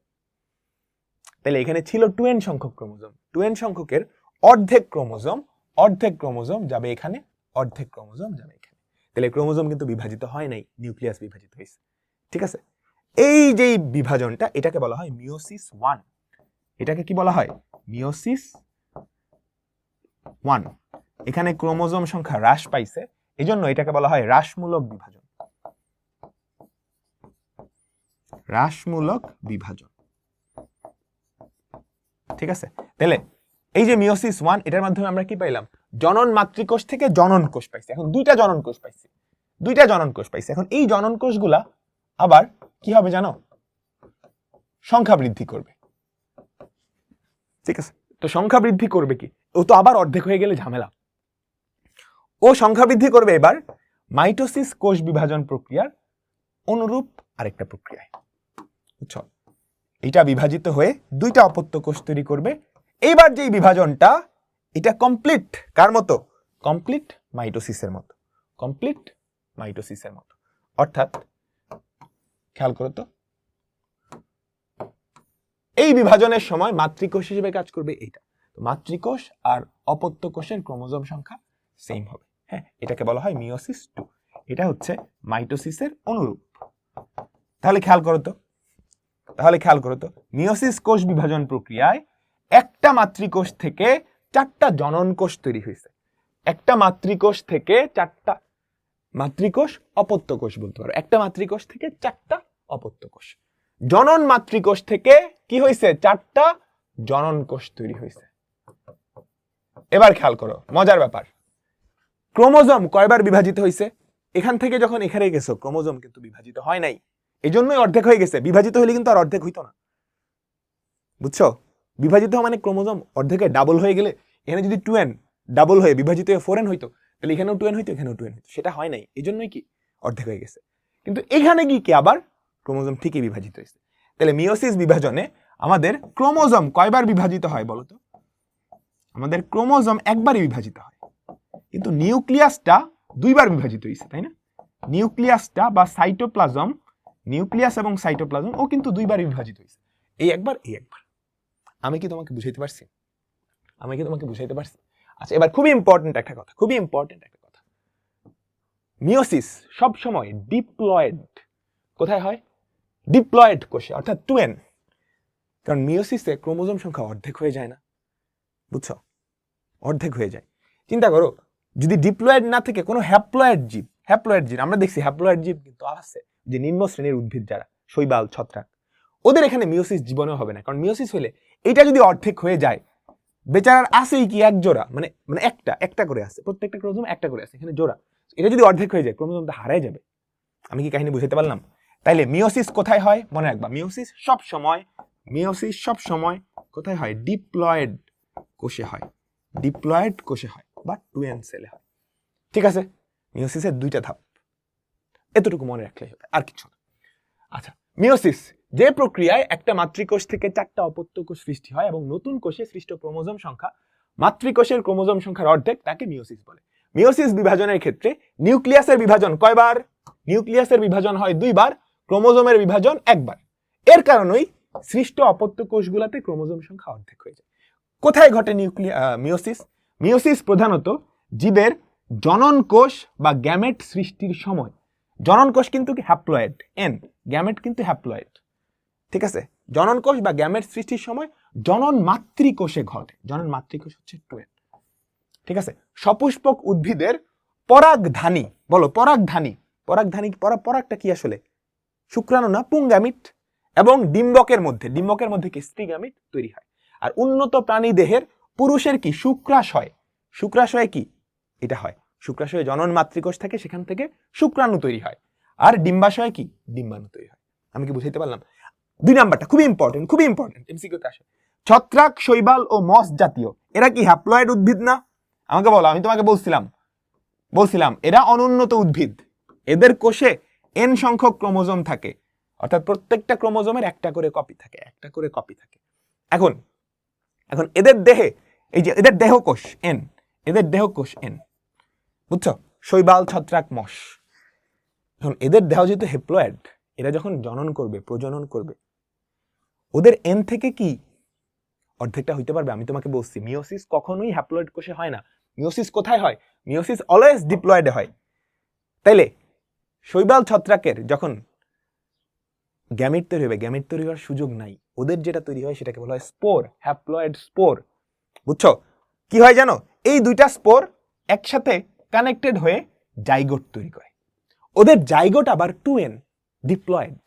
তাহলে এখানে ছিল 2n সংখ্যক ক্রোমোজোম, 2n সংখ্যকের অর্ধেক ক্রোমোজোম যাবে এখানে, অর্ধেক ক্রোমোজোম যাবে এখানে। তাহলে ক্রোমোজোম কিন্তু বিভাজিত হয় নাই, নিউক্লিয়াস বিভাজিত হয়েছে। ঠিক আছে, এই যে বিভাজনটা, এটাকে বলা হয় মিওসিস 1। এটাকে কি বলা হয়? মিওসিস 1। এখানে ক্রোমোজোম সংখ্যা হ্রাস পাইছে, এজন্য এটাকে বলা হয় হ্রাসমূলক বিভাজন। হ্রাসমূলক বিভাজন। ঠিক আছে, তাহলে এই যে মিওসিস 1, এটার মাধ্যমে আমরা কি পাইলাম? জনন মাতৃকোষ থেকে জনন কোষ পাইছি। এখন দুইটা জনন কোষ পাইছি। এখন এই জনন কোষগুলা আবার কি হবে জানো? সংখ্যা বৃদ্ধি করবে। ঠিক আছে, তো সংখ্যা বৃদ্ধি করবে কি? ও তো আবার অর্ধেক হয়ে গেলে ঝামেলা। ও সংখ্যা বৃদ্ধি করবে এবার মাইটোসিস কোষ বিভাজন প্রক্রিয়ার অনুরূপ আরেকটা প্রক্রিয়ায়। বুঝছো? এটা বিভাজিত হয়ে দুইটা অপত্য কোষ তৈরি করবে। এইবার যে বিভাজনটা, এটা কমপ্লিট কার মতো? কমপ্লিট মাইটোসিসের মতো। কমপ্লিট মাইটোসিসের মতো। অর্থাৎ খেয়াল করো তো, এই বিভাজনের সময় মাতৃকোষ হিসেবে কাজ করবে এইটা। তো মাতৃকোষ আর অপত্য কোষের ক্রোমোজোম সংখ্যা সেম হবে। হ্যাঁ, এটাকে বলা হয় মিওসিস 2। এটা হচ্ছে মাইটোসিসের অনুরূপ। তাহলে খেয়াল করো তো, মিওসিস কোষ বিভাজন প্রক্রিয়ায় একটা মাতৃকোষ থেকে 4টা জনন কোষ তৈরি হয়েছে। একটা মাতৃকোষ থেকে 4টা মাতৃকোষ, অপত্য কোষ বলতে পারো। একটা মাতৃকোষ থেকে 4টা অপত্য কোষ। জনন মাতৃকোষ থেকে কি হয়েছে? 4টা জনন কোষ তৈরি হয়েছে। এবার খেয়াল করো, মজার ব্যাপার, ক্রোমোজোম কয়বার বিভাজিত হয়েছে? এখান থেকে যখন এখানে গেছো, ক্রোমোজোম কিন্তু বিভাজিত হয় নাই, এজন্যই অর্ধেক হয়ে গেছে। বিভাজিত হইলে কিন্তু আর অর্ধেক হইতো না। বুঝছো? বিভাজিত মানে ক্রোমোজোম অর্ধেকে ডাবল হয়ে গেলে, এখানে যদি 2n ডাবল হয়ে বিভাজিত হয়ে 4n হইতো, তাহলে এখানেও 2n হইতো, এখানেও 2n হইতো। সেটা হয় নাই, এজন্যই কি অর্ধেক হয়ে গেছে। কিন্তু এখানে কি আবার ক্রোমোজোম ঠিকই বিভাজিত হয়েছে। তাহলে মিওসিস বিভাজনে আমাদের ক্রোমোজোম কয়বার বিভাজিত হয় বলতো? আমাদের ক্রোমোজোম একবারই বিভাজিত হয়, কিন্তু নিউক্লিয়াসটা দুইবার বিভাজিত হয়েছে, তাই না? নিউক্লিয়াসটা বা সাইটোপ্লাজম, নিউক্লিয়াস এবং সাইটোপ্লাজম ও কিন্তু দুইবার বিভাজিত হয়েছে, এই একবার, এই একবার। আমি কি তোমাকে বুঝাইতে পারছি? আচ্ছা, এবার খুবই ইম্পর্টেন্ট একটা কথা, মিওসিস সব সময় ডিপ্লয়েড কোথায় হয়? ডিপ্লয়েড কোষে, অর্থাৎ 2n। কারণ মিওসিসে ক্রোমোজোম সংখ্যা অর্ধেক হয়ে যায় না। বুঝছো? অর্ধেক হয়ে যায়। চিন্তা করো, যদি ডিপ্লয়েড না থেকে কোনো হ্যাপ্লয়েড জীব, আমরা দেখছি হ্যাপ্লয়েড জীব কিন্তু আছে, যে নিম্ন শ্রেণীর উদ্ভিদ যারা, শৈবাল, ছত্রাক, ওদের এখানে মিওসিস জীবনেও হবে না। কারণ মিওসিস হলে এটা যদি অর্ধেক হয়ে যায়, বেচারার আসেই কি এক জোড়া, মানে একটা করে আছে, প্রত্যেকটা ক্রোমোজোম একটা করে আছে, এখানে জোড়া। এটা যদি অর্ধেক হয়ে যায়, ক্রোমোজোমটা হারাই যাবে। আমি কি কাহিনী বুঝাতে পারলাম? তাইলে মিওসিস কোথায় হয় মনে রাখবা, মিওসিস সব সময় কোথায় হয়? ডিপ্লয়েড কোষে হয়, বা 2n সেলে হয়। ঠিক আছে, মিওসিসের দুইটা ধাপ, এতটুকু মনে রাখলেই হবে, আর কিছু না। আচ্ছা, মিওসিস যে প্রক্রিয়ায় একটা মাতৃকোষ থেকে 4টা অপত্য কোষ সৃষ্টি হয় এবং নতুন কোষে সৃষ্ট ক্রোমোজোম সংখ্যা মাতৃকোষের ক্রোমোজোম সংখ্যার অর্ধেক, তাকে মিওসিস বলে। মিওসিস বিভাজনের ক্ষেত্রে নিউক্লিয়াসের বিভাজন কয়বার? নিউক্লিয়াসের বিভাজন হয় 2বার, ক্রোমোজোমের বিভাজন 1বার। এর কারণেই সৃষ্ট অপত্য কোষগুলোতে ক্রোমোজোম সংখ্যা অর্ধেক হয়ে যায়। কোথায় ঘটে মিওসিস প্রধানত জীবের জনন কোষ বা গ্যামেট সৃষ্টির সময়। জনন কোষ কিন্তু কি হ্যাপ্লয়েড, এন, গ্যামেট কিন্তু হ্যাপ্লয়েড। ঠিক আছে, জনন কোষ বা গ্যামেট সৃষ্টির সময় জনন মাতৃকোষে ঘটে। জনন মাতৃকোষ হচ্ছে 2n। ঠিক আছে, সপুষ্পক উদ্ভিদের পরাগধানী, বলো পরাগধানী, পরাগটা কি আসলে? শুক্রাণু না, পুংগামিট এবং ডিম্বকের মধ্যে কি স্ত্রীগামিট তৈরি হয়। আর উন্নত প্রাণী দেহের পুরুষের কি শুক্রাশয় কি এটা হয়, শুক্রাশয়ে জনন মাতৃকোষ থাকে, সেখান থেকে শুক্রাণু তৈরি হয়। আর ডিম্বাশয়ে কি? ডিম্বাণু তৈরি হয়। আমি কি বুঝাইতে পারলাম? 2 নাম্বারটা খুবই ইম্পর্টেন্ট, এমসিকিউতে আসে। ছত্রাক, শৈবাল ও মস জাতীয় এরা কি হ্যাপ্লয়েড উদ্ভিদ না? আমাকে বলো, আমি তোমাকে বলছিলাম এরা অনুন্নত উদ্ভিদ। এদের কোষে n সংখ্যক ক্রোমোজোম থাকে, অর্থাৎ প্রত্যেকটা ক্রোমোজোমের একটা করে কপি থাকে। এখন এদের দেহে, এই যে এদের দেহকোষ n, বুঝছো? শৈবাল, ছত্রাক, মস। এখন এদের দেহ যেহেতু হ্যাপ্লয়েড, এরা যখন প্রজনন করবে, ওদের n থেকে কি অর্ধেকটা হইতে পারবে? আমি তোমাকে বলছি মিওসিস কখনোই হ্যাপ্লয়েড কোষে হয় না। মিওসিস কোথায় হয়? মিওসিস অলওয়েজ ডিপ্লয়েডে হয়। তাইলে শৈবাল ছত্রাকের যখন গ্যামেট তৈরি হবে, গ্যামেট তৈরি হওয়ার সুযোগ নাই। ওদের যেটা তৈরি হয় সেটাকে বলা হয় স্পোর, হ্যাপ্লয়েড স্পোর। বুঝছো? কি হয় জানো? এই দুইটা স্পোর একসাথে কানেক্টেড হয়ে জাইগোট তৈরি করে। ওদের জাইগোট আবার 2n, ডিপ্লয়েড।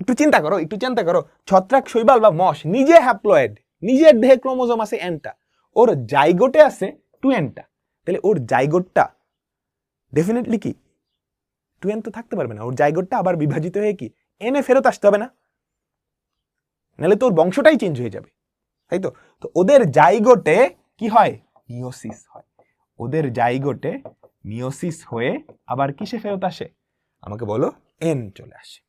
একটু চিন্তা করো, ছত্রাক, শৈবাল বা মস নিজে হ্যাপ্লয়েড, নিজের দেহে ক্রোমোজোম আছে nটা, ওর জাইগোটে আছে 2nটা। তাহলে ওর জাইগোটটা ডেফিনেটলি কি 2n তো থাকতে পারবে না। ওর জাইগোটটা আবার বিভাজিত হয়ে কি n এ ফেরত আসতে হবে না? নাহলে তো ওর বংশটাই চেঞ্জ হয়ে যাবে, তাই তো? তো ওদের জাইগোটে কি হয়? মিওসিস হয়। ওদের জাইগোটে মিওসিস হয়ে আবার কিসে ফেরত আসে? আমাকে বলো, n চলে আসে।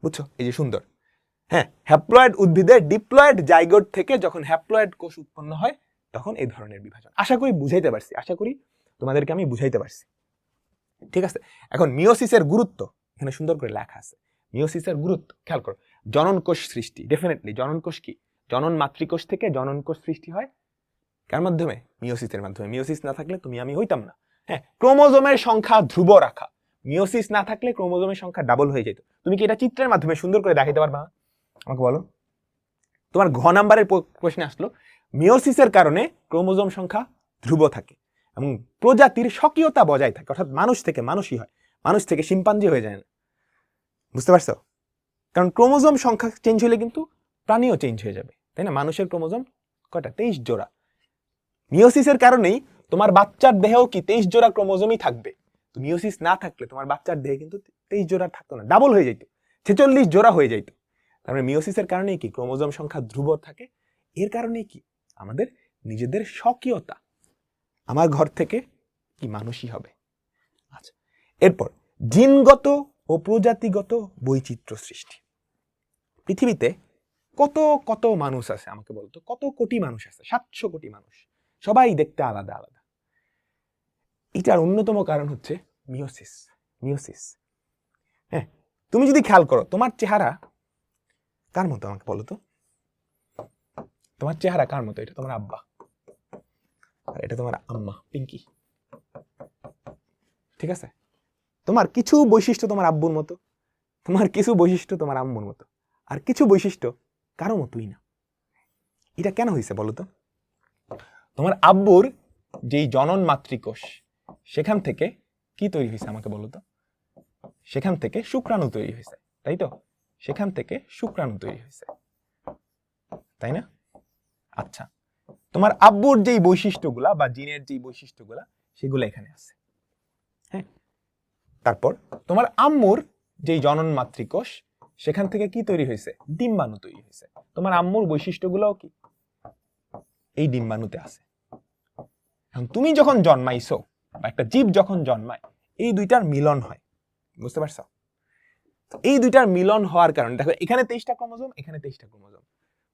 বুঝছো? এই যে সুন্দর। হ্যাঁ, হ্যাপ্লয়েড উদ্ভিদের ডিপ্লয়েড জাইগোট থেকে যখন হ্যাপ্লয়েড কোষ উৎপন্ন হয়, তখন এই ধরনের বিভাজন। আশা করি তোমাদেরকে আমি বুঝাইতে পারছি। ঠিক আছে? এখন মিওসিসের গুরুত্ব এখানে সুন্দর করে লেখা আছে। মিওসিসের গুরুত্ব খেয়াল করো। জনন কোষ সৃষ্টি, ডেফিনেটলি জনন কোষ কি? জনন মাতৃকোষ থেকে জনন কোষ সৃষ্টি হয় কার মাধ্যমে? মিওসিসের মাধ্যমে। মিওসিস না থাকলে তুমি আমি হইতাম না। হ্যাঁ, ক্রোমোজোমের সংখ্যা ধ্রুব রাখা। মিওসিস না থাকলে ক্রোমোজোমের সংখ্যা ডাবল হয়ে যেত। তুমি কি এটা চিত্রের মাধ্যমে সুন্দর করে দেখাইতে পারবা? আমাকে বলো। তোমার ঘ নাম্বারের প্রশ্নে আসলো, মিওসিসের কারণে ক্রোমোজোম সংখ্যা ধ্রুব থাকে এবং প্রজাতির স্বকীয়তা বজায় থাকে, অর্থাৎ মানুষ থেকে মানুষই হয়, মানুষ থেকে শিম্পাঞ্জি হয়ে যায় না। বুঝতে পারছো? কারণ ক্রোমোজোম সংখ্যা চেঞ্জ হলে কিন্তু প্রাণীও চেঞ্জ হয়ে যাবে, তাই না? মানুষের ক্রোমোজোম কয়টা? 23 জোড়া। মিওসিসের কারণেই তোমার বাচ্চার দেহেও কি 23 জোড়া ক্রোমোজোমই থাকবে। মিওসিস না থাকলে তোমার বাচ্চার দেহে কিন্তু 23 জোড়া থাকতো না, ডাবল হয়ে যেত, 46 জোড়া হয়ে যেত। তারপরে মিওসিসের কারণেই কি ক্রোমোজোম সংখ্যা ধ্রুব থাকে। এর কারণেই কি আমাদের নিজেদের স্বকীয়তা, আমার ঘর থেকে কি মানুষই হবে। আচ্ছা, এরপর জিনগত ও প্রজাতিগত বৈচিত্র্য সৃষ্টি। পৃথিবীতে কত কত মানুষ আছে আমাকে বলতো? কত কোটি মানুষ আছে? 700 কোটি মানুষ, সবাই দেখতে আলাদা আলাদা। এটার অন্যতম কারণ হচ্ছে মিওসিস। হ্যাঁ, তুমি যদি খেয়াল করো, তোমার চেহারা কার মতো আমাকে বলো তো? তোমার চেহারা কার মতো? এটা তোমার আব্বা আর এটা তোমার আম্মা পিঙ্কি, ঠিক আছে? তোমার কিছু বৈশিষ্ট্য তোমার আব্বুর মতো, তোমার কিছু বৈশিষ্ট্য তোমার আম্মুর মতো, আর কিছু বৈশিষ্ট্য কারো মতোই না। এটা কেন হয়েছে বলো তো? তোমার আব্বুর যেই জনন মাতৃকোষ, সেখান থেকে কি তৈরি হয়েছে আমাকে বলো তো? সেখান থেকে শুক্রাণু তৈরি হয়েছে, তাই তো? সেখান থেকে শুক্রাণু তৈরি হয়েছে, তাই না? আচ্ছা, তোমার আব্বুর যেই বৈশিষ্ট্যগুলা বা জিনের যেই বৈশিষ্ট্যগুলা, সেগুলো এখানে আছে। হ্যাঁ, তারপর তোমার আম্মুর যেই জনন মাতৃকোষ, সেখান থেকে কি তৈরি হয়েছে? ডিম্বাণু তৈরি হয়েছে। তোমার আম্মুর বৈশিষ্ট্যগুলোও কি এই ডিম্বাণুতে আছে। এখন তুমি যখন জন্মাইছো বা একটা জীব যখন জন্মায়, এই দুইটার মিলন হয়, বুঝতে পারছো? এই দুইটার মিলন হওয়ার কারণে দেখো, এখানে 23টা ক্রোমোজোম, এখানে 23টা ক্রোমোজোম,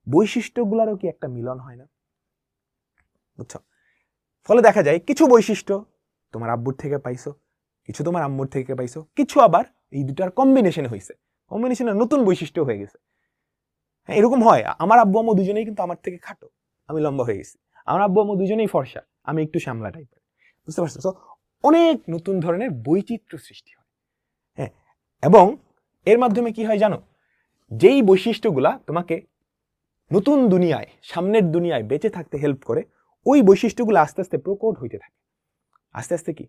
বৈশিষ্ট্যগুলোরও কি একটা মিলন হয় না? বুঝছো? ফলে দেখা যায় কিছু বৈশিষ্ট্য তোমার আব্বুর থেকে পাইছো, কিছু তোমার আম্মুর থেকে পাইছো, কিছু আবার এই দুটার কম্বিনেশনে হয়েছে, কম্বিনেশনে নতুন বৈশিষ্ট্য হয়ে গেছে। হ্যাঁ, এরকম হয়। আমার আব্বু আম্মু দুজনেই কিন্তু আমার থেকে খাটো, আমি লম্বা হয়ে গেছি। আমার আব্বু আম্মু দুজনেই ফর্সা, আমি একটু শ্যামলা টাইপের। বুঝতে পারছো? তো অনেক নতুন ধরনের বৈচিত্র্য সৃষ্টি হয়। হ্যাঁ, এবং এর মাধ্যমে কি হয় জানো? যেই বৈশিষ্ট্যগুলা তোমাকে নতুন দুনিয়ায়, সামনের দুনিয়ায় বেঁচে থাকতে হেল্প করে, ওই বৈশিষ্ট্যগুলো আস্তে আস্তে প্রকট হইতে থাকে। আস্তে আস্তে কি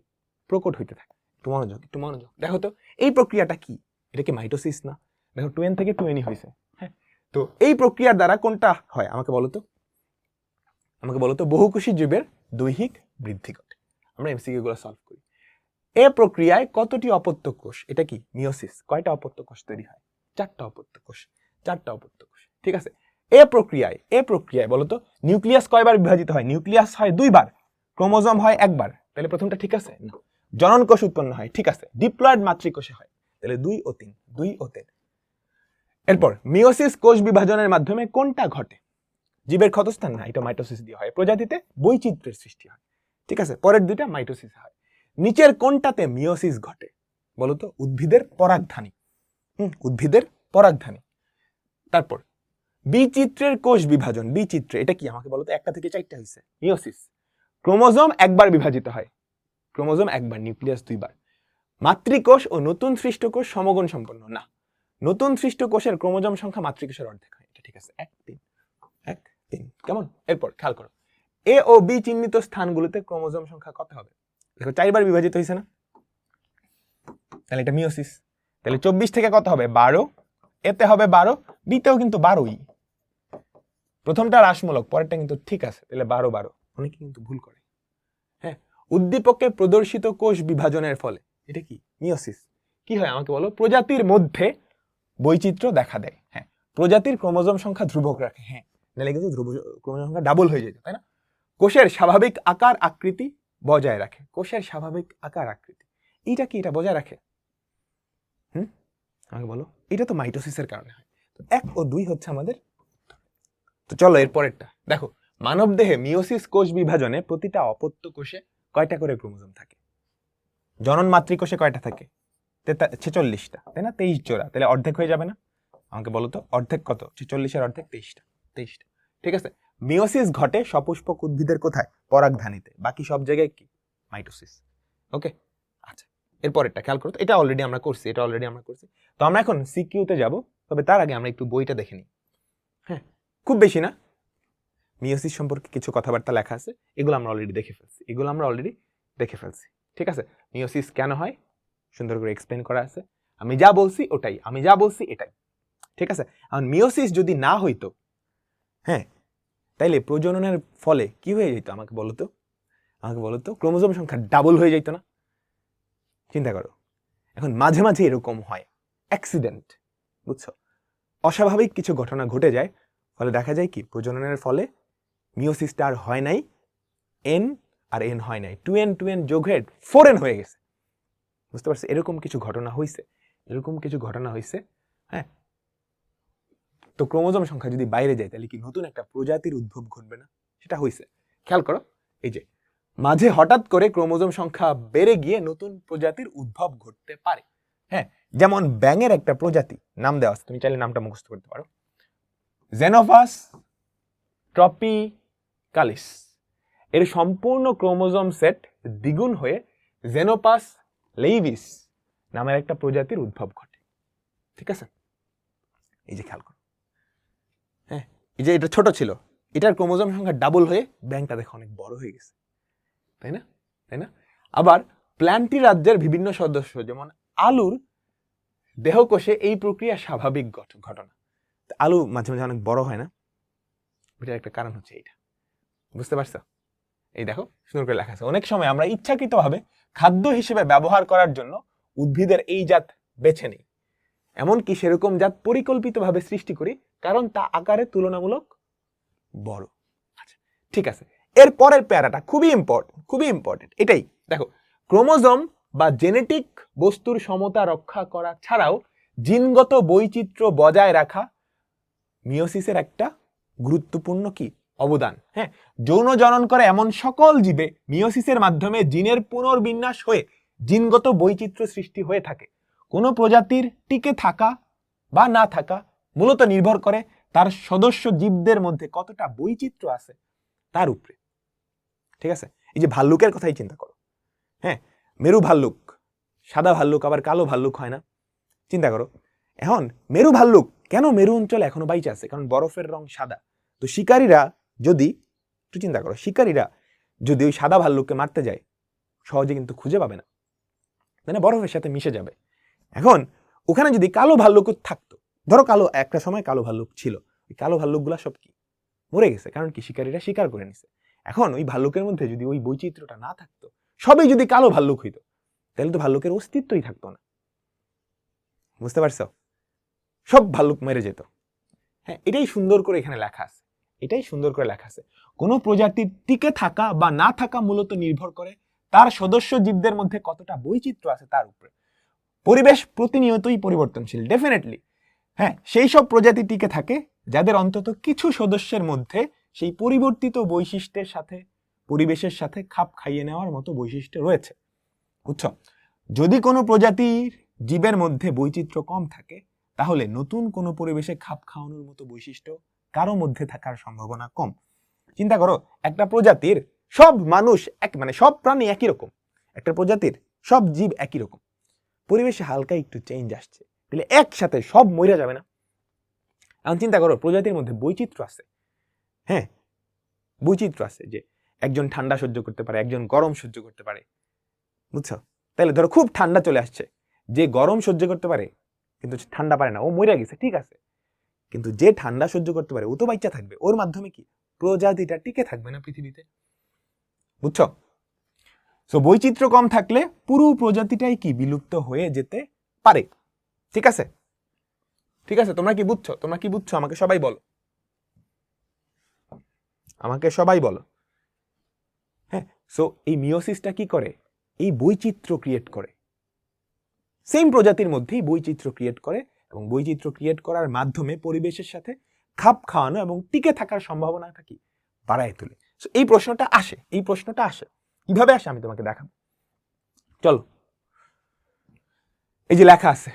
প্রকট হইতে থাকে। একটু মনোযোগ দেখো তো, এই প্রক্রিয়াটা কি? এটা কি মাইটোসিস না? দেখো 2n থেকে 2n হয়েছে। হ্যাঁ, তো এই প্রক্রিয়ার দ্বারা কোনটা হয় আমাকে বলো তো? বহুকোষী জীবের দৈহিক বৃদ্ধি ঘটে। আমরা এমসিকিউ গুলো সলভ করি। এ প্রক্রিয়ায় কতটি অপত্য কোষ, এটা কি মিওসিস, কয়টা অপত্য কোষ তৈরি হয়? 4টা অপত্য কোষ, 4টা অপত্য কোষ। ঠিক আছে, এ প্রক্রিয়ায় বলতো নিউক্লিয়াস কয়বার বিভাজিত হয়? নিউক্লিয়াস হয় 2বার, ক্রোমোজোম হয় 1বার। তাহলে প্রথমটা ঠিক আছে? না। জনন কোষ উৎপন্ন হয়, ঠিক আছে। ডিপ্লয়েড মাতৃকোষে হয়, তাহলে 2 ও 3, 2 ও 3। এরপর মিওসিস কোষ বিভাজনের মাধ্যমে কোনটা ঘটে? জীবের ক্ষতস্থান না, এটা মাইটোসিস দিয়ে হয়। প্রজাতিতে বৈচিত্র্যের সৃষ্টি হয়, ঠিক আছে। পরের দুইটা মাইটোসিস হয়। নিচের কোনটাতে মিওসিস ঘটে বলতো? উদ্ভিদের পরাগধানী। উদ্ভিদের পরাগধানী। তারপর বিচিত্রের কোষ বিভাজন, বিচিত্রে এটা কি আমাকে বলতো? 1টা থেকে 4টা হইছে মিওসিস। ক্রোমোজোম 1বার বিভাজিত হয়, ক্রোমোজোম 1বার, নিউক্লিয়াস 2বার। মাতৃকোষ ও নতুন সৃষ্ট কোষ সমগুণ সম্পন্ন না, নতুন সৃষ্ট কোষের ক্রোমোজোম সংখ্যা মাতৃকোষের অর্ধেক হয়, এটা ঠিক আছে। 1 3 1 3, কেমন? এরপর খেয়াল করো, এ ও বি চিহ্নিত স্থানগুলোতে ক্রোমোজোম সংখ্যা কত হবে? দেখো 4বার বিভাজিত হয়েছে না, তাহলে এটা মিওসিস। তাহলে 24 থেকে কত হবে? 12, এতে হবে 12, বিতেও কিন্তু 12ই। প্রথমটা রাসমূলক, পরেরটা কিন্তু ঠিক আছে, তাহলে 12 12। অনেকে কিন্তু ভুল করে। হ্যাঁ, উদ্দীপকে প্রদর্শিত কোষ বিভাজনের ফলে, এটা কি মিওসিস, কি হয় আমাকে বলো? প্রজাতির মধ্যে বৈচিত্র্য দেখা দেয়। হ্যাঁ, প্রজাতির ক্রোমোজোম সংখ্যা ধ্রুবক রাখে। হ্যাঁ, নাহলে কিন্তু ক্রোমোজোম সংখ্যা ডাবল হয়ে যেত, তাই না? কোষের স্বাভাবিক আকার আকৃতি বজায় রাখে, কোষের স্বাভাবিক আকার আকৃতি, এইটা কি? এটা বজায় রাখে। আমাকে বলো, এটা তো মাইটোসিসের কারণে হয়। তো 1 ও 2 হচ্ছে আমাদের। তো চলো এর পরেরটা দেখো, মানব দেহে মিওসিস কোষ বিভাজনে প্রতিটা অপত্য কোষে কয়টা করে ক্রোমোজোম থাকে? জনন মাতৃকোষে কয়টা থাকে? 46টা, তাই না? 23 জোড়া, তাহলে অর্ধেক হয়ে যাবে না? আমাকে বলো তো অর্ধেক কত? 46-এর অর্ধেক 23টা, 23টা, ঠিক আছে। মিওসিস ঘটে সপুষ্পক উদ্ভিদের কোথায়? পরাগধানীতে। বাকি সব জায়গায় কি? মাইটোসিস। ওকে, আচ্ছা। এরপরেরটা খেয়াল করো, এটা অলরেডি আমরা করছি, তো আমরা এখন সিকিউতে যাব। তবে তার আগে আমরা একটু বইটা দেখে নিই। হ্যাঁ, খুব বেশি না, মিওসিস সম্পর্কে কিছু কথাবার্তা লেখা আছে, এগুলো আমরা অলরেডি দেখে ফেলছি, ঠিক আছে। মিওসিস কেন হয় সুন্দর করে এক্সপ্লেন করা আছে। আমি যা বলছি এটাই, ঠিক আছে। এখন মিওসিস যদি না হইতো, হ্যাঁ, তাইলে প্রজননের ফলে কি হয়ে যেত? আমাকে বলো তো ক্রোমোজোম সংখ্যা ডাবল হয়ে যেত না? চিন্তা করো। এখন মাঝে মাঝে এরকম হয়, অ্যাক্সিডেন্ট, বুঝছো, অস্বাভাবিক কিছু ঘটনা ঘটে যায়, ফলে দেখা যায় কি প্রজননের ফলে মিওসিসটা আর হয় নাই, এন আর এন হয় নাই, 2n যোগ হয়ে 4n হয়ে গেছে। বুঝতে পারছো? এরকম কিছু ঘটনা হয়েছে, হ্যাঁ। তো ক্রোমোজোম সংখ্যা যদি বাইরে যায়, তাহলে কি নতুন একটা প্রজাতির উদ্ভব ঘটবে না? সেটা হয়েছে। খেয়াল করো, এই যে মাঝে হঠাৎ করে ক্রোমোজোম সংখ্যা বেড়ে গিয়ে নতুন প্রজাতির উদ্ভব ঘটতে পারে। হ্যাঁ, যেমন ব্যাঙের একটা প্রজাতি নাম দেওয়া আছে, তুমি চাইলে নামটা মুখস্থ করতে পারো, জেনোভাস ট্রপিকালিস। এর সম্পূর্ণ ক্রোমোজোম সেট দ্বিগুণ হয়ে জেনোপাস লেইভিস নামের একটা প্রজাতির উদ্ভব ঘটে, ঠিক আছে। এই যে খেয়াল করো, হ্যাঁ, এই যে এটা ছোট ছিল, এটার ক্রোমোজোম সংখ্যা ডাবল হয়ে ব্যাঙটা দেখো অনেক বড় হয়ে গেছে, তাই না? আবার প্ল্যান্টি রাজ্যের বিভিন্ন সদস্য যেমন আলুর দেহকোষে এই প্রক্রিয়া স্বাভাবিক ঘটনা। আলু মাঝে মাঝে অনেক বড় হয় না? এটার একটা কারণ হচ্ছে এইটা, বুঝতে পারছো? এই দেখো সুন্দর করে লেখা আছে, অনেক সময় আমরা ইচ্ছাকৃতভাবে খাদ্য হিসেবে ব্যবহার করার জন্য উদ্ভিদের এই জাত বেছে নিই, এমনকি সেরকম জাত পরিকল্পিতভাবে সৃষ্টি করি, কারণ তা আকারে তুলনামূলক বড়। আচ্ছা, ঠিক আছে। এর পরের প্যারাটা খুবই ইম্পর্টেন্ট, এটাই দেখো, ক্রোমোজোম বা জেনেটিক বস্তুর সমতা রক্ষা করা ছাড়াও জিনগত বৈচিত্র্য বজায় রাখা মিওসিসের একটা গুরুত্বপূর্ণ কি অবদান। হ্যাঁ, যৌন জনন করে এমন সকল জীবে মিওসিসের মাধ্যমে জিনের পুনর্বিন্যাস হয়ে জিনগত বৈচিত্র্য সৃষ্টি হয়ে থাকে। কোনো প্রজাতির টিকে থাকা বা না থাকা মূলত নির্ভর করে তার সদস্য জীবদের মধ্যে কতটা বৈচিত্র্য আছে তার উপরে, ঠিক আছে। এই যে ভাল্লুকের কথাই চিন্তা করো, হ্যাঁ, মেরু ভাল্লুক, সাদা ভাল্লুক, আবার কালো ভাল্লুক হয় না? চিন্তা করো, এখন মেরু ভাল্লুক কেন মেরু অঞ্চলে এখনো বাইচে আছে? কারণ বরফের রং সাদা। তো শিকারীরা যদি ওই সাদা ভাল্লুককে মারতে যায়, সহজে কিন্তু খুঁজে পাবে না, মানে বরফের সাথে মিশে যাবে। এখন ওখানে যদি কালো ভাল্লুক থাকতো, ধরো একটা সময় কালো ভাল্লুক ছিল, ওই কালো ভাল্লুকগুলা সব কি মরে গেছে, কারণ কি শিকারীরা শিকার করে নিছে। এখন ওই ভাল্লুকের মধ্যে যদি ওই বৈচিত্র্যটা না থাকতো, সবই যদি কালো ভাল্লুক হইতো তাহলে তো ভাল্লুকের অস্তিত্বই থাকতো না। বুঝতে পারছো? সব ভাল্লুক মেরে যেত। হ্যাঁ, এটাই সুন্দর করে এখানে লেখা আছে, এটাই সুন্দর করে লেখা আছে। কোনো প্রজাতির টিকে থাকা বা না থাকা মূলত নির্ভর করে তার সদস্য জীবদের মধ্যে কতটা বৈচিত্র্য আছে তার উপরে। পরিবেশ প্রতিনিয়তই পরিবর্তনশীল, ডেফিনেটলি। হ্যাঁ, সেই সব প্রজাতি টিকে থাকে যাদের অন্তত কিছু সদস্যের মধ্যে সেই পরিবর্তিত বৈশিষ্ট্যের সাথে, পরিবেশের সাথে খাপ খাইয়ে নেওয়ার মতো বৈশিষ্ট্য রয়েছে। বুঝছো? যদি কোনো প্রজাতির জীবের মধ্যে বৈচিত্র্য কম থাকে তাহলে নতুন কোনো পরিবেশে খাপ খাওয়ানোর মতো বৈশিষ্ট্য কারো মধ্যে থাকার সম্ভাবনা কম। চিন্তা করো, একটা প্রজাতির সব মানুষ মানে সব প্রাণী একই রকম, একটা প্রজাতির সব জীব একই রকম, পরিবেশে হালকা একটু চেঞ্জ আসছে, তাহলে একসাথে সব মরে যাবে না? এখন চিন্তা করো, প্রজাতির মধ্যে বৈচিত্র্য আছে। হ্যাঁ, বৈচিত্র্য আছে, যে একজন ঠান্ডা সহ্য করতে পারে, একজন গরম সহ্য করতে পারে। বুঝছো? তাহলে ধরো খুব ঠান্ডা চলে আসছে, যে গরম সহ্য করতে পারে কিন্তু ঠান্ডা পারে না, ও মরে গেছে, ঠিক আছে। কিন্তু যে ঠান্ডা সহ্য করতে পারে ও তো বাচ্চা থাকবে, ওর মাধ্যমে কি প্রজাতিটা টিকে থাকবে না পৃথিবীতে? বুঝছো? সো বৈচিত্র্য কম থাকলে পুরো প্রজাতিটাই কি বিলুপ্ত হয়ে যেতে পারে। ঠিক আছে? ঠিক আছে, তোমরা কি বুঝছো? তোমরা কি বুঝছো? আমাকে সবাই বলো, আমাকে সবাই বলো। হ্যাঁ, সো এই মিওসিসটা কি করে? এই বৈচিত্র্য ক্রিয়েট করে, সেম প্রজাতির মধ্যেই বৈচিত্র্য ক্রিয়েট করে, এবং বৈচিত্র্য ক্রিয়েট করার মাধ্যমে পরিবেশের সাথে খাপ খাওয়ানো এবং টিকে থাকার সম্ভাবনাটা কি বাড়ায় তোলে। সো এই প্রশ্নটা আসে, এই প্রশ্নটা আসে। কিভাবে আসে আমি তোমাকে দেখাবো, চলো। এই যে লেখা আছে,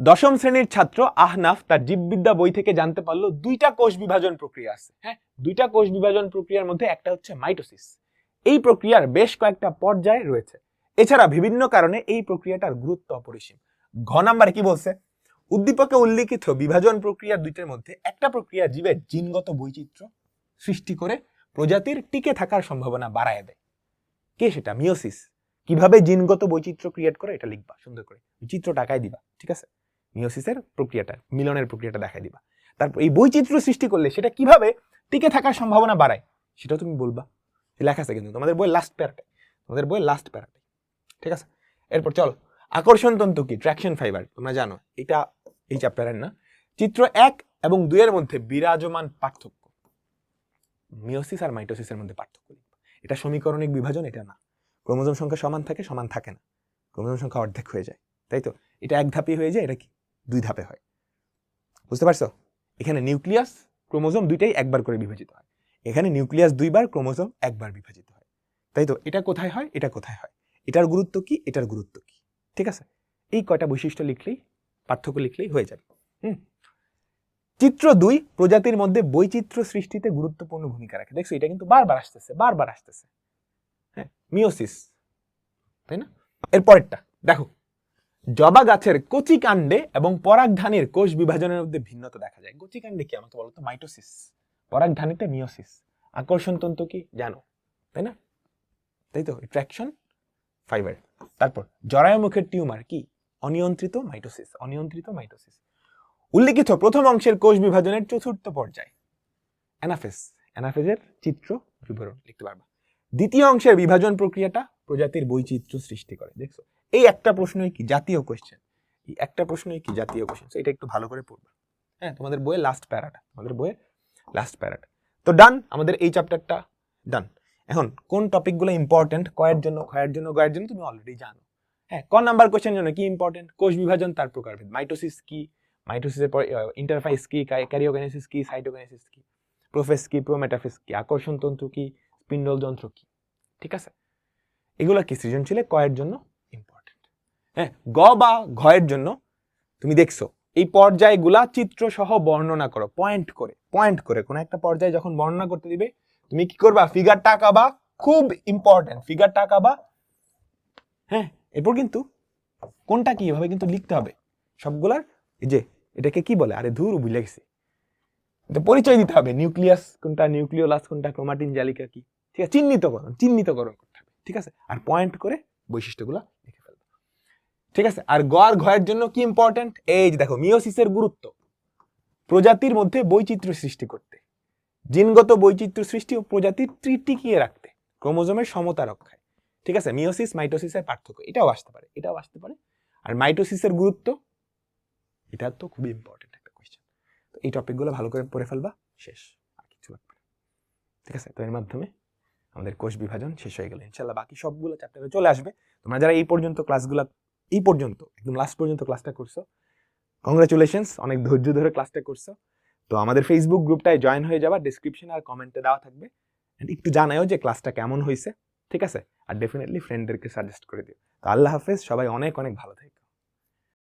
দশম শ্রেণীর ছাত্র আহনাফ তার জীববিদ্যা বই থেকে জানতে পারলো দুইটা কোষ বিভাজন প্রক্রিয়া আছে। হ্যাঁ, দুইটা কোষ বিভাজন প্রক্রিয়ার মধ্যে একটা হচ্ছে মাইটোসিস। এই প্রক্রিয়ার বেশ কয়েকটা পর্যায় রয়েছে। এছাড়া বিভিন্ন কারণে এই প্রক্রিয়াটার গুরুত্ব অপরিসীম। ঘ নাম্বারে কি বলছে? উদ্দীপকে উল্লিখিত বিভাজন প্রক্রিয়া দুইটার মধ্যে একটা প্রক্রিয়া জীবের জিনগত বৈচিত্র্য সৃষ্টি করে প্রজাতির টিকে থাকার সম্ভাবনা বাড়ায় দেয়। কে সেটা? মিওসিস। কিভাবে জিনগত বৈচিত্র্য ক্রিয়েট করে এটা লিখবা সুন্দর করে, চিত্র টাকায় দিবা, ঠিক আছে? মিওসিসের প্রক্রিয়াটা, মিলনের প্রক্রিয়াটা দেখাই দিবা। তারপর এই বৈচিত্র্য সৃষ্টি করলে সেটা কিভাবে টিকে থাকার সম্ভাবনা বাড়ায় সেটা তুমি বলবা। লেখা আছে কিন্তু তোমাদের বই লাস্ট প্যারাতে, তোমাদের বই লাস্ট প্যারাতে, ঠিক আছে? এরপর চলো, আকর্ষণ তন্তু কি? ট্র্যাকশন ফাইবার, তোমরা জানো এটা এই চ্যাপ্টারের না। চিত্র 1 এবং 2 এর মধ্যে বিরাজমান পার্থক্য, মিওসিস আর মাইটোসিসের মধ্যে পার্থক্য। এটা সমীকরণিক বিভাজন, এটা না। ক্রোমোজোম সংখ্যা সমান থাকে, সমান থাকে না, ক্রোমোজোম সংখ্যা অর্ধেক হয়ে যায়, তাই তো? এটা এক ধাপে হয়ে যায়, এটা কি 2 ধাপে হয়। বুঝতে পারছো? এখানে নিউক্লিয়াস ক্রোমোজোম দুইটাই একবার করে বিভাজিত হয়, এখানে নিউক্লিয়াস 2 বার, ক্রোমোজোম একবার বিভাজিত হয়, তাই তো? এটা কোথায় হয়, এটা কোথায় হয়, এটার গুরুত্ব কি, এটার গুরুত্ব কি, ঠিক আছে? এই কয়টা বৈশিষ্ট্য লিখলেই, পার্থক্য লিখলেই হয়ে যাবে। চিত্র 2 প্রজাতির মধ্যে বৈচিত্র্য সৃষ্টিতে গুরুত্বপূর্ণ ভূমিকা রাখে। দেখছো, এটা কিন্তু বারবার আসতেছে, বারবার আসতেছে। হ্যাঁ, মিওসিস, তাই না? এর পরেরটা দেখো, জবা গাছের কচি কাণ্ডে এবং পরাগধানীর কোষ বিভাজনের মধ্যে ভিন্নতা দেখা যায়। কচি কাণ্ডে কি আমাকে বলো তো? মাইটোসিস। পরাগধানীতে মিওসিস। আকর্ষণ তন্তু কি জানো, তাই না? তাই তো, ট্র্যাকশন ফাইবার। তারপর জরায়ু মুখের টিউমার কি? অনিয়ন্ত্রিত মাইটোসিস, অনিয়ন্ত্রিত মাইটোসিস। উল্লিখিত প্রথম অংশের কোষ বিভাজনের চতুর্থ পর্যায় অ্যানাফেজ, অ্যানাফেজের চিত্র বিবরণ লিখতে পারবা। দ্বিতীয় অংশের বিভাজন প্রক্রিয়াটা প্রজাতির বৈচিত্র্য সৃষ্টি করে। দেখছো, এই একটা প্রশ্নই কি জাতীয় কোশ্চেন, এই একটা প্রশ্নই কি জাতীয় কোশ্চেন, এটা একটু ভালো করে পড়বা। হ্যাঁ, তোমাদের বইয়ে লাস্ট প্যারাটা, তোমাদের বইয়ে লাস্ট প্যারাটা। তো ডান, আমাদের এই চ্যাপ্টারটা ডান। এখন কোন টপিকগুলো ইম্পর্টেন্ট কয়ের জন্য, ক্ষয়ের জন্য, গয়ের জন্য তুমি অলরেডি জানো। হ্যাঁ, ক নাম্বার কোশ্চেন জন্য কি ইম্পর্টেন্ট? কোষ বিভাজন তার প্রকারভেদ, মাইটোসিস কি, মাইটোসিসের পর ইন্টারফেস কি, ক্যারিওকাইনেসিস কি, সাইটোকাইনেসিস কি, প্রোফেজ কি, প্রোমেটাফেজ কি, আকর্ষণ তন্তু কি, স্পিন্ডল যন্ত্র কি, ঠিক আছে? এগুলো কি সৃজনশীলে কয়ের জন্য ইম্পর্টেন্ট। হ্যাঁ, গ বা ঘয়ের জন্য তুমি দেখছো এই পর্যায়গুলা চিত্র সহ বর্ণনা করো, পয়েন্ট করে, পয়েন্ট করে। কোন একটা পর্যায়ে যখন বর্ণনা করতে দিবে তুমি কি করবা? ফিগারটা আঁকাবা, খুব ইম্পর্টেন্ট, ফিগারটা আঁকাবা। হ্যাঁ, এরপর কিন্তু কোনটা কি এভাবে কিন্তু লিখতে হবে সবগুলার। এই যে এটাকে কি বলে, আরে ধুর ভুলে গেছি, এটা পরিচয় দিতে হবে, নিউক্লিয়াস কোনটা, নিউক্লিওলাস কোনটা, ক্রোমাটিন জালিকা কি, ঠিক আছে? চিহ্নিতকরণ, চিহ্নিতকরণ করতে হবে, ঠিক আছে? আর পয়েন্ট করে বৈশিষ্ট্যগুলো লিখে ফেলবে, ঠিক আছে? আর গ আর ঘয়ের জন্য কি ইম্পর্টেন্ট? এই যে দেখো, মিওসিসের গুরুত্ব প্রজাতির মধ্যে বৈচিত্র্য সৃষ্টি করতে, জিনগত বৈচিত্র্য সৃষ্টি ও প্রজাতির টিকিয়ে রাখতে, ক্রোমোজোমের সমতা রক্ষায়, ঠিক আছে, মিওসিস মাইটোসিসের পার্থক্য, এটাও আসতে পারে। আর মাইটোসিসের গুরুত্ব, এটা তো খুবই ইম্পর্টেন্ট একটা কোয়েশ্চেন। তো এই টপিকগুলো ভালো করে পড়ে ফেলবা, শেষ, আর কিছু লাগবে না। ঠিক আছে, তো এর মাধ্যমে আমাদের কোষ বিভাজন শেষ হয়ে গেল। ইনশাআল্লাহ বাকি সবগুলো চ্যাপ্টারে চলে আসবে। তোমরা যারা এই পর্যন্ত একদম লাস্ট পর্যন্ত ক্লাসটা করছো, কংগ্রাচুলেশনস, অনেক ধৈর্য ধরে ক্লাসটা করছো। তো আমাদের ফেসবুক গ্রুপটায় জয়েন হয়ে যাবা, ডেসক্রিপশন আর কমেন্টে দেওয়া থাকবে। একটু জানাও যে ক্লাসটা কেমন হয়েছে, ঠিক আছে? আর ডেফিনেটলি ফ্রেন্ডদেরকে সাজেস্ট করে দিও। তো আল্লাহ হাফেজ, সবাই অনেক অনেক ভালো থাকে।